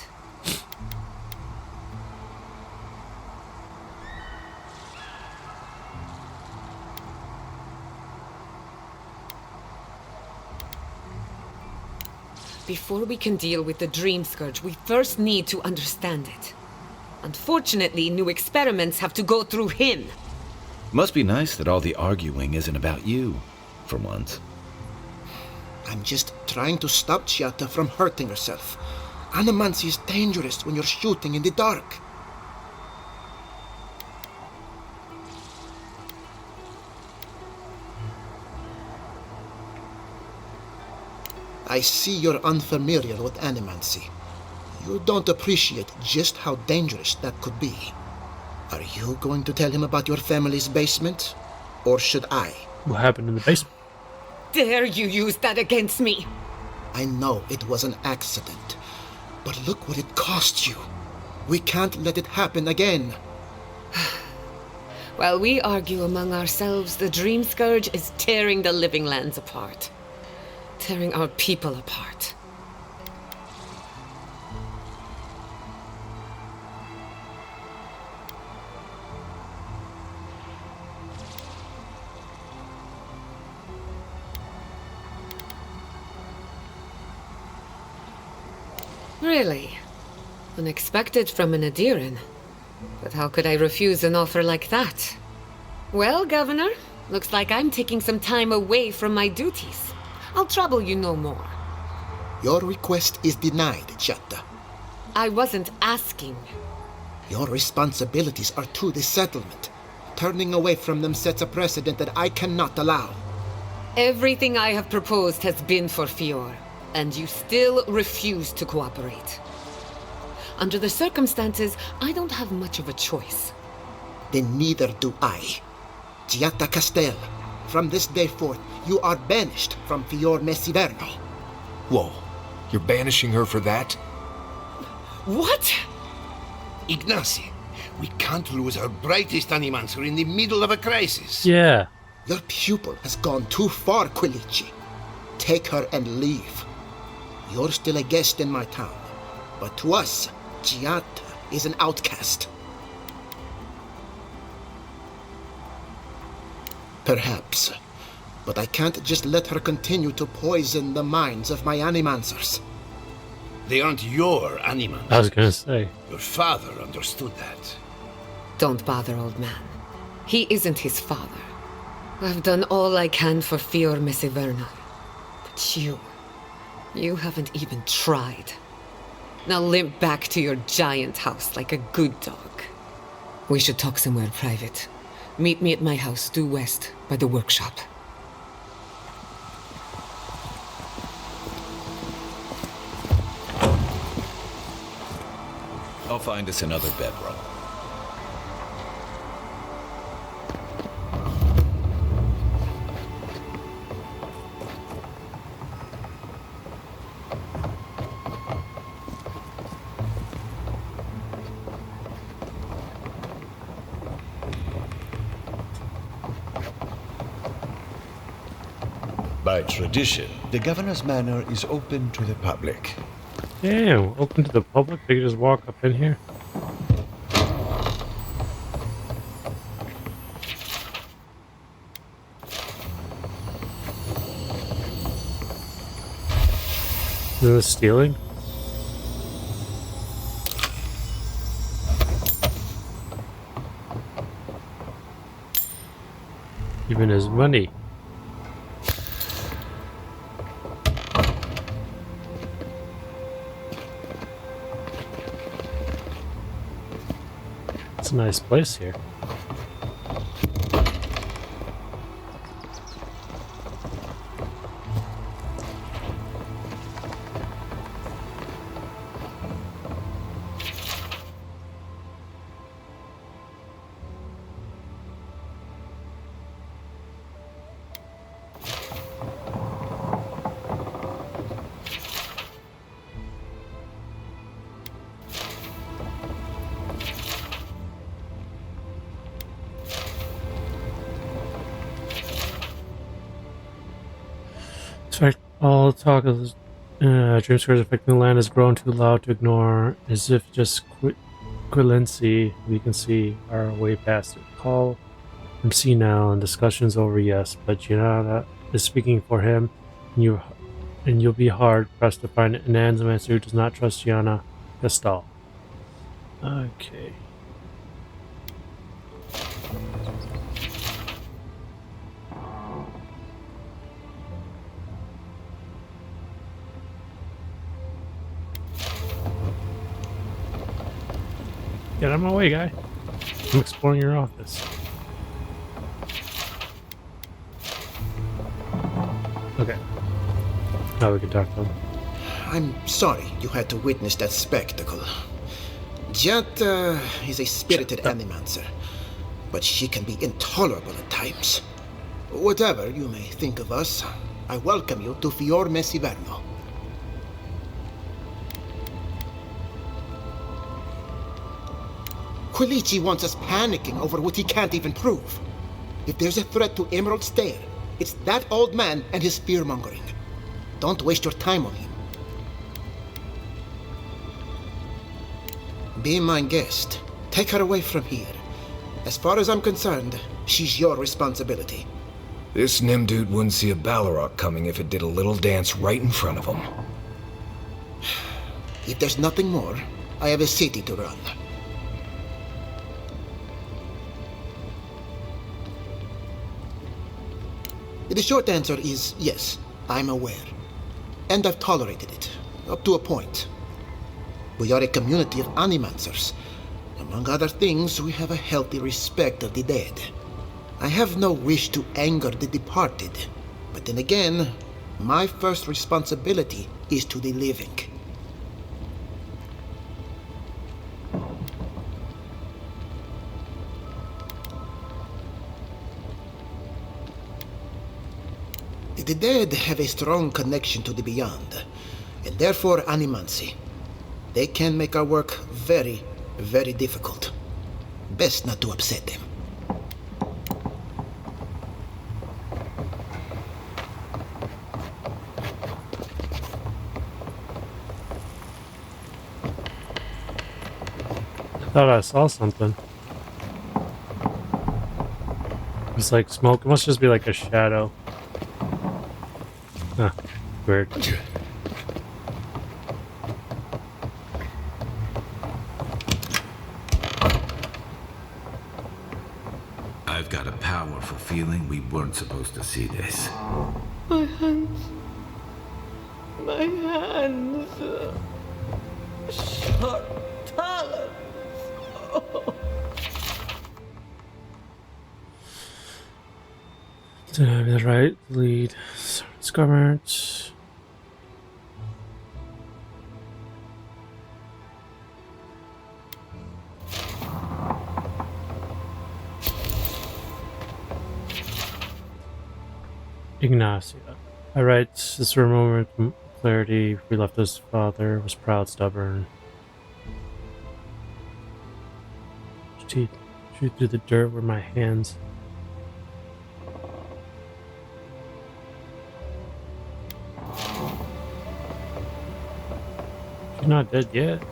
Before we can deal with the Dream Scourge, we first need to understand it. Unfortunately, new experiments have to go through him. Must be nice that all the arguing isn't about you, for once. I'm just trying to stop Chiata from hurting herself. Animancy is dangerous when you're shooting in the dark. I see you're unfamiliar with animancy. You don't appreciate just how dangerous that could be. Are you going to tell him about your family's basement? Or should I? What happened in the basement? Dare you use that against me? I know it was an accident, but look what it cost you. We can't let it happen again. While we argue among ourselves, the Dream Scourge is tearing the living lands apart. Tearing our people apart. Really? Unexpected from an Adiran. But how could I refuse an offer like that? Well, Governor, looks like I'm taking some time away from my duties. I'll trouble you no more. Your request is denied, Chiata. I wasn't asking. Your responsibilities are to the settlement. Turning away from them sets a precedent that I cannot allow. Everything I have proposed has been for Fior, and you still refuse to cooperate. Under the circumstances, I don't have much of a choice. Then neither do I. Chiata Castel, from this day forth, you are banished from Fior Messiverno. Whoa, you're banishing her for that? What? Ignacy, we can't lose our brightest animancer in the middle of a crisis. Yeah. Your pupil has gone too far, Quilici. Take her and leave. You're still a guest in my town, but to us, Chiata is an outcast. Perhaps, but I can't just let her continue to poison the minds of my animancers. They aren't your animancers. I was gonna say. Your father understood that. Don't bother, old man. He isn't his father. I've done all I can for Fior Messiverno. But you haven't even tried. Now limp back to your giant house like a good dog. We should talk somewhere private. Meet me at my house due west by the workshop. I'll find us another bedroom. By tradition, the governor's manor is open to the public. Damn, open to the public? They can just walk up in here? Is this stealing? Even his money. It's a nice place here. Fact, all talk of the dream squares affecting the land has grown too loud to ignore, as if just Quilency we can see our way past it. Call him see now and discussions over, yes, but Gianna is speaking for him, and you and you'll be hard pressed to find an Animancer who does not trust Yana Gestal. Okay. Get out of my way, guy. I'm exploring your office. Okay. Now we can talk to him. I'm sorry you had to witness that spectacle. Jet is a spirited Animancer, but she can be intolerable at times. Whatever you may think of us, I welcome you to Fior Mesiverno. Quilici wants us panicking over what he can't even prove. If there's a threat to Emerald Stair, it's that old man and his fear-mongering. Don't waste your time on him. Be my guest. Take her away from here. As far as I'm concerned, she's your responsibility. This Nimdude wouldn't see a Balrog coming if it did a little dance right in front of him. If there's nothing more, I have a city to run. The short answer is yes, I'm aware. And I've tolerated it, up to a point. We are a community of Animancers. Among other things, we have a healthy respect of the dead. I have no wish to anger the departed, but then again, my first responsibility is to the living. The dead have a strong connection to the beyond, and therefore animancy. They can make our work very, very difficult. Best not to upset them. I thought I saw something. It's like smoke. It must just be like a shadow. Huh. Weird. I've got a powerful feeling we weren't supposed to see this. My hands. My hands. Sharp talons. Oh. To have the right lead. Government. Ignacia. I write this moment of clarity. We left his father, was proud, stubborn. Shoot through the dirt with my hands. She's not dead yet.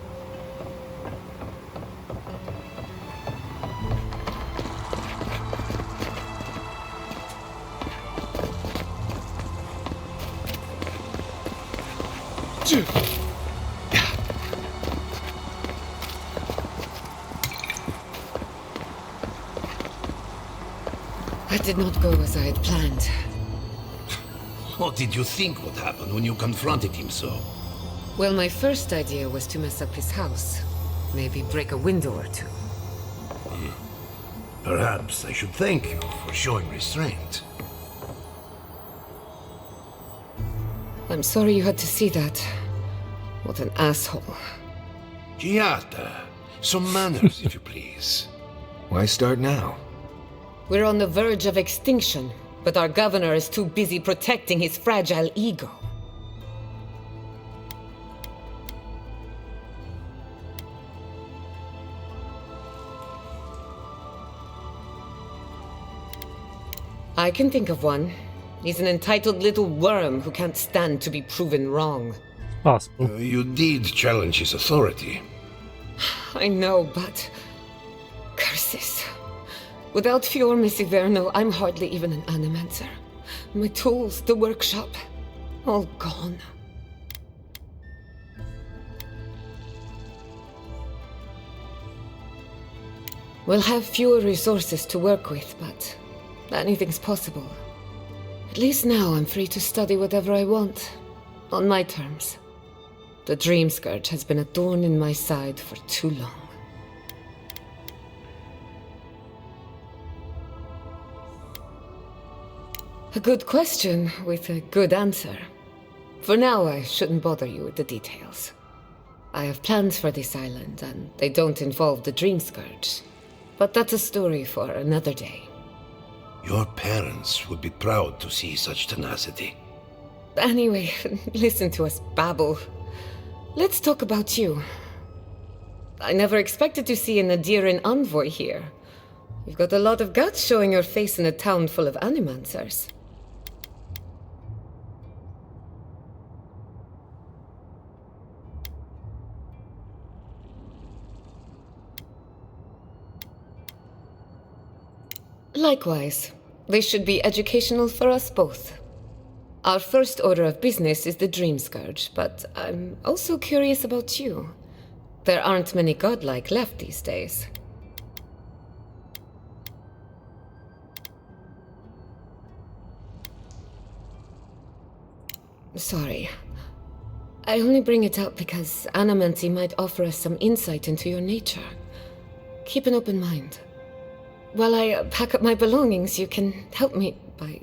That did not go as I had planned. What did you think would happen when you confronted him so? Well, my first idea was to mess up his house. Maybe break a window or two. Perhaps I should thank you for showing restraint. I'm sorry you had to see that. What an asshole. Giata, some manners, if you please. Why start now? We're on the verge of extinction, but our governor is too busy protecting his fragile ego. I can think of one. He's an entitled little worm who can't stand to be proven wrong. Possible. You did challenge his authority. I know, but... curses. Without Fior Mesiverno, I'm hardly even an animancer. My tools, the workshop. All gone. We'll have fewer resources to work with, but anything's possible. At least now I'm free to study whatever I want, on my terms. The Dream Scourge has been a thorn in my side for too long. A good question with a good answer. For now, I shouldn't bother you with the details. I have plans for this island, and they don't involve the Dream Scourge. But that's a story for another day. Your parents would be proud to see such tenacity. Anyway, listen to us babble. Let's talk about you. I never expected to see an Adiran envoy here. You've got a lot of guts showing your face in a town full of animancers. Likewise, this should be educational for us both. Our first order of business is the Dream Scourge, but I'm also curious about you. There aren't many godlike left these days. Sorry. I only bring it up because Animancy might offer us some insight into your nature. Keep an open mind. While I pack up my belongings, you can help me by...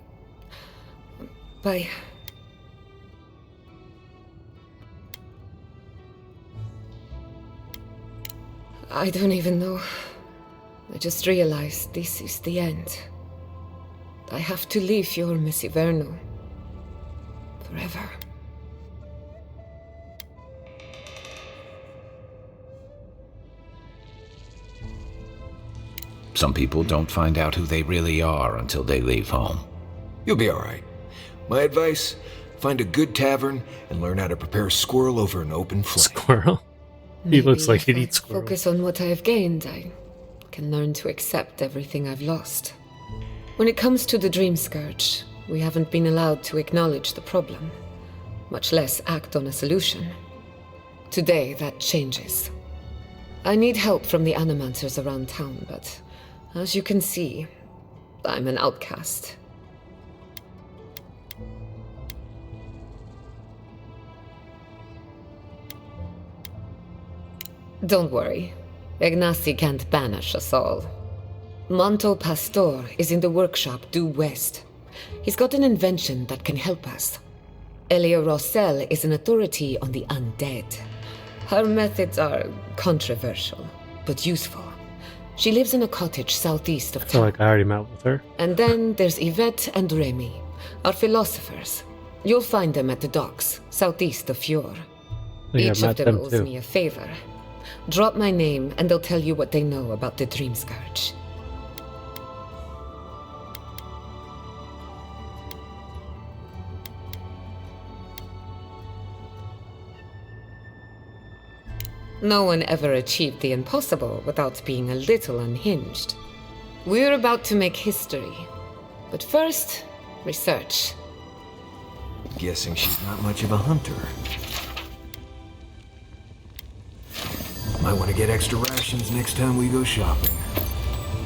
I don't even know. I just realized this is the end. I have to leave Fior Messiverno. Forever. Some people don't find out who they really are until they leave home. You'll be all right. My advice, find a good tavern and learn how to prepare a squirrel over an open flame. Squirrel? He looks like he'd eat squirrel. Focus on what I have gained. I can learn to accept everything I've lost. When it comes to the Dream Scourge, we haven't been allowed to acknowledge the problem, much less act on a solution. Today, that changes. I need help from the animancers around town, but as you can see, I'm an outcast. Don't worry. Ignacy can't banish us all. Monto Pastor is in the workshop due west. He's got an invention that can help us. Elia Rossell is an authority on the undead. Her methods are controversial, but useful. She lives in a cottage southeast of I feel town. like I already met with her. And then there's Yvette and Remy, our philosophers. You'll find them at the docks, southeast of Fior. Each of them owes me a favor. Drop my name and they'll tell you what they know about the Dream Scourge. No one ever achieved the impossible without being a little unhinged. We're about to make history. But first, research. Guessing she's not much of a hunter. Might want to get extra rations next time we go shopping.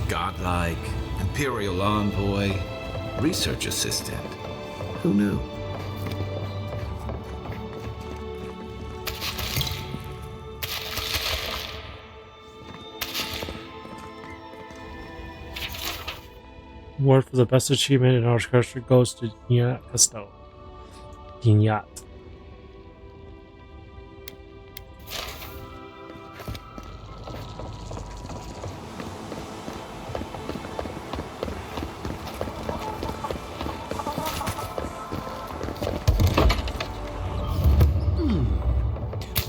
Godlike, Imperial Envoy, Research Assistant. Who knew? Award for the best achievement in horticulture goes to Dinyat Castello. Dinyat.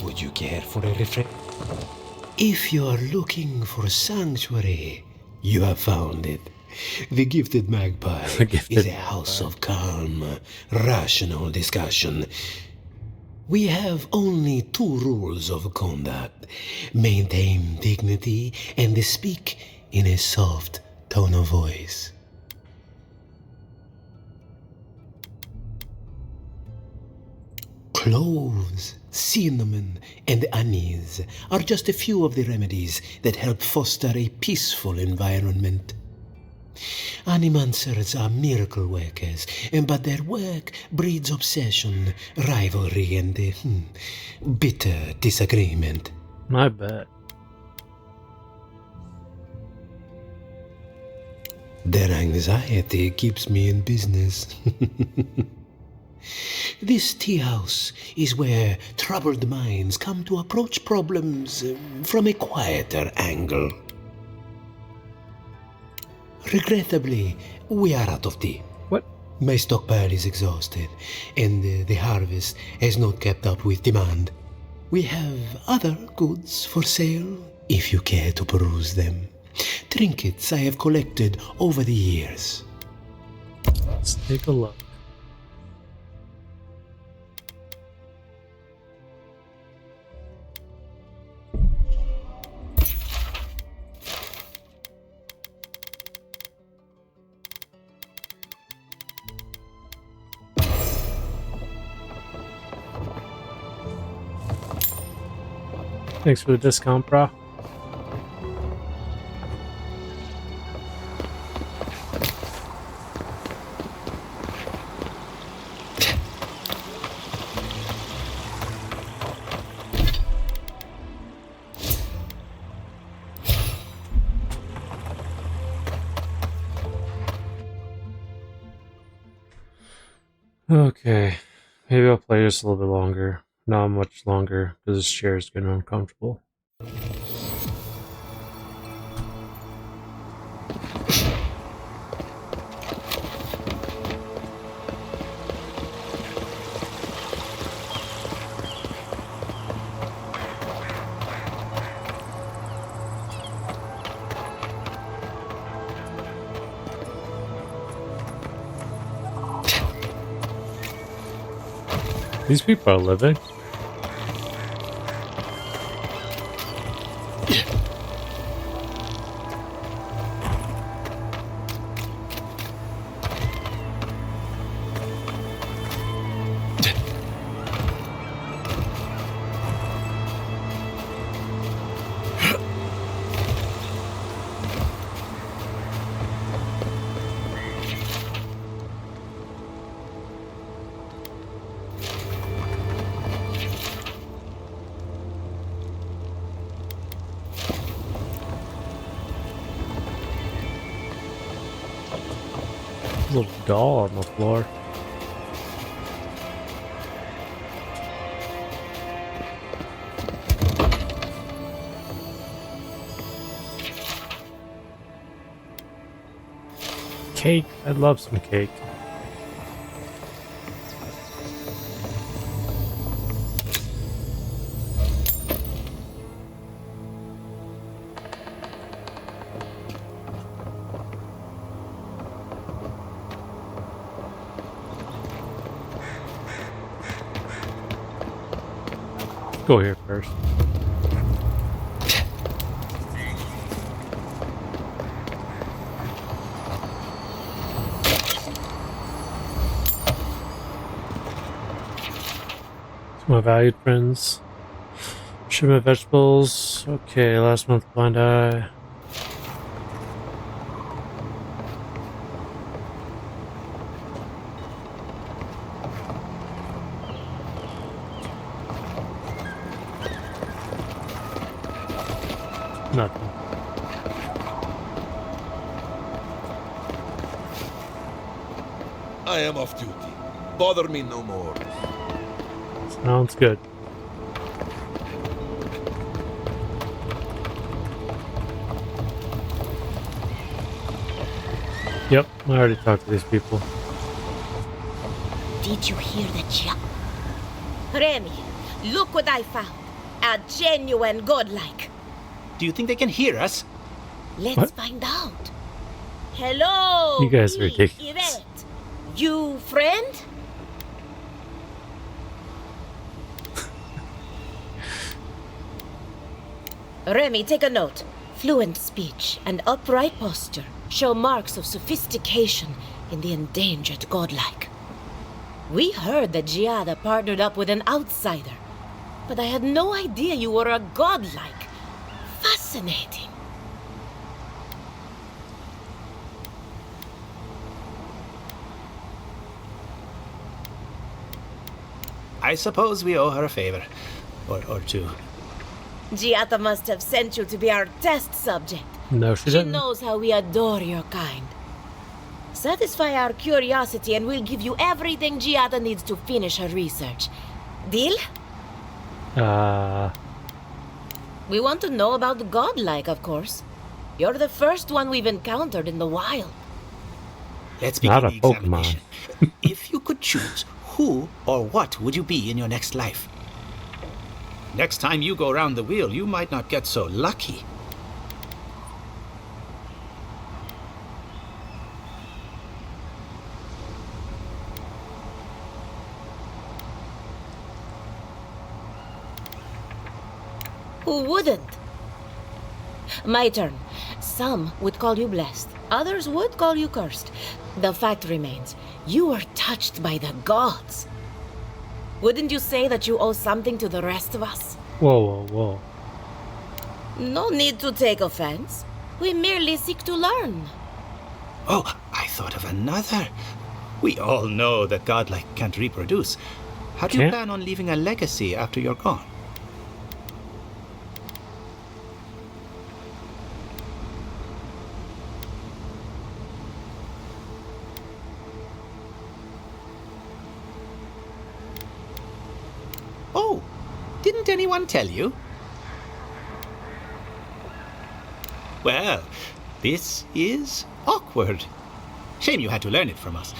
Would you care for a refresh? If you are looking for sanctuary, you have found it. The Gifted Magpie is a house of calm, rational discussion. We have only two rules of conduct. Maintain dignity and speak in a soft tone of voice. Cloves, cinnamon, and anise are just a few of the remedies that help foster a peaceful environment. Animancers are miracle workers, but their work breeds obsession, rivalry, and bitter disagreement. I bet. Their anxiety keeps me in business. This tea house is where troubled minds come to approach problems from a quieter angle. Regrettably, we are out of tea. What? My stockpile is exhausted, and the harvest has not kept up with demand. We have other goods for sale, if you care to peruse them. Trinkets I have collected over the years. Let's take a look. Thanks for the discount, bro. Okay, maybe I'll play this a little bit longer. Not much longer, because this chair is getting uncomfortable. These people are living. Little doll on the floor. Cake. I'd love some cake. Go here first. My valued friends. Shipment of vegetables. Okay, last month blind eye. Nothing. I am off duty. Bother me no more. Sounds good. Yep, I already talked to these people. Did you hear that, Jack? Remy, look what I found. A genuine godlike. Do you think they can hear us? Let's find out. Hello, You guys are me, ridiculous. Yvette. You friend? Remy, take a note. Fluent speech and upright posture show marks of sophistication in the endangered godlike. We heard that Giada partnered up with an outsider, but I had no idea you were a godlike. Fascinating. I suppose we owe her a favor. Or two. Giada must have sent you to be our test subject. No, she She didn't. knows how we adore your kind. Satisfy our curiosity and we'll give you everything Giada needs to finish her research. Deal? We want to know about the godlike, of course. You're the first one we've encountered in the wild. Let's Not begin a the Pokemon. examination. If you could choose, who or what would you be in your next life? Next time you go around the wheel, you might not get so lucky. Who wouldn't? My turn. Some would call you blessed. Others would call you cursed. The fact remains, you are touched by the gods. Wouldn't you say that you owe something to the rest of us? Whoa, whoa, whoa. No need to take offense. We merely seek to learn. Oh, I thought of another. We all know that godlike can't reproduce. How do you Can't? plan on leaving a legacy after you're gone? Oh, didn't anyone tell you? Well, this is awkward. Shame you had to learn it from us.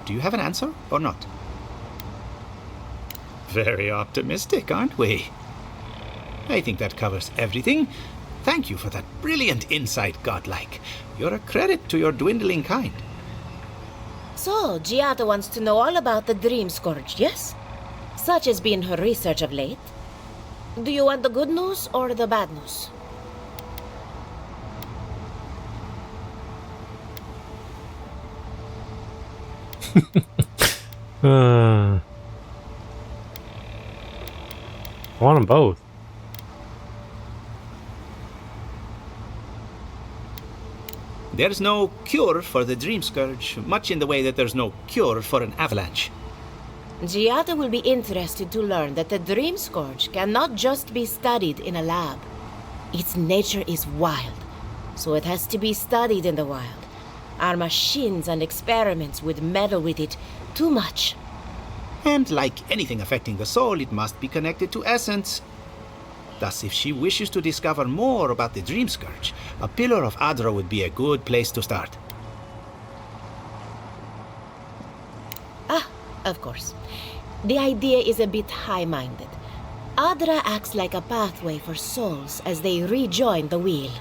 Do you have an answer or not? Very optimistic, aren't we? I think that covers everything. Thank you for that brilliant insight, godlike. You're a credit to your dwindling kind. So, Giada wants to know all about the Dream Scourge, yes? Such has been her research of late. Do you want the good news or the bad news? I want them both. There's no cure for the Dream Scourge, much in the way that there's no cure for an avalanche. Giada will be interested to learn that the Dream Scourge cannot just be studied in a lab. Its nature is wild, so it has to be studied in the wild. Our machines and experiments would meddle with it too much. And like anything affecting the soul, it must be connected to essence. Thus, if she wishes to discover more about the Dream Scourge, a Pillar of Adra would be a good place to start. Ah, of course. The idea is a bit high-minded. Adra acts like a pathway for souls as they rejoin the wheel.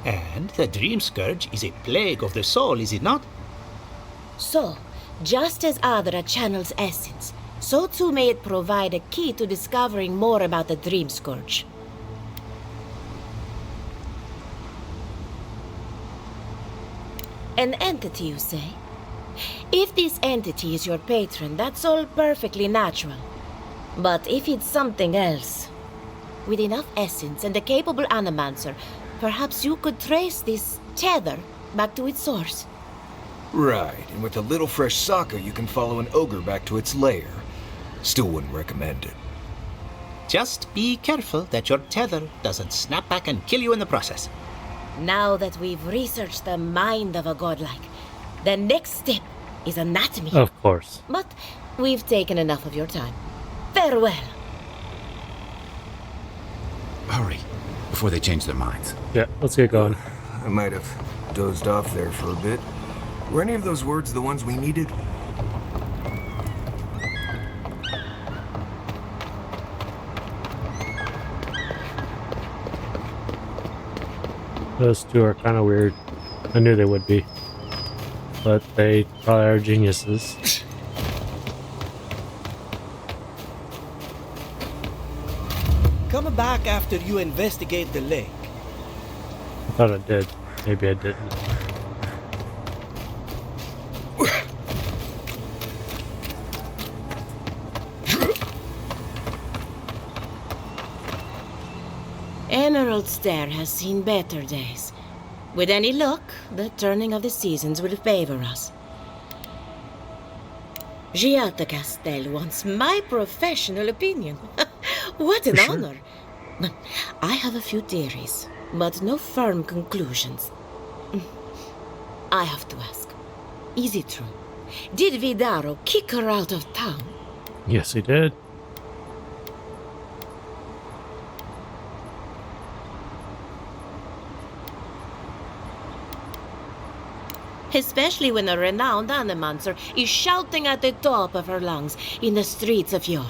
And the Dream Scourge is a plague of the soul, is it not? So, just as Adra channels essence, so too may it provide a key to discovering more about the Dream Scourge. An entity, you say? If this entity is your patron, that's all perfectly natural. But if it's something else, with enough essence and a capable animancer, perhaps you could trace this tether back to its source. Right, and with a little fresh soccer, you can follow an ogre back to its lair. Still wouldn't recommend it. Just be careful that your tether doesn't snap back and kill you in the process. Now that we've researched the mind of a godlike, the next step is anatomy. Of course. But we've taken enough of your time. Farewell. Hurry, before they change their minds. Yeah, let's get going. I might have dozed off there for a bit. Were any of those words the ones we needed? Those two are kind of weird. I knew they would be. But they probably are geniuses. Come back after you investigate the lake. I thought I did. Maybe I didn't. Emerald Stair has seen better days. With any luck, the turning of the seasons will favor us. Giata Castel wants my professional opinion. What an honor. I have a few theories, but no firm conclusions. I have to ask, is it true? Did Vidaro kick her out of town? Yes, he did. Especially when a renowned animancer is shouting at the top of her lungs in the streets of yore.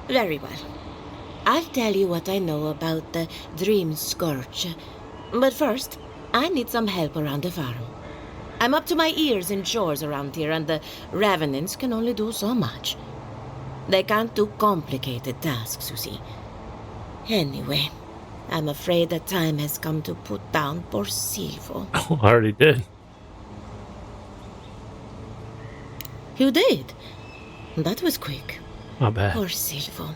Very well. I'll tell you what I know about the Dream Scourge. But first, I need some help around the farm. I'm up to my ears in chores around here, and the Revenants can only do so much. They can't do complicated tasks, you see. Anyway, I'm afraid the time has come to put down poor Silvo. Oh, I already did. You did? That was quick. Not bad. Poor Silvo.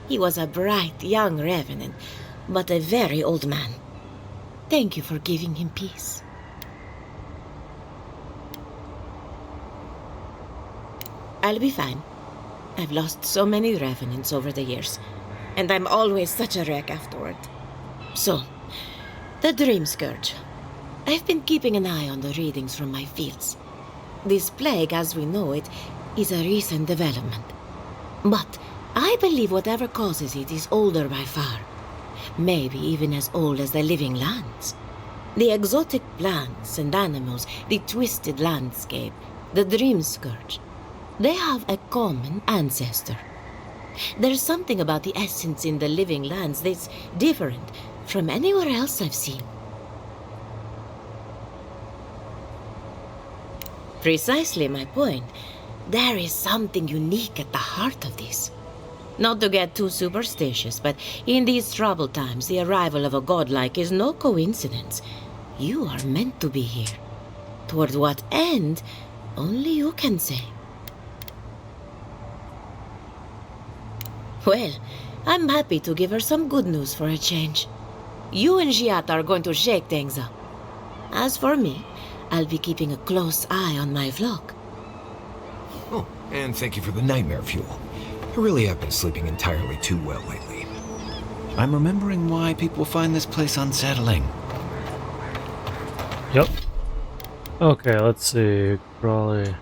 He was a bright young revenant, but a very old man. Thank you for giving him peace. I'll be fine. I've lost so many revenants over the years, and I'm always such a wreck afterward. So, the Dream Scourge. I've been keeping an eye on the readings from my fields. This plague, as we know it, is a recent development. But I believe whatever causes it is older by far. Maybe even as old as the living lands. The exotic plants and animals, the twisted landscape, the Dream Scourge. They have a common ancestor. There's something about the essence in the living lands that's different from anywhere else I've seen. Precisely my point. There is something unique at the heart of this. Not to get too superstitious, but in these troubled times, the arrival of a godlike is no coincidence. You are meant to be here. Toward what end, only you can say. Well, I'm happy to give her some good news for a change. You and Giat are going to shake things up. As for me, I'll be keeping a close eye on my flock. Oh, and thank you for the nightmare fuel. I really have been sleeping entirely too well lately. I'm remembering why people find this place unsettling. Yep. Okay, let's see. Probably.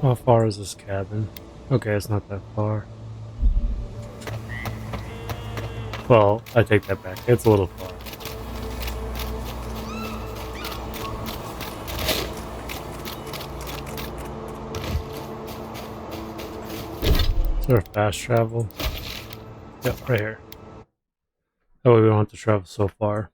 How far is this cabin? Okay, it's not that far. Well, I take that back. It's a little far. Is there a fast travel? Yep, right here. That way we don't have to travel so far.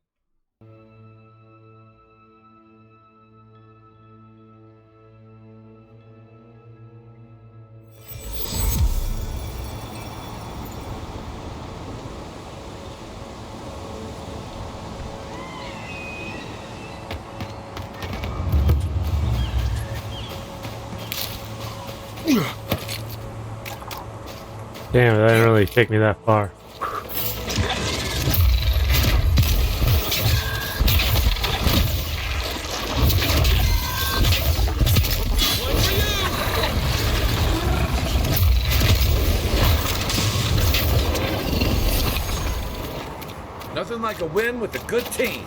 Damn, that didn't really take me that far. Nothing like a win with a good team.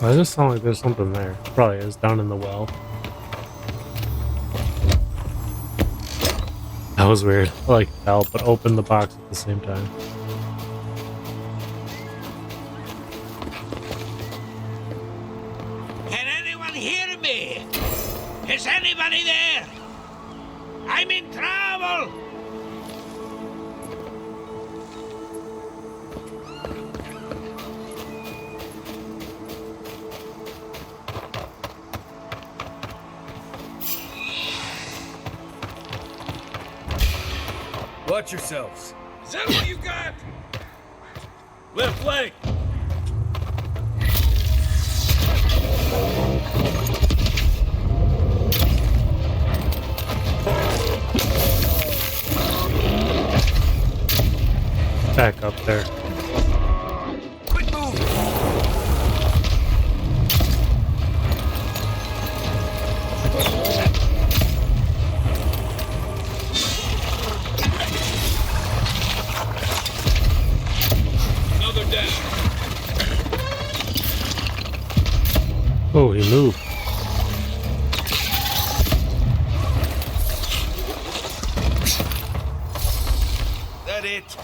Why does it sound like there's something there? Probably is, down in the well. That was weird. I like fell, but opened the box at the same time. Can anyone hear me? Is anybody there? I'm in trouble! Watch yourselves. Is that what you got? Left leg. Back up there. Quick move. Another down. Oh, he moved. That it?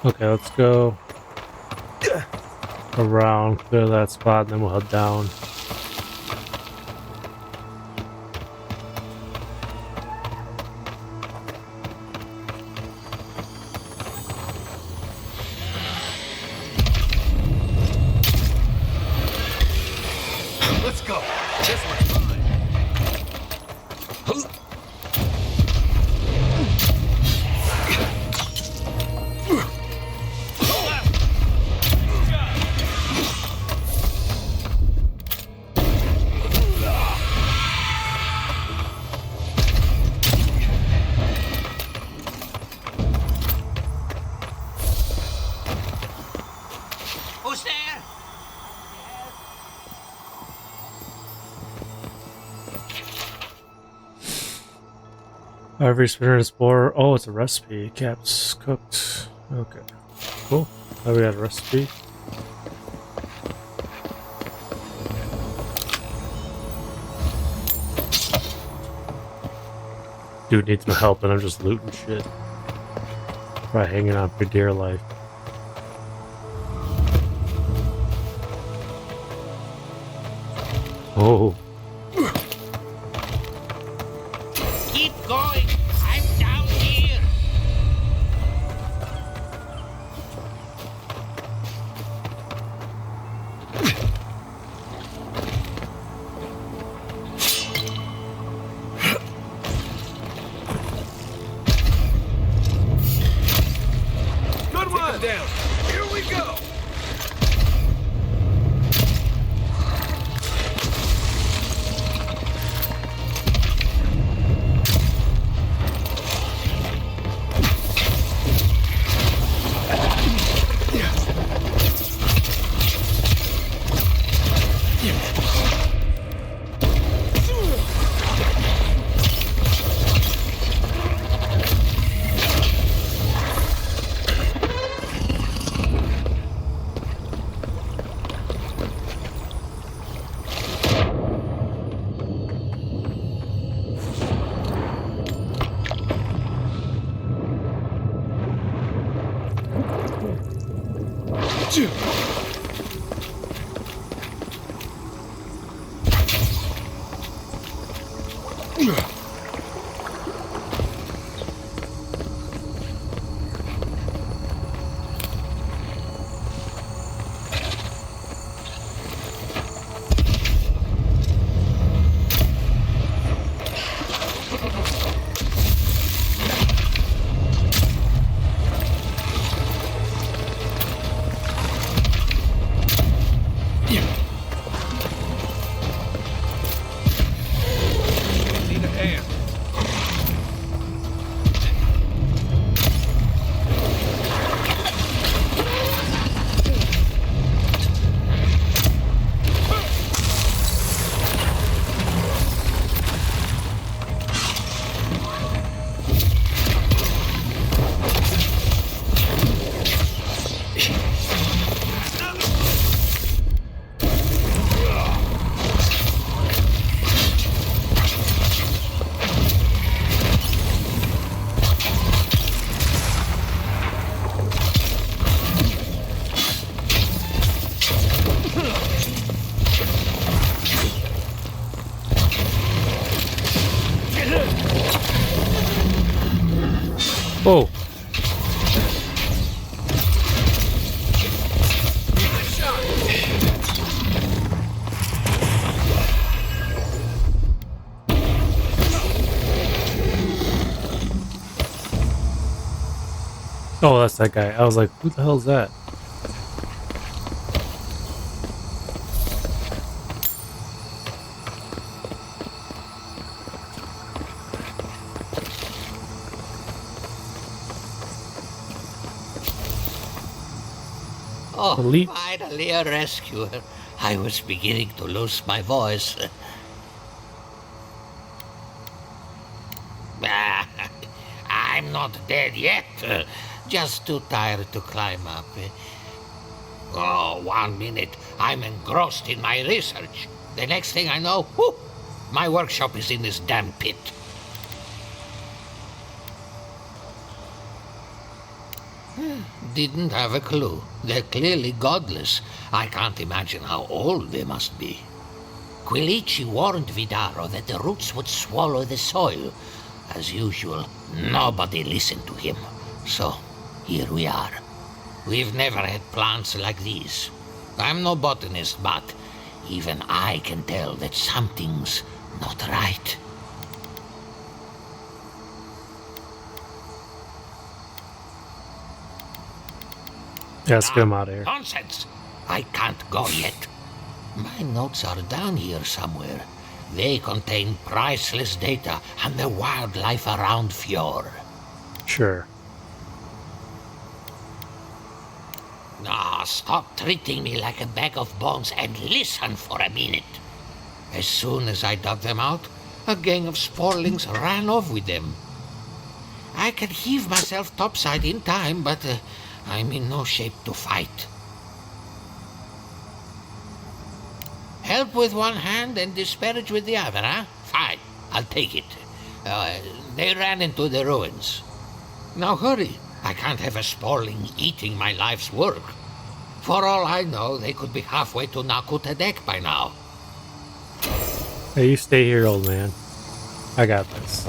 Okay, let's go around, clear that spot, and then we'll head down. Let's go. This one's mine. Who's there? Every spinner and spore. Oh, it's a recipe. Caps cooked. Okay. Cool. Now we got a recipe. Dude needs my help and I'm just looting shit. Probably hanging on for dear life. Oh. Keep going. I'm down here. Good one. Down. Here we go. Whoa. Oh, that's that guy. I was like, who the hell is that? Oh, Elite. finally a rescuer. I was beginning to lose my voice. I'm not dead yet. Just too tired to climb up. Oh, 1 minute. I'm engrossed in my research. The next thing I know, whoop, my workshop is in this damn pit. Didn't have a clue. They're clearly godless. I can't imagine how old they must be. Quilici warned Vidaro that the roots would swallow the soil. As usual, nobody listened to him. So, here we are. We've never had plants like these. I'm no botanist, but even I can tell that something's not right. Yeah, let's get him out of here. Nonsense! I can't go yet. My notes are down here somewhere. They contain priceless data on the wildlife around Fjord. Sure. Ah, stop treating me like a bag of bones and listen for a minute. As soon as I dug them out, a gang of sporlings ran off with them. I can heave myself topside in time, but I'm in no shape to fight. Help with one hand and disparage with the other, huh? Fine, I'll take it. They ran into the ruins. Now hurry. I can't have a sporling eating my life's work. For all I know, they could be halfway to Nakutadek by now. Hey, you stay here, old man. I got this.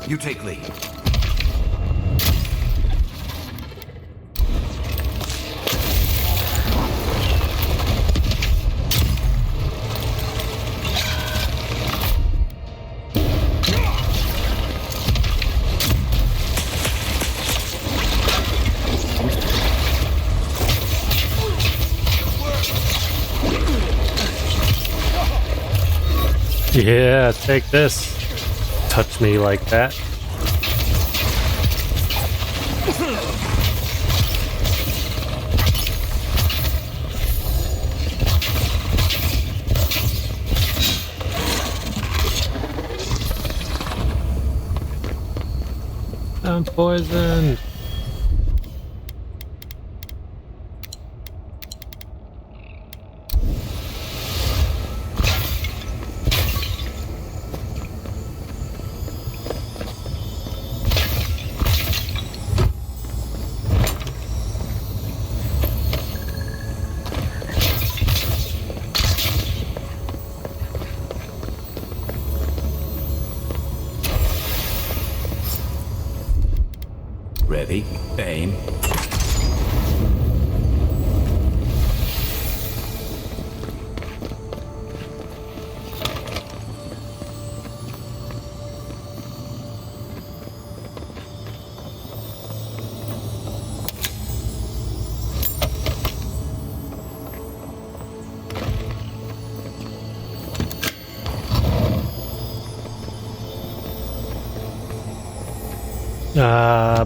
You take lead. Yeah, take this. Touch me like that. I'm poisoned. Ready, aim.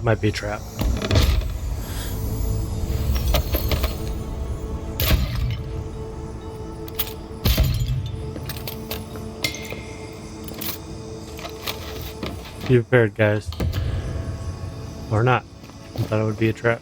Might be a trap. Be prepared, guys. Or not. I thought it would be a trap.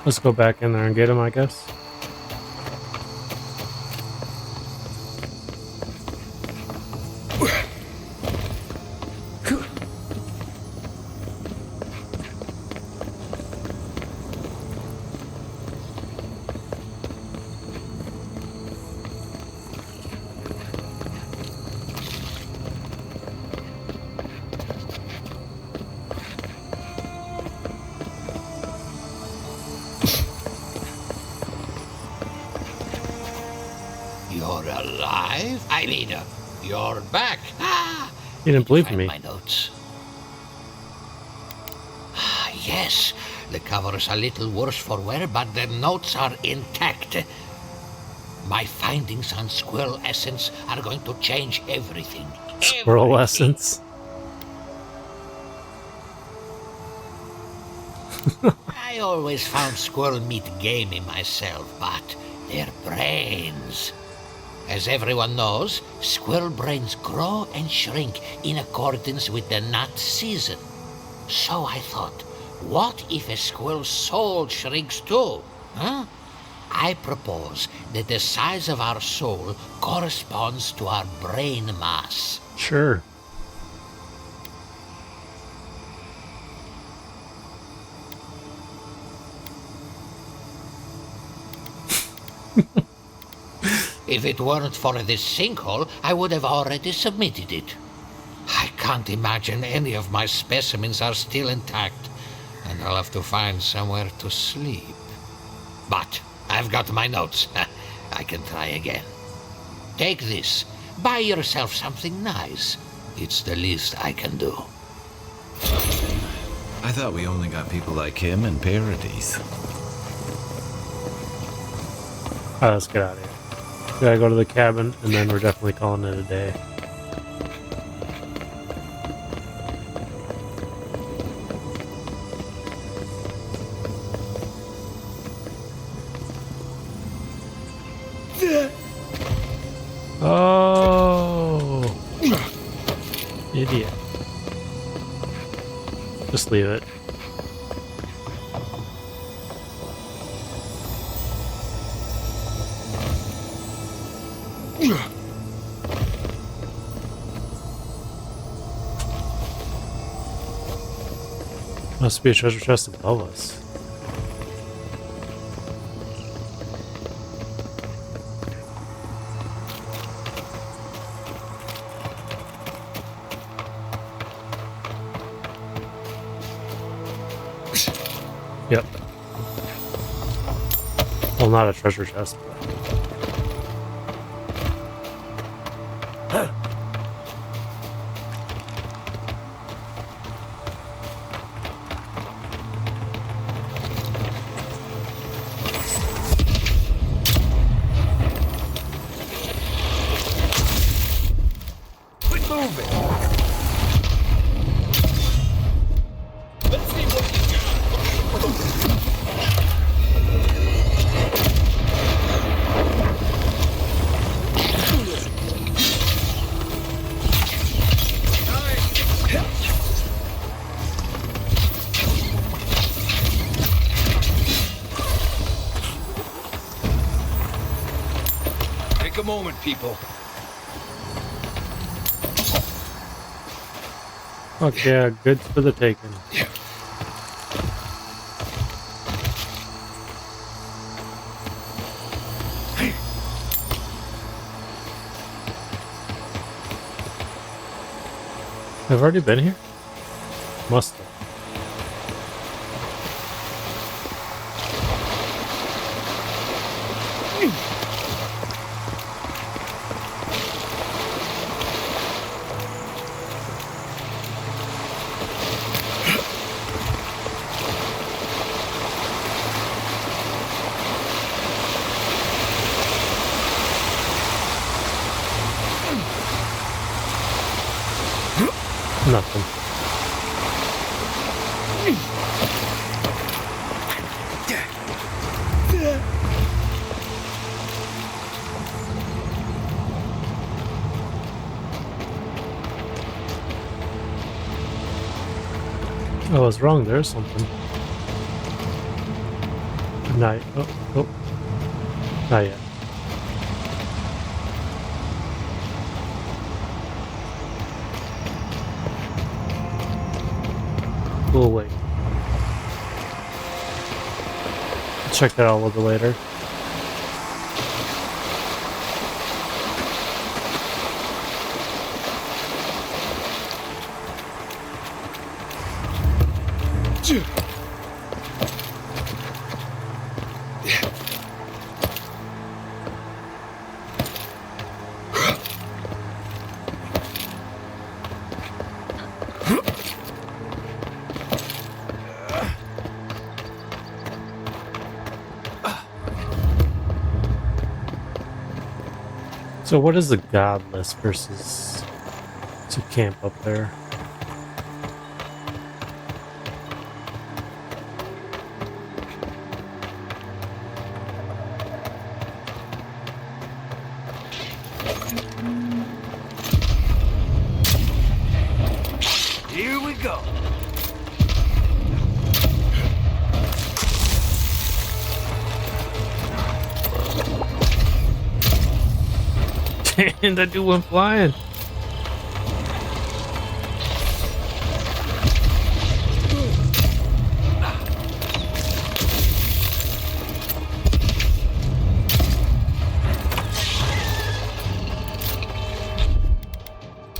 Let's go back in there and get him, I guess. You're alive? I mean, you're back. You didn't believe me. My notes. Yes, the cover's a little worse for wear, but the notes are intact. My findings on squirrel essence are going to change everything. Squirrel essence? I always found squirrel meat gamey myself, but their brains. As everyone knows, squirrel brains grow and shrink in accordance with the nut season. So I thought, what if a squirrel's soul shrinks too? Huh? I propose that the size of our soul corresponds to our brain mass. Sure. If it weren't for this sinkhole, I would have already submitted it. I can't imagine any of my specimens are still intact, and I'll have to find somewhere to sleep. But I've got my notes. I can try again. Take this. Buy yourself something nice. It's the least I can do. I thought we only got people like him in parodies. Alright, let's get out of here. We gotta go to the cabin, and then we're definitely calling it a day. Oh, idiot. Just leave it. Must be a treasure chest above us. Yep. Well, not a treasure chest, but... Take a moment, people. Fuck yeah, good for the taking. I've already been here? Must have. Nothing. I was wrong, there's something. Not. Oh, oh. Not yet. We'll wait. Check that out a little bit later. So what is the god list versus to camp up there? Here we go. And that dude went flying.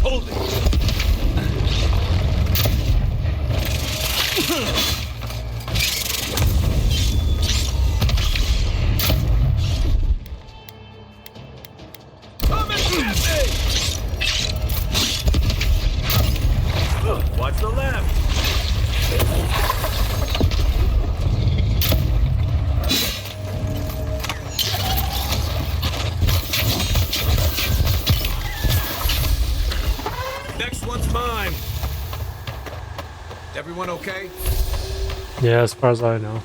Hold it. Watch the left. Next one's mine. Everyone okay? Yeah, as far as I know.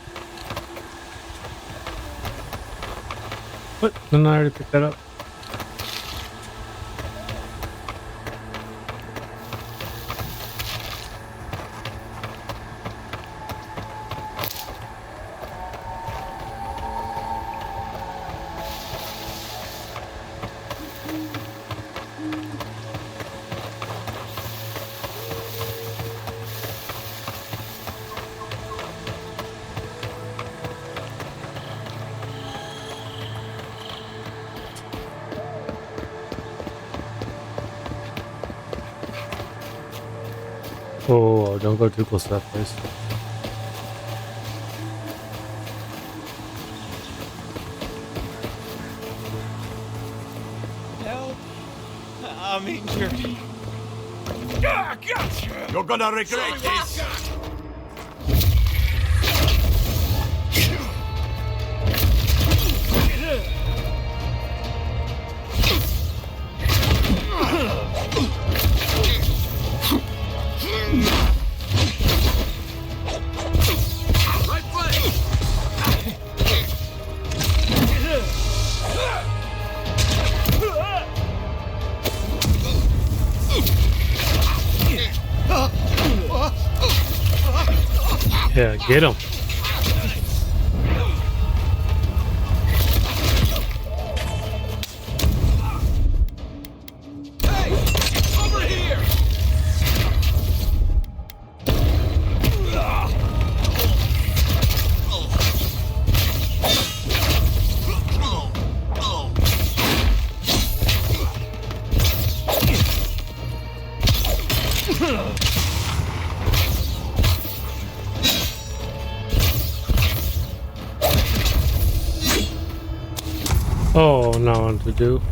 What? Didn't I already pick that up? Oh, don't go too close to that place. Help! I'm injured. Ah, gotcha! You're gonna regret this. Yeah, get him. Oh, no one to do.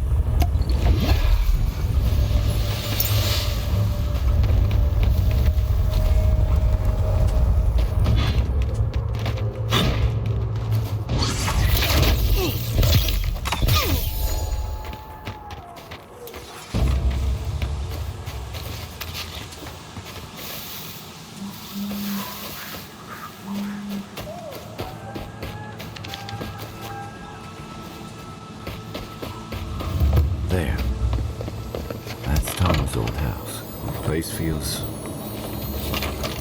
There. That's Tom's old house. The place feels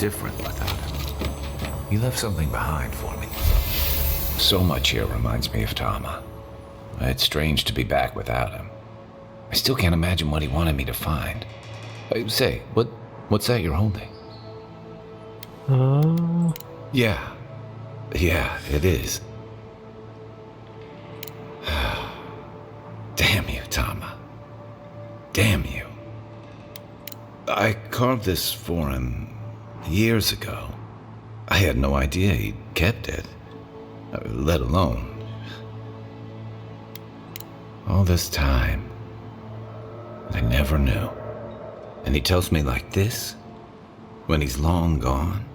different without him. He left something behind for me. So much here reminds me of Tama. It's strange to be back without him. I still can't imagine what he wanted me to find. Say, what's that you're holding? Yeah, it is. Damn you, Tama. Damn you. I carved this for him years ago. I had no idea he'd kept it, let alone all this time. I never knew. And he tells me like this, when he's long gone,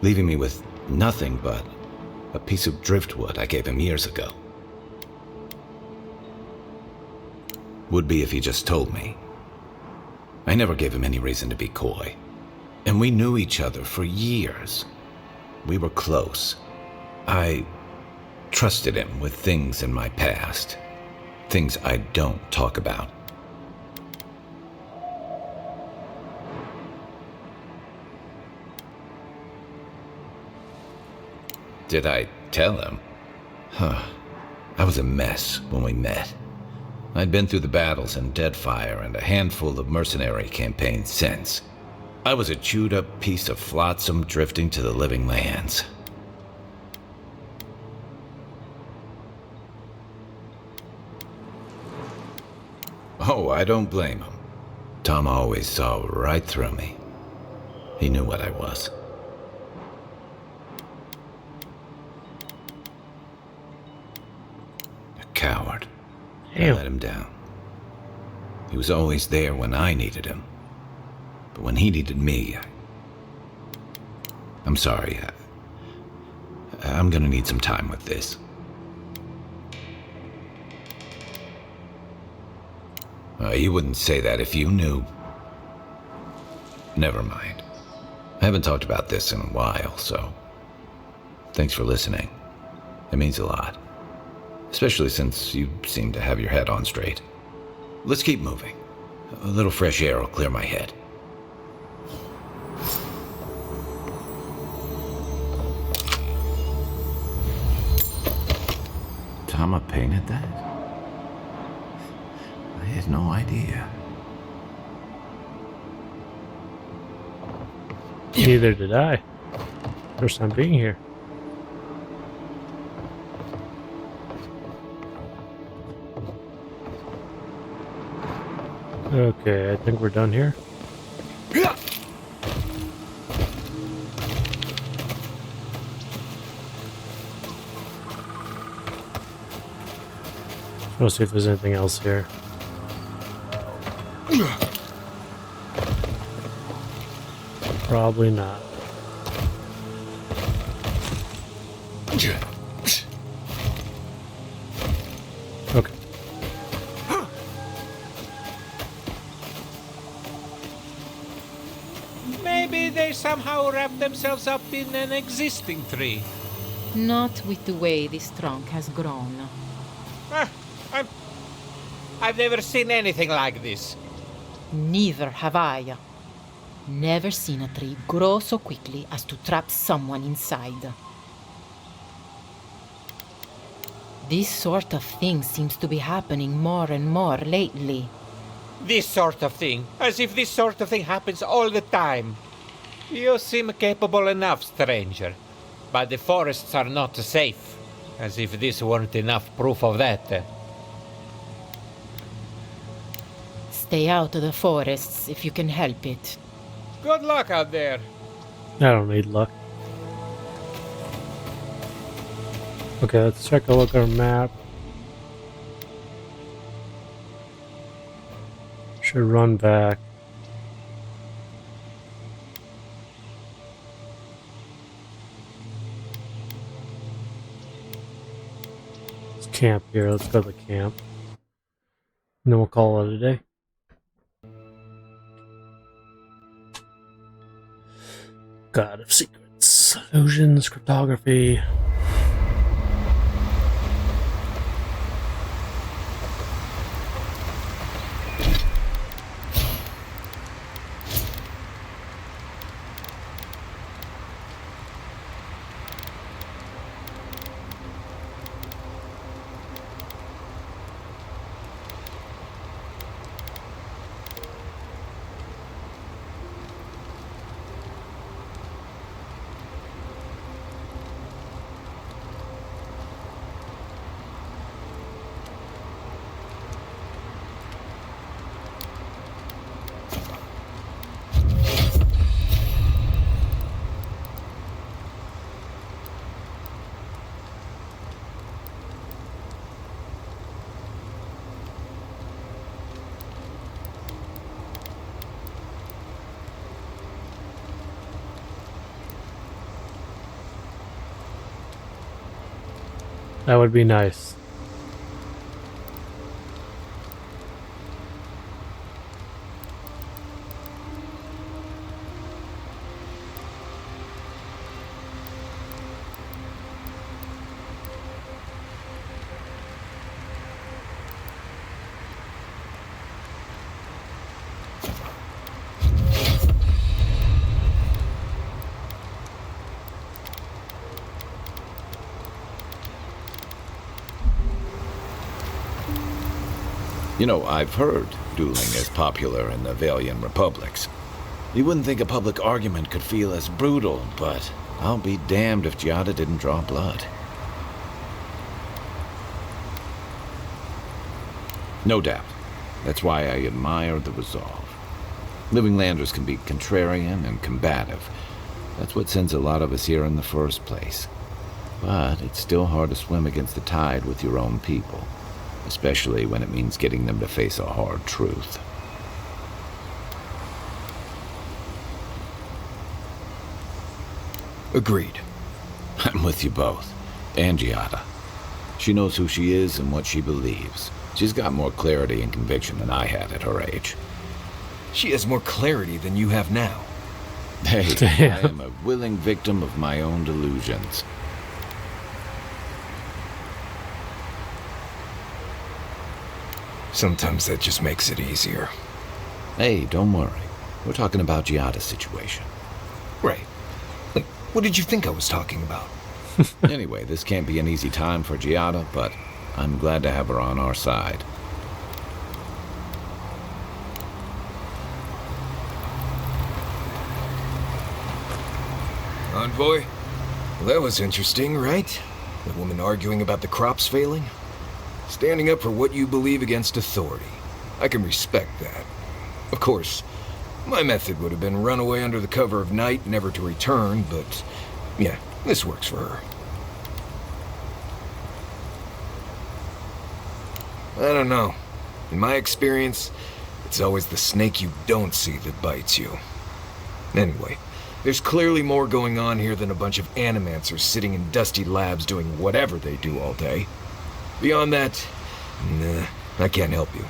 leaving me with nothing but a piece of driftwood I gave him years ago. Would be if he just told me. I never gave him any reason to be coy. And we knew each other for years. We were close. I trusted him with things in my past. Things I don't talk about. Did I tell him? I was a mess when we met. I'd been through the battles in Deadfire and a handful of mercenary campaigns since. I was a chewed-up piece of flotsam drifting to the living lands. Oh, I don't blame him. Tom always saw right through me. He knew what I was. A coward. I let him down. He was always there when I needed him. But when he needed me, I'm sorry. I'm gonna need some time with this. You wouldn't say that if you knew. Never mind. I haven't talked about this in a while, so thanks for listening. It means a lot. Especially since you seem to have your head on straight. Let's keep moving. A little fresh air will clear my head. Tama painted that? I had no idea. Neither did I. First time being here. Okay, I think we're done here. Let's see if there's anything else here. Probably not. Okay. Maybe they somehow wrap themselves up in an existing tree. Not with the way this trunk has grown. I've never seen anything like this. Neither have I. Never seen a tree grow so quickly as to trap someone inside. This sort of thing seems to be happening more and more lately. This sort of thing? As if this sort of thing happens all the time. You seem capable enough, stranger. But the forests are not safe. As if this weren't enough proof of that. Stay out of the forests if you can help it. Good luck out there. I don't need luck. Okay, let's take a look at our map. Should run back. Let's camp here. Let's go to the camp. And then we'll call it a day. God of secrets, illusions, cryptography. That would be nice. You know, I've heard dueling is popular in the Valian republics. You wouldn't think a public argument could feel as brutal, but I'll be damned if Giada didn't draw blood. No doubt. That's why I admire the resolve. Living Landers can be contrarian and combative. That's what sends a lot of us here in the first place. But it's still hard to swim against the tide with your own people, especially when it means getting them to face a hard truth. Agreed. I'm with you both. And Giada. She knows who she is and what she believes. She's got more clarity and conviction than I had at her age. She has more clarity than you have now. Hey, I am a willing victim of my own delusions. Sometimes that just makes it easier. Hey, don't worry. We're talking about Giada's situation. Right. Like, what did you think I was talking about? Anyway, this can't be an easy time for Giada, but I'm glad to have her on our side. Envoy? Well, that was interesting, right? The woman arguing about the crops failing? Standing up for what you believe against authority. I can respect that. Of course, my method would have been run away under the cover of night, never to return, but yeah, this works for her. I don't know. In my experience, it's always the snake you don't see that bites you. Anyway, there's clearly more going on here than a bunch of animancers sitting in dusty labs doing whatever they do all day. Beyond that, nah, I can't help you.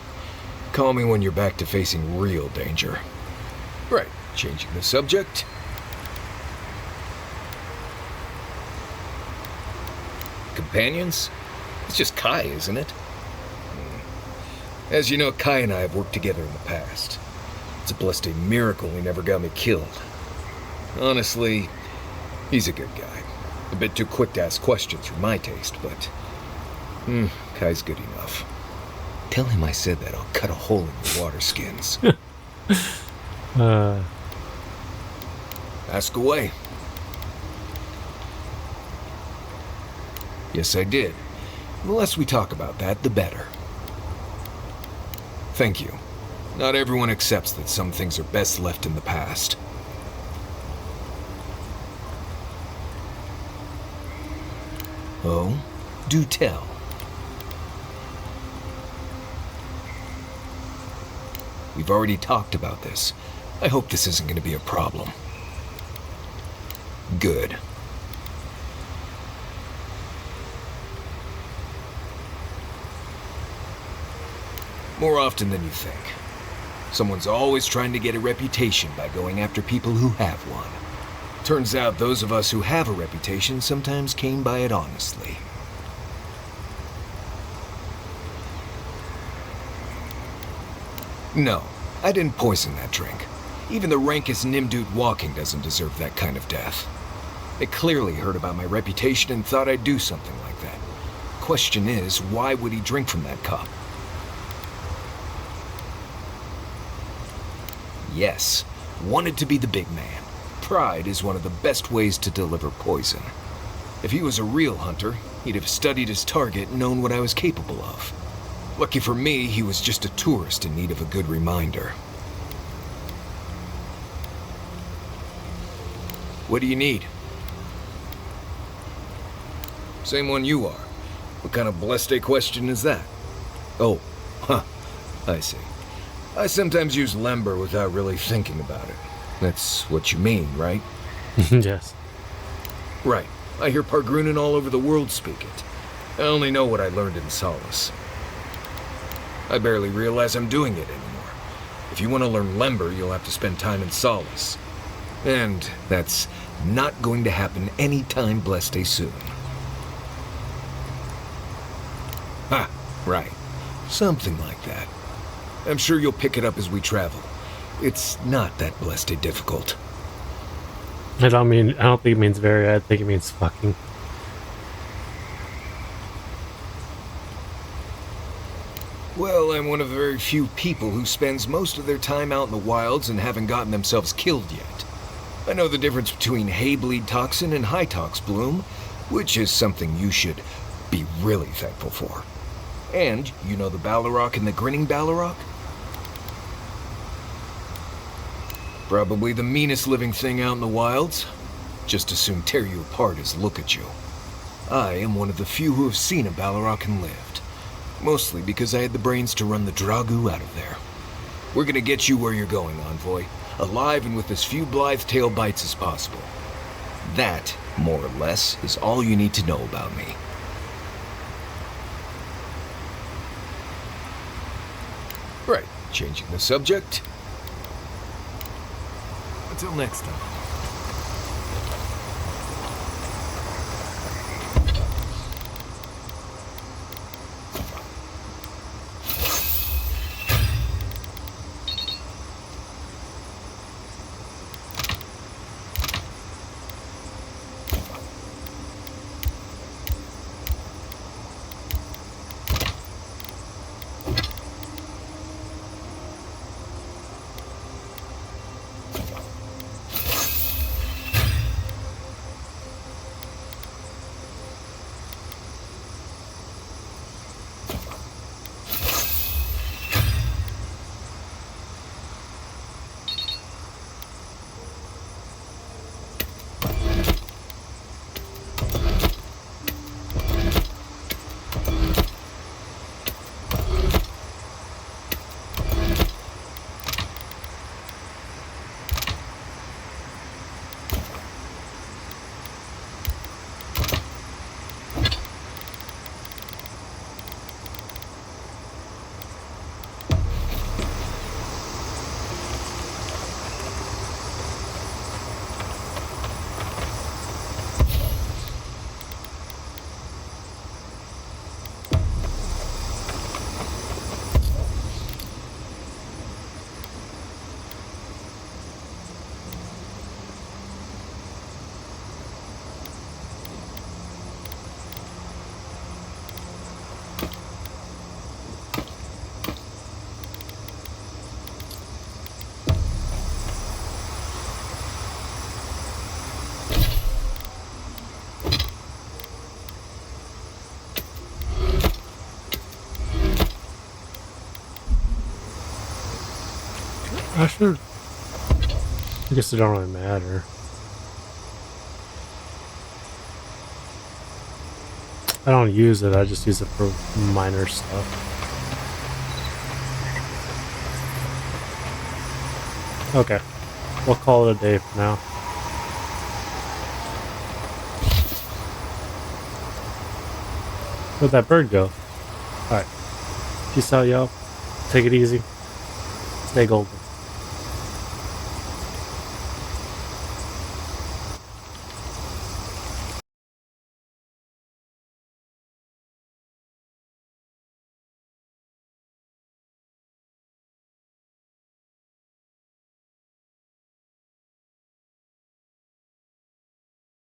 Call me when you're back to facing real danger. Right, changing the subject. Companions? It's just Kai, isn't it? As you know, Kai and I have worked together in the past. It's a blessed miracle he never got me killed. Honestly, he's a good guy. A bit too quick to ask questions for my taste, but Kai's good enough. Tell him I said that I'll cut a hole in your water skins. Ask away. Yes, I did. The less we talk about that, the better. Thank you. Not everyone accepts that some things are best left in the past. Oh, do tell. We've already talked about this. I hope this isn't going to be a problem. Good. More often than you think. Someone's always trying to get a reputation by going after people who have one. Turns out those of us who have a reputation sometimes came by it honestly. No, I didn't poison that drink. Even the rankest Nimdut walking doesn't deserve that kind of death. They clearly heard about my reputation and thought I'd do something like that. Question is, why would he drink from that cup? Yes, wanted to be the big man. Pride is one of the best ways to deliver poison. If he was a real hunter, he'd have studied his target and known what I was capable of. Lucky for me, he was just a tourist in need of a good reminder. What do you need? Same one you are. What kind of blessed question is that? Oh, I see. I sometimes use lember without really thinking about it. That's what you mean, right? Yes. Right. I hear Pargrunen all over the world speak it. I only know what I learned in Solace. I barely realize I'm doing it anymore. If you want to learn Lember, you'll have to spend time in Solace. And that's not going to happen anytime blessed soon. Ha, right. Something like that. I'm sure you'll pick it up as we travel. It's not that blessed difficult. I don't think it means very, I think it means fucking. Well, I'm one of the very few people who spends most of their time out in the wilds and haven't gotten themselves killed yet. I know the difference between hay-bleed toxin and high-tox bloom, which is something you should be really thankful for. And you know the Balrog and the grinning Balrog? Probably the meanest living thing out in the wilds. Just as soon tear you apart as look at you. I am one of the few who have seen a Balrog and lived. Mostly because I had the brains to run the Dragu out of there. We're gonna get you where you're going, Envoy. Alive and with as few blithe tail bites as possible. That, more or less, is all you need to know about me. Right, changing the subject. Until next time. I should. I guess it don't really matter. I don't use it, I just use it for minor stuff. Okay. We'll call it a day for now. Where'd that bird go? Alright. Peace out, y'all. Take it easy. Stay golden.